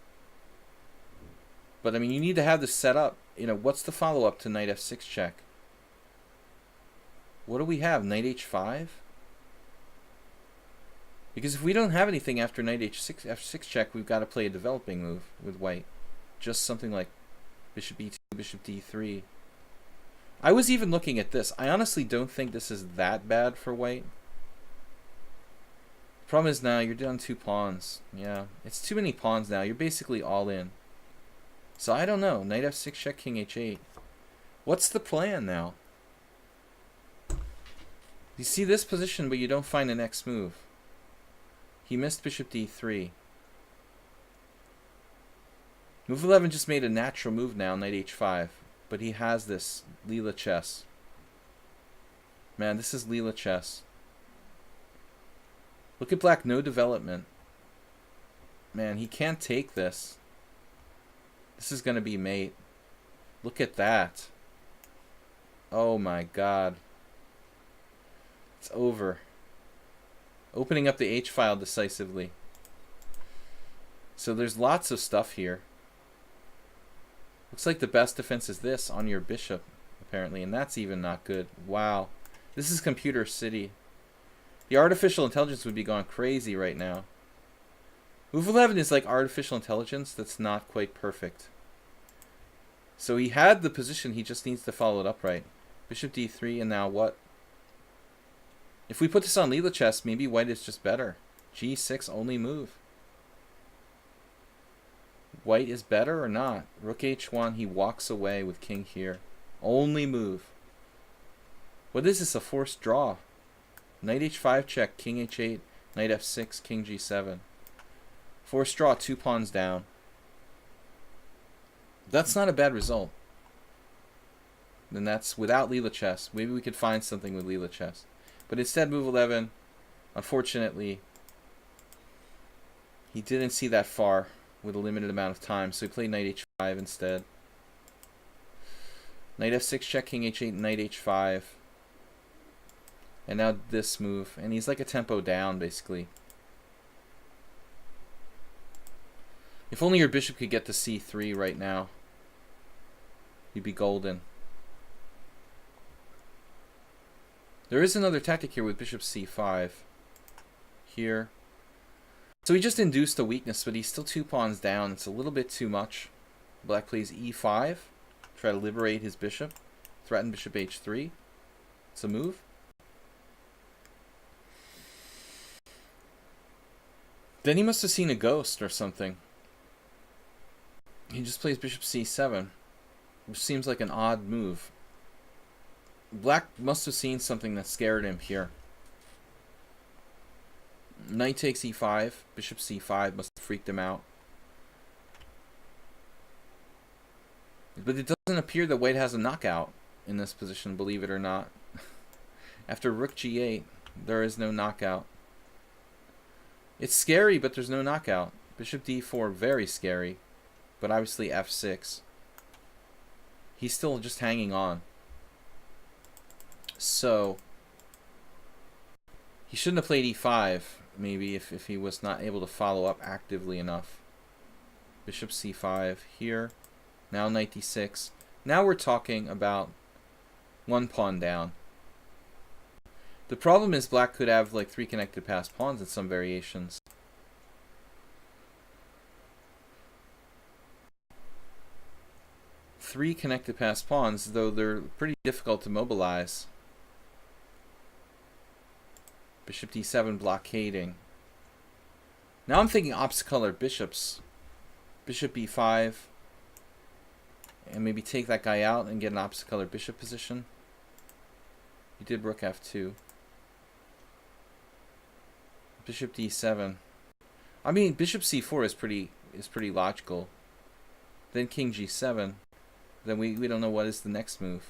But, I mean, you need to have this set up. You know, what's the follow-up to knight f6 check? What do we have? Knight h5? Because if we don't have anything after knight f6 check, we've got to play a developing move with white. Just something like bishop e2, bishop d3. I was even looking at this. I honestly don't think this is that bad for white. Problem is now you're down 2 pawns. Yeah, it's too many pawns now. You're basically all in. So I don't know. Knight f6 check, king h8. What's the plan now? You see this position, but you don't find the next move. He missed bishop d3. Move 11 just made a natural move now, knight h5. But he has this Leela chess. Man, this is Leela chess. Look at black, no development. Man, he can't take this. This is going to be mate. Look at that. Oh my god. It's over. Opening up the H-file decisively. So there's lots of stuff here. Looks like the best defense is this on your bishop, apparently, and that's even not good. Wow. This is Computer City. The artificial intelligence would be going crazy right now. Move 11 is like artificial intelligence that's not quite perfect. So he had the position, he just needs to follow it up right. Bishop d3, and now what? If we put this on Leela chess, maybe white is just better. g6 only move. White is better or not? Rook h1, he walks away with king here. Only move. What is this, a forced draw? Knight h5 check, king h8, knight f6, king g7. Forced draw, 2 pawns down. That's not a bad result. Then that's without Leela chess. Maybe we could find something with Leela chess. But instead, move 11, unfortunately, he didn't see that far with a limited amount of time, so he played knight h5 instead. Knight f6 check, king h8, knight h5. And now this move. And he's like a tempo down, basically. If only your bishop could get to c3 right now. You'd be golden. There is another tactic here with bishop c5. Here. So he just induced a weakness, but he's still 2 pawns down. It's a little bit too much. Black plays e5. Try to liberate his bishop. Threaten bishop h3. It's a move. Then he must have seen a ghost or something. He just plays bishop c7, which seems like an odd move. Black must have seen something that scared him here. Knight takes e5, bishop c5 must have freaked him out. But it doesn't appear that white has a knockout in this position, believe it or not. After rook g8, there is no knockout. It's scary, but there's no knockout. Bishop d4, very scary. But obviously f6. He's still just hanging on. So, he shouldn't have played e5, maybe, if he was not able to follow up actively enough. Bishop c5 here. Now knight d6. Now we're talking about 1 pawn down. The problem is black could have like 3 connected passed pawns in some variations. Three connected passed pawns, though they're pretty difficult to mobilize. Bishop d7 blockading. Now I'm thinking opposite color bishops. Bishop e5. And maybe take that guy out and get an opposite color bishop position. He did rook f2. Bishop d7. I mean, bishop c4 is pretty logical. Then king g7. Then we don't know what is the next move.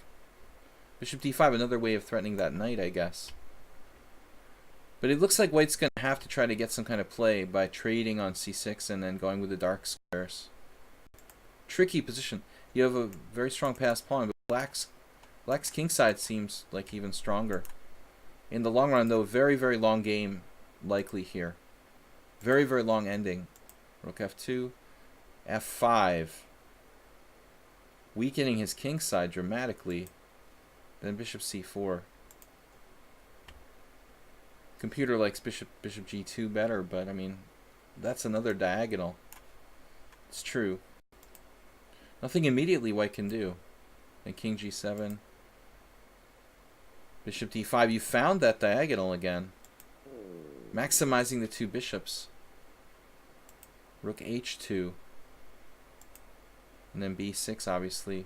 Bishop d5, another way of threatening that knight, I guess. But it looks like white's going to have to try to get some kind of play by trading on c6 and then going with the dark squares. Tricky position. You have a very strong passed pawn, but black's kingside seems like even stronger. In the long run, though, very, very long game likely here. Very, very long ending. Rook f2, f5. Weakening his kingside dramatically. Then bishop c4. Computer likes bishop g2 better, but I mean, that's another diagonal. It's true. Nothing immediately white can do. And king g7. Bishop d5. You found that diagonal again. Maximizing the two bishops. Rook h2. And then b6, obviously.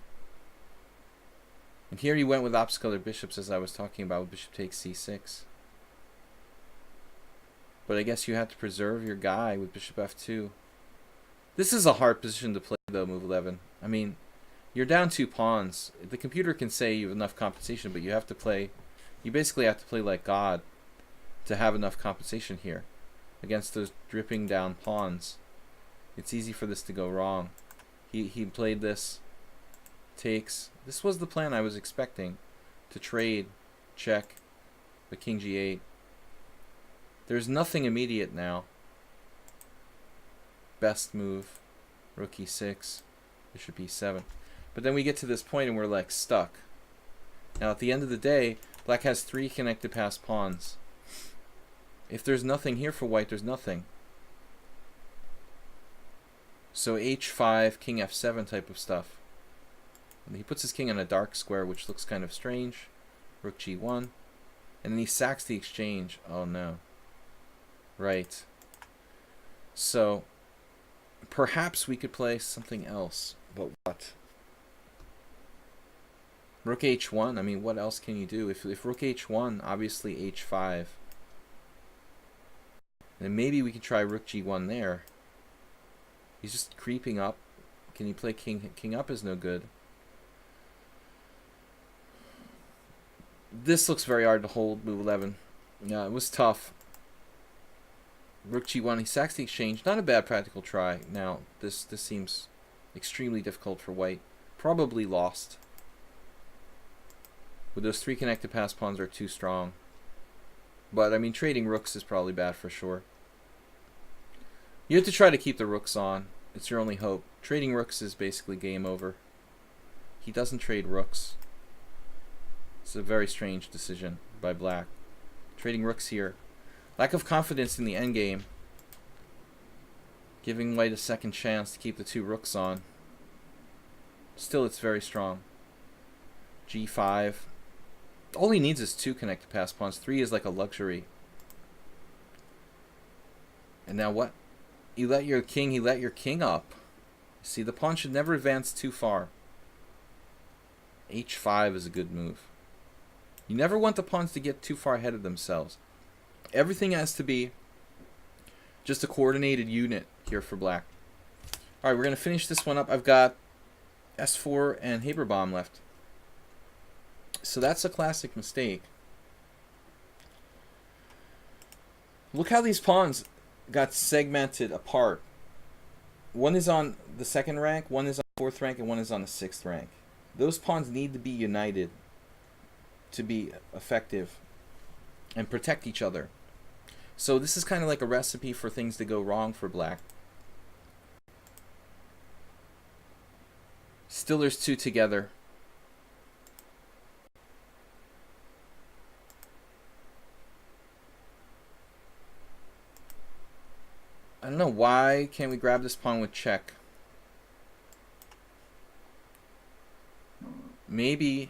And here you went with opposite colored bishops, as I was talking about, with bishop takes c6. But I guess you have to preserve your guy with bishop f2. This is a hard position to play, though, move 11. I mean, you're down 2 pawns. The computer can say you have enough compensation, but you have to play... You basically have to play like God to have enough compensation here against those dripping down pawns. It's easy for this to go wrong. He played this. Takes. This was the plan I was expecting. To trade. Check. But king g8. There's nothing immediate now. Best move. Rook e6. Bishop e7. But then we get to this point and we're like stuck. Now at the end of the day, black has 3 connected passed pawns. If there's nothing here for white, there's nothing. So h5, king f7 type of stuff. And he puts his king on a dark square, which looks kind of strange. Rook g1. And then he sacks the exchange. Oh no. Right. So, perhaps we could play something else. But what? Rook h1. I mean, what else can you do? If rook h1, obviously h5. Then maybe we could try rook g1 there. He's just creeping up. Can he play king up is no good. This looks very hard to hold, move 11. Yeah, it was tough. Rook g1, he sacks the exchange. Not a bad practical try. Now, this seems extremely difficult for white. Probably lost. With those 3 connected pass pawns are too strong. But, I mean, trading rooks is probably bad for sure. You have to try to keep the rooks on. It's your only hope. Trading rooks is basically game over. He doesn't trade rooks. It's a very strange decision by black. Trading rooks here. Lack of confidence in the endgame. Giving white a second chance to keep the 2 rooks on. Still, it's very strong. g5. All he needs is 2 connected pass pawns. 3 is like a luxury. And now what? He let your king up. See, the pawn should never advance too far. h5 is a good move. You never want the pawns to get too far ahead of themselves. Everything has to be just a coordinated unit here for black. Alright, we're going to finish this one up. I've got S4 and Haberbaum left. So that's a classic mistake. Look how these pawns got segmented apart. One is on the 2nd rank, one is on the 4th rank, and one is on the 6th rank. Those pawns need to be united to be effective and protect each other. So this is kind of like a recipe for things to go wrong for black. Still there's 2 together. I don't know, why can't we grab this pawn with check? Maybe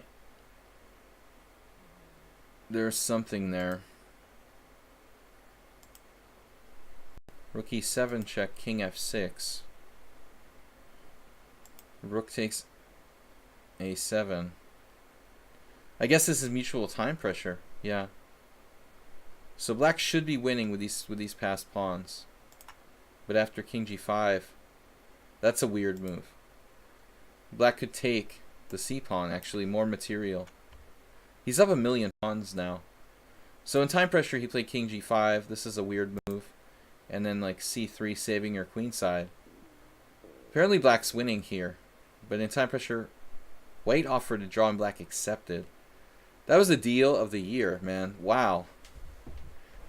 there's something there. Rook e7 check, king f6. Rook takes a7. I guess this is mutual time pressure. Yeah. So black should be winning with these passed pawns. But after king g5, that's a weird move. Black could take the c pawn, actually more material. He's up 1,000,000 pawns now. So in time pressure, he played king g5. This is a weird move. And then like c3, saving your queen side. Apparently black's winning here. But in time pressure, white offered to draw and black accepted. That was the deal of the year, man. Wow.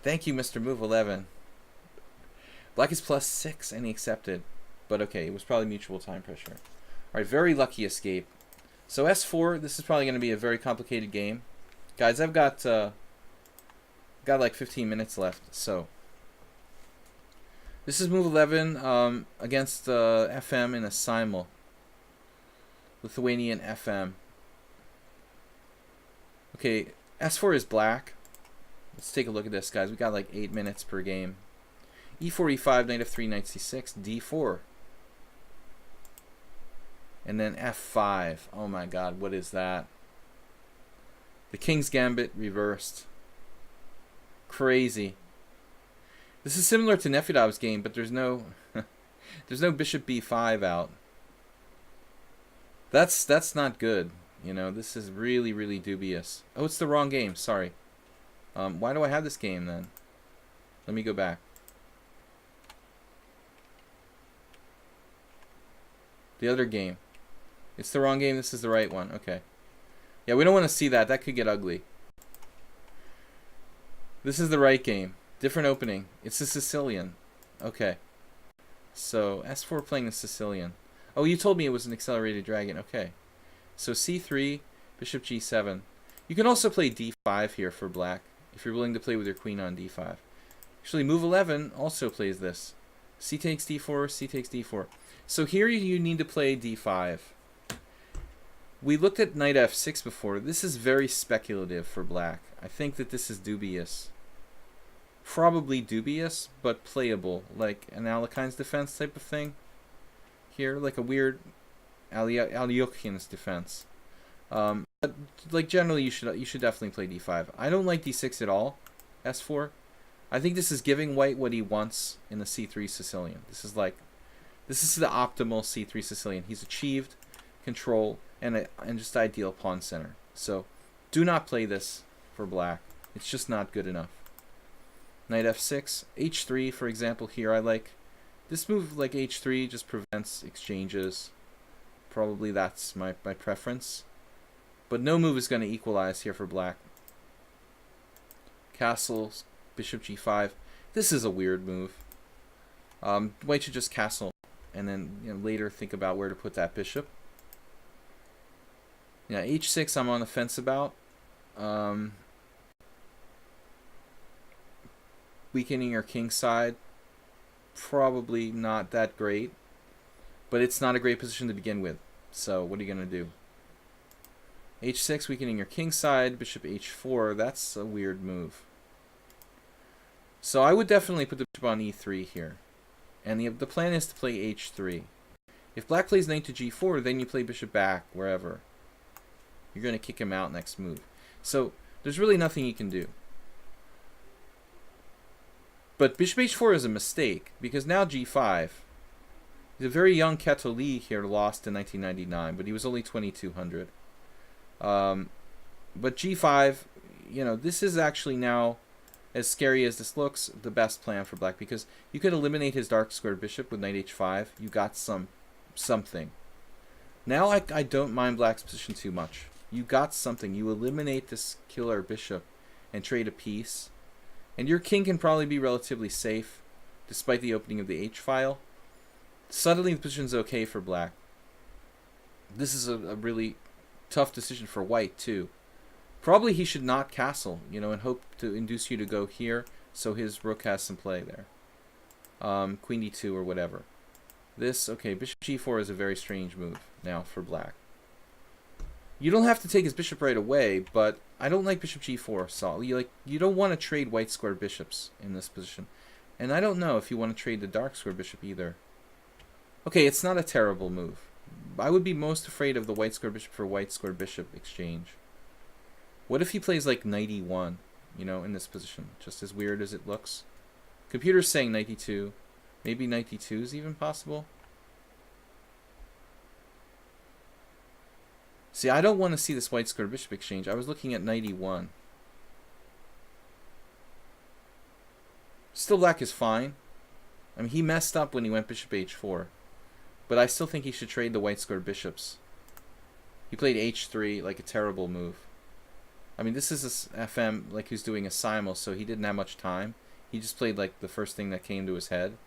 Thank you, Mr. Move 11. Black is +6 and he accepted. But okay, it was probably mutual time pressure. Alright, very lucky escape. So S4, this is probably going to be a very complicated game. Guys, I've got like 15 minutes left. So this is move 11 against FM in a simul. Lithuanian FM. Okay, S4 is black. Let's take a look at this, guys. We got like 8 minutes per game. E4, E5, knight F3, knight C6, D4. And then F5. Oh my god, what is that? The King's Gambit reversed. Crazy. This is similar to Nefedov's game, but there's no there's no bishop B5 out. That's not good. You know, this is really, really dubious. Oh, it's the wrong game. Sorry. Why do I have this game then? Let me go back. The other game. It's the wrong game. This is the right one. Okay. Yeah, we don't want to see that. That could get ugly. This is the right game. Different opening. It's the Sicilian. Okay. So, S4 playing the Sicilian. Oh, you told me it was an accelerated dragon. Okay. So, C3, bishop G7. You can also play D5 here for black, if you're willing to play with your queen on D5. Actually, move 11 also plays this. C takes D4, C takes D4. So here you need to play D5. We looked at knight F6 before. This is very speculative for black. I think that this is dubious. Probably dubious, but playable. Like an Alekhines defense type of thing. Here, like a weird Alyokhin's defense. But like generally you should definitely play D5. I don't like D6 at all. S4. I think this is giving white what he wants in the C3 Sicilian. This is the optimal C3 Sicilian. He's achieved control and just ideal pawn center. So do not play this for black. It's just not good enough. Knight F6, H3 for example here. I like this move, like H3 just prevents exchanges. Probably that's my preference. But no move is going to equalize here for black. Castle, bishop G5. This is a weird move. White should just castle and then later think about where to put that bishop. Yeah, H6 I'm on the fence about. Weakening your king side, probably not that great, but it's not a great position to begin with. So what are you going to do? H6, weakening your king side, bishop H4, that's a weird move. So I would definitely put the bishop on E3 here. And the plan is to play H3. If black plays knight to G4, then you play bishop back, wherever. You're going to kick him out next move. So there's really nothing you can do. But bishop H4 is a mistake, because now G5. He's a very young Cattoli here, lost in 1999, but he was only 2200. But G5, this is actually now, as scary as this looks, the best plan for black, because you could eliminate his dark squared bishop with knight H5. You got something. Now I don't mind black's position too much. You got something. You eliminate this killer bishop and trade a piece. And your king can probably be relatively safe, despite the opening of the H-file. Suddenly the position's okay for black. This is a really tough decision for white, too. Probably he should not castle, and hope to induce you to go here, so his rook has some play there. Queen D2 or whatever. This, okay, bishop G4 is a very strange move now for black. You don't have to take his bishop right away, but I don't like bishop G4. So you don't want to trade white square bishops in this position. And I don't know if you want to trade the dark square bishop either. Okay, it's not a terrible move. I would be most afraid of the white square bishop for white square bishop exchange. What if he plays like knight E1, in this position? Just as weird as it looks. Computer's saying knight E2. Maybe knight E2 is even possible. See, I don't want to see this white square bishop exchange. I was looking at knight E1. Still, black is fine. I mean, he messed up when he went bishop h4. But I still think he should trade the white squared bishops. He played h3, like a terrible move. I mean, this is a FM, like who's doing a simul, so he didn't have much time. He just played like the first thing that came to his head.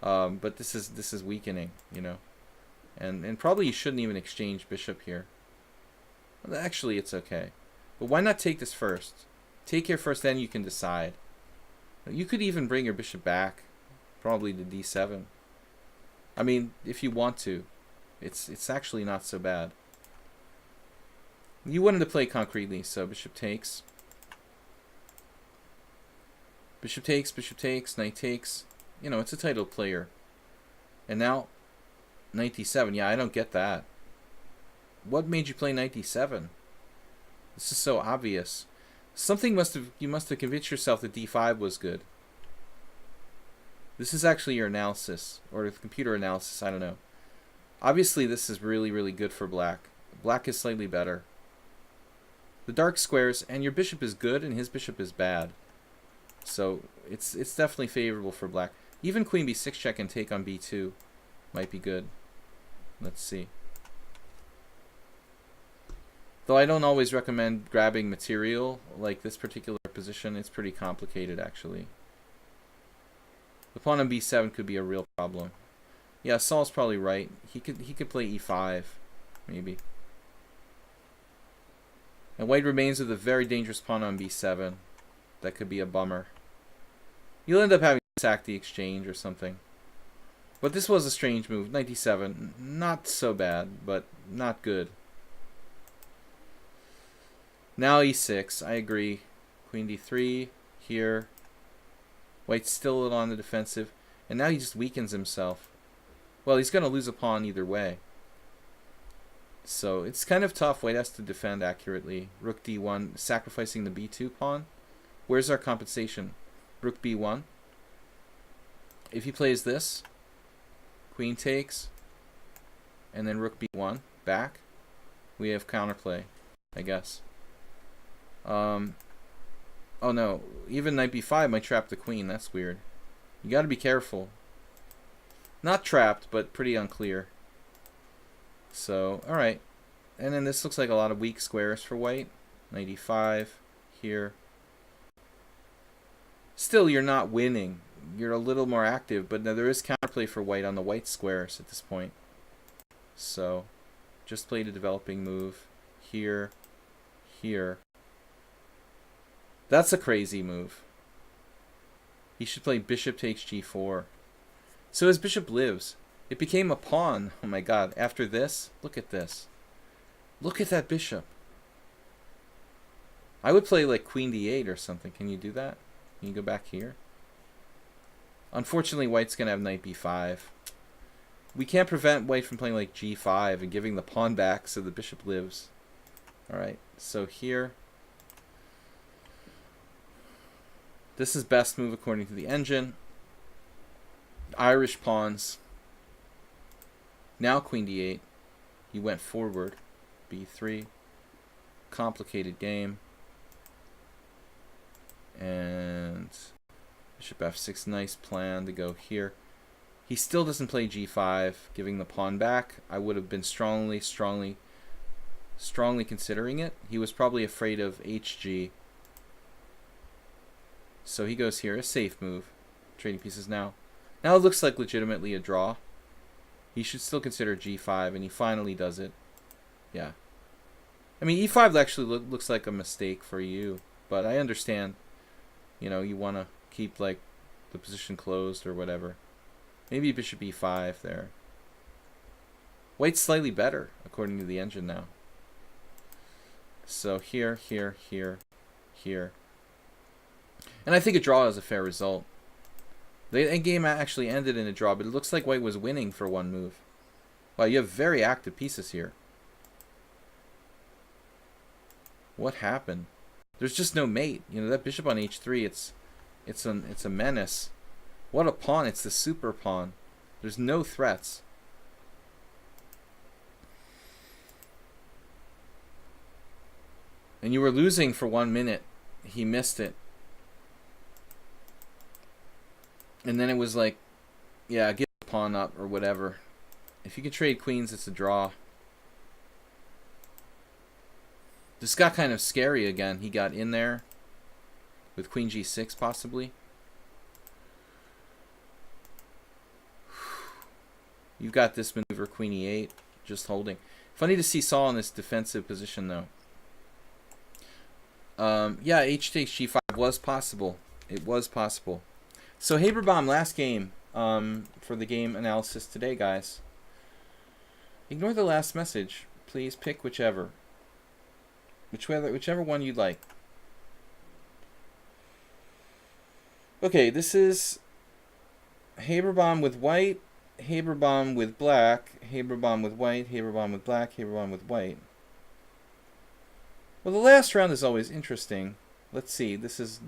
But this is weakening, you know. And probably you shouldn't even exchange bishop here. Well, actually, it's okay. But why not take this first? Take here first, then you can decide. You could even bring your bishop back, probably to d7. I mean, if you want to. It's actually not so bad. You wanted to play concretely, so bishop takes. Bishop takes, knight takes. You know, it's a titled player. And now, knight d7. Yeah, I don't get that. What made you play knight d7? This is so obvious. Something you must have convinced yourself that d5 was good. This is actually your analysis, or the computer analysis, I don't know. Obviously, this is really, really good for black. Black is slightly better. The dark squares, and your bishop is good, and his bishop is bad. So, it's definitely favorable for black. Even queen b6 check and take on b2 might be good. Let's see. Though I don't always recommend grabbing material like this particular position. It's pretty complicated, actually. The pawn on b7 could be a real problem. Yeah, Saul's probably right. He could play e5, maybe. And white remains with a very dangerous pawn on b7. That could be a bummer. You'll end up having to sack the exchange or something. But this was a strange move. Knight d7. Not so bad, but not good. Now e6. I agree. Queen d3 here. White's still a little on the defensive. And now he just weakens himself. Well, he's going to lose a pawn either way. So it's kind of tough. White has to defend accurately. Rook d1, sacrificing the b2 pawn. Where's our compensation? Rook b1. If he plays this, queen takes, and then rook b1 back, we have counterplay, I guess. Oh no, even knight b5 might trap the queen. That's weird. You got to be careful. Not trapped, but pretty unclear. So, alright. And then this looks like a lot of weak squares for white. Knight e5 here. Still, you're not winning. You're a little more active, but now there is counterplay for white on the white squares at this point. So, just played a developing move. Here, here. That's a crazy move. He should play bishop takes g4. So his bishop lives. It became a pawn. Oh my god. After this, look at this. Look at that bishop. I would play like queen d8 or something. Can you do that? Can you go back here? Unfortunately, white's going to have knight b5. We can't prevent white from playing like g5 and giving the pawn back so the bishop lives. Alright, so here. This is best move according to the engine. Irish pawns. Now queen d8. He went forward. b3. Complicated game. And bishop f6. Nice plan to go here. He still doesn't play g5, giving the pawn back. I would have been strongly considering it. He was probably afraid of hg. So he goes here, a safe move. Trading pieces now. Now it looks like legitimately a draw. He should still consider g5, and he finally does it. Yeah. I mean, e5 actually looks like a mistake for you, but I understand. You know, you want to keep, like, the position closed or whatever. Maybe bishop e5 there. White's slightly better, according to the engine now. So here, here, here, here. And I think a draw is a fair result. The endgame actually ended in a draw, but it looks like white was winning for one move. Wow, you have very active pieces here. What happened? There's just no mate. You know, that bishop on h3, it's a menace. What a pawn. It's the super pawn. There's no threats. And you were losing for 1 minute. He missed it. And then it was like, yeah, give the pawn up or whatever. If you can trade queens, it's a draw. This got kind of scary again. He got in there with queen g6 possibly. You've got this maneuver, queen e8, just holding. Funny to see Saul in this defensive position, though. Yeah, h takes g5 was possible. It was possible. So Haberbaum, last game for the game analysis today, guys. Ignore the last message. Please pick whichever. Whichever one you'd like. Okay, this is Haberbaum with white, Haberbaum with black, Haberbaum with white, Haberbaum with black, Haberbaum with white. Well, the last round is always interesting. Let's see. This is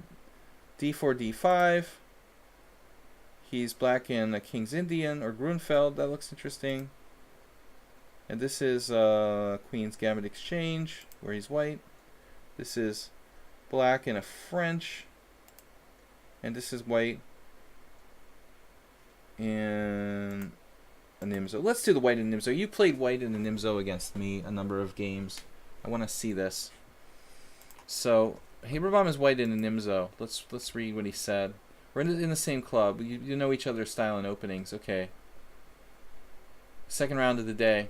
d4, d5. He's black in a King's Indian or Grunfeld. That looks interesting. And this is Queen's Gambit Exchange, where he's white. This is black in a French. And this is white in a Nimzo. Let's do the white in Nimzo. You played white in a Nimzo against me a number of games. I want to see this. So Haberbaum is white in a Nimzo. Let's read what he said. We're in the same club. You know each other's style and openings. Okay. Second round of the day.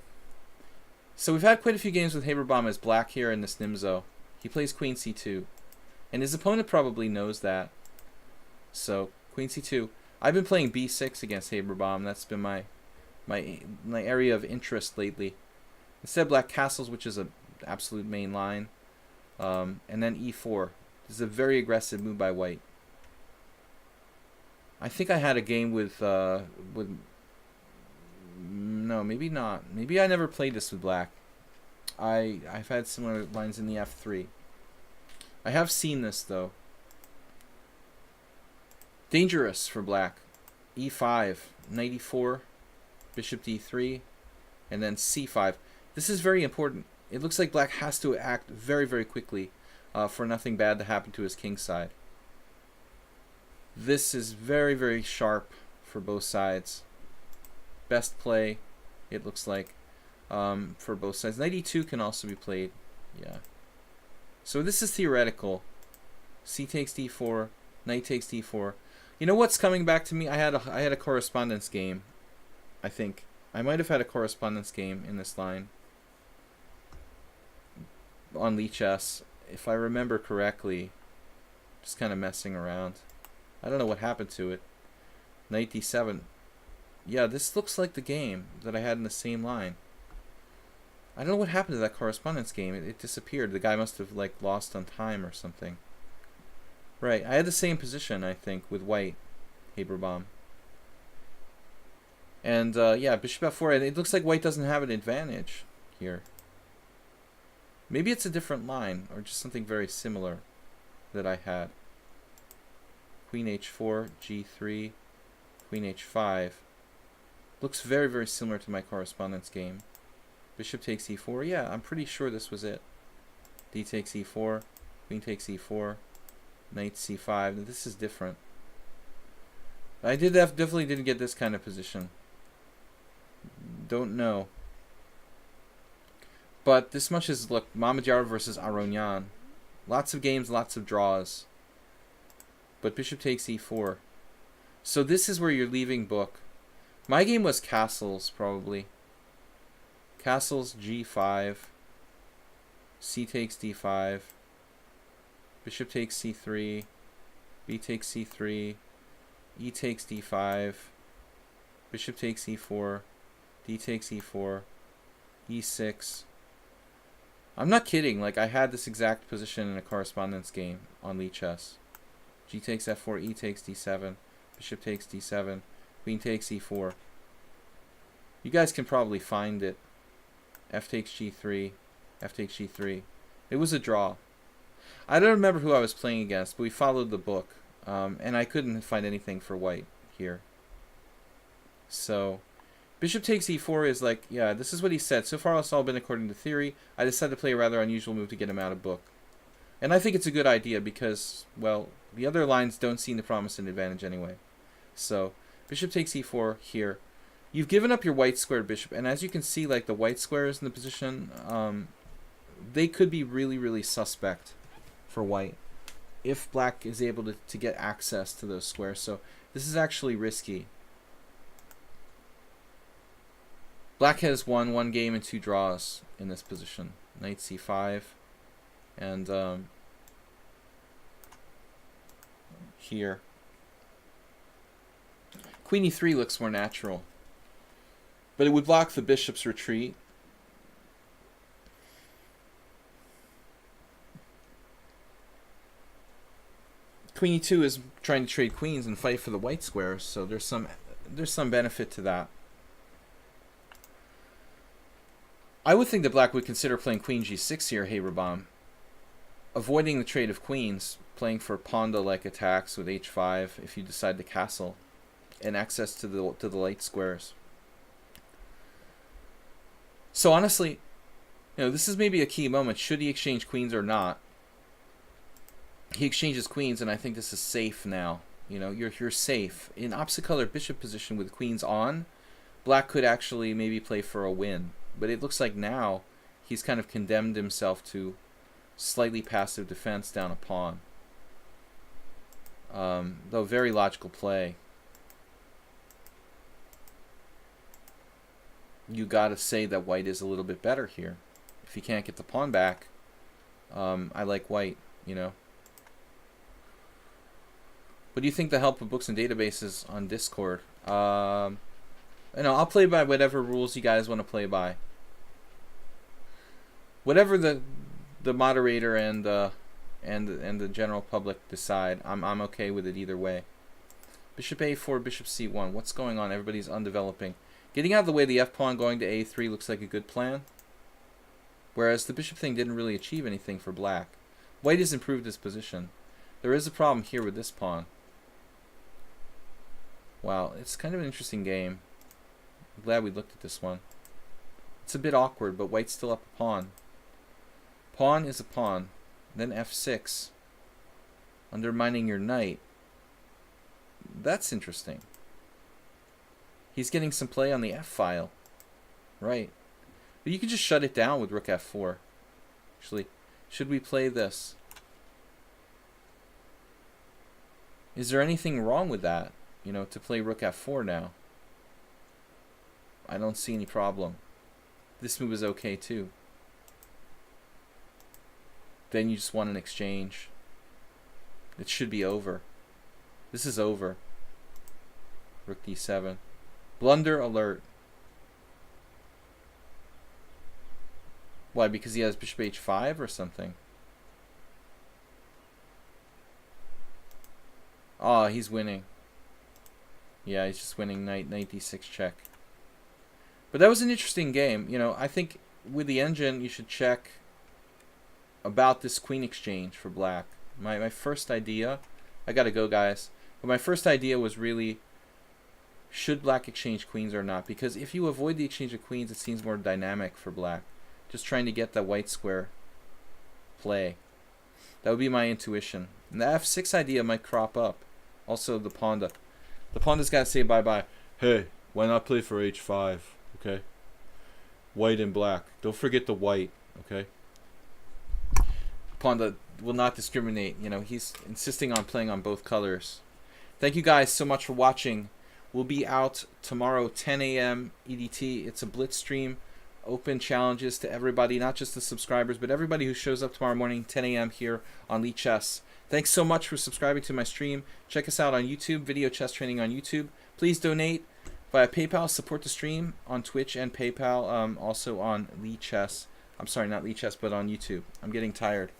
So we've had quite a few games with Haberbaum as black here in this Nimzo. He plays queen c2. And his opponent probably knows that. So queen c2. I've been playing b6 against Haberbaum. That's been my area of interest lately. Instead, black castles, which is an absolute main line. And then e4. This is a very aggressive move by white. I think I had a game with no, maybe not. Maybe I never played this with black. I've had similar lines in the f3. I have seen this though. Dangerous for black. e5, knight e4, bishop d3, and then c5. This is very important. It looks like black has to act very, very quickly for nothing bad to happen to his king side. This is very, very sharp for both sides. Best play, it looks like, for both sides. Knight e2 can also be played. Yeah. So this is theoretical. C takes d4, knight takes d4. You know what's coming back to me? I had a correspondence game. I think I might have had a correspondence game in this line on lichess, if I remember correctly. Just kind of messing around. I don't know what happened to it. Knight d7. Yeah, this looks like the game that I had in the same line. I don't know what happened to that correspondence game. It disappeared. The guy must have like lost on time or something. Right, I had the same position, I think, with white, Haberbaum. And yeah, bishop f4. It looks like white doesn't have an advantage here. Maybe it's a different line, or just something very similar that I had. Queen h4, g3, queen h5. Looks very, very similar to my correspondence game. Bishop takes e4. Yeah, I'm pretty sure this was it. D takes e4, queen takes e4, knight c5. This is different. I definitely didn't get this kind of position. Don't know. But this much is, look, Mamadjarov versus Aronian. Lots of games, lots of draws. But bishop takes e4. So this is where you're leaving book. My game was castles, probably. Castles, g5. C takes d5. Bishop takes c3. B takes c3. E takes d5. Bishop takes e4. D takes e4. e6. I'm not kidding. Like, I had this exact position in a correspondence game on lichess. G takes f4. E takes d7. Bishop takes d7. Queen takes e4. You guys can probably find it. F takes g3. F takes g3. It was a draw. I don't remember who I was playing against, but we followed the book. And I couldn't find anything for white here. So, bishop takes e4 is like, yeah, this is what he said. So far it's all been according to theory. I decided to play a rather unusual move to get him out of book. And I think it's a good idea because, well, the other lines don't seem to promise an advantage anyway. So bishop takes e4 here. You've given up your white squared bishop, and as you can see, like the white squares in the position, they could be really, really suspect for white if black is able to get access to those squares. So this is actually risky. Black has won 1 game and 2 draws in this position. Knight c5, and here. Queen e3 looks more natural, but it would block the bishop's retreat. Queen e2 is trying to trade queens and fight for the white squares, so there's some benefit to that. I would think that black would consider playing queen g6 here, hey Rabam. Avoiding the trade of queens, playing for Paschall-like attacks with h5 if you decide to castle, and access to the light squares. So honestly, this is maybe a key moment. Should he exchange queens or not? He exchanges queens, and I think this is safe now. You're safe. In opposite color bishop position with queens on, black could actually maybe play for a win. But it looks like now he's kind of condemned himself to slightly passive defense down a pawn. Though very logical play. You gotta say that white is a little bit better here. If he can't get the pawn back, I like white, What do you think the help of books and databases on Discord? I'll play by whatever rules you guys want to play by. Whatever the moderator and the general public decide, I'm okay with it either way. Bishop a4, bishop c1. What's going on? Everybody's undeveloping. Getting out of the way of the f-pawn, going to a3 looks like a good plan. Whereas the bishop thing didn't really achieve anything for black. White has improved his position. There is a problem here with this pawn. Wow, it's kind of an interesting game. I'm glad we looked at this one. It's a bit awkward, but white's still up a pawn. Pawn is a pawn. Then f6. Undermining your knight. That's interesting. He's getting some play on the f-file. Right. But you can just shut it down with rook f4. Actually, should we play this? Is there anything wrong with that? To play rook f4 now? I don't see any problem. This move is okay too. Then you just want an exchange. It should be over. This is over. Rook d7. Blunder alert. Why? Because he has bishop h5 or something? Oh, he's winning. Yeah, he's just winning knight d6 check. But that was an interesting game. I think with the engine, you should check about this queen exchange for black. My first idea, I gotta go, guys. But my first idea was really, should black exchange queens or not? Because if you avoid the exchange of queens, it seems more dynamic for black. Just trying to get that white square play. That would be my intuition. And the f6 idea might crop up. Also the Ponda. The Ponda's got to say bye-bye. Hey, why not play for h5? Okay? White and black. Don't forget the white. Okay? Ponda will not discriminate. He's insisting on playing on both colors. Thank you guys so much for watching. We'll be out tomorrow, 10 a.m. EDT. It's a blitz stream. Open challenges to everybody, not just the subscribers, but everybody who shows up tomorrow morning, 10 a.m. here on lichess. Thanks so much for subscribing to my stream. Check us out on YouTube, Video Chess Training on YouTube. Please donate via PayPal, support the stream on Twitch and PayPal, also on lichess. I'm sorry, not lichess, but on YouTube. I'm getting tired.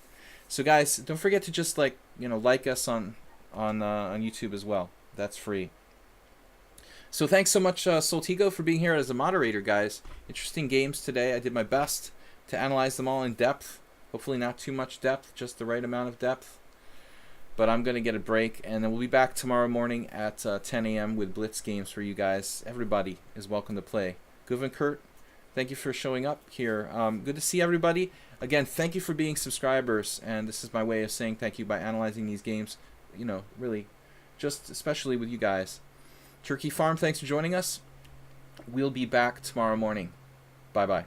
So guys, don't forget to just like us on YouTube as well. That's free. So thanks so much, Soltigo, for being here as a moderator, guys. Interesting games today. I did my best to analyze them all in depth. Hopefully not too much depth, just the right amount of depth. But I'm going to get a break, and then we'll be back tomorrow morning at 10 a.m. with blitz games for you guys. Everybody is welcome to play. Guven Kurt, thank you for showing up here. Good to see everybody. Again, thank you for being subscribers, and this is my way of saying thank you by analyzing these games, really, just especially with you guys. Turkey Farm, thanks for joining us. We'll be back tomorrow morning. Bye-bye.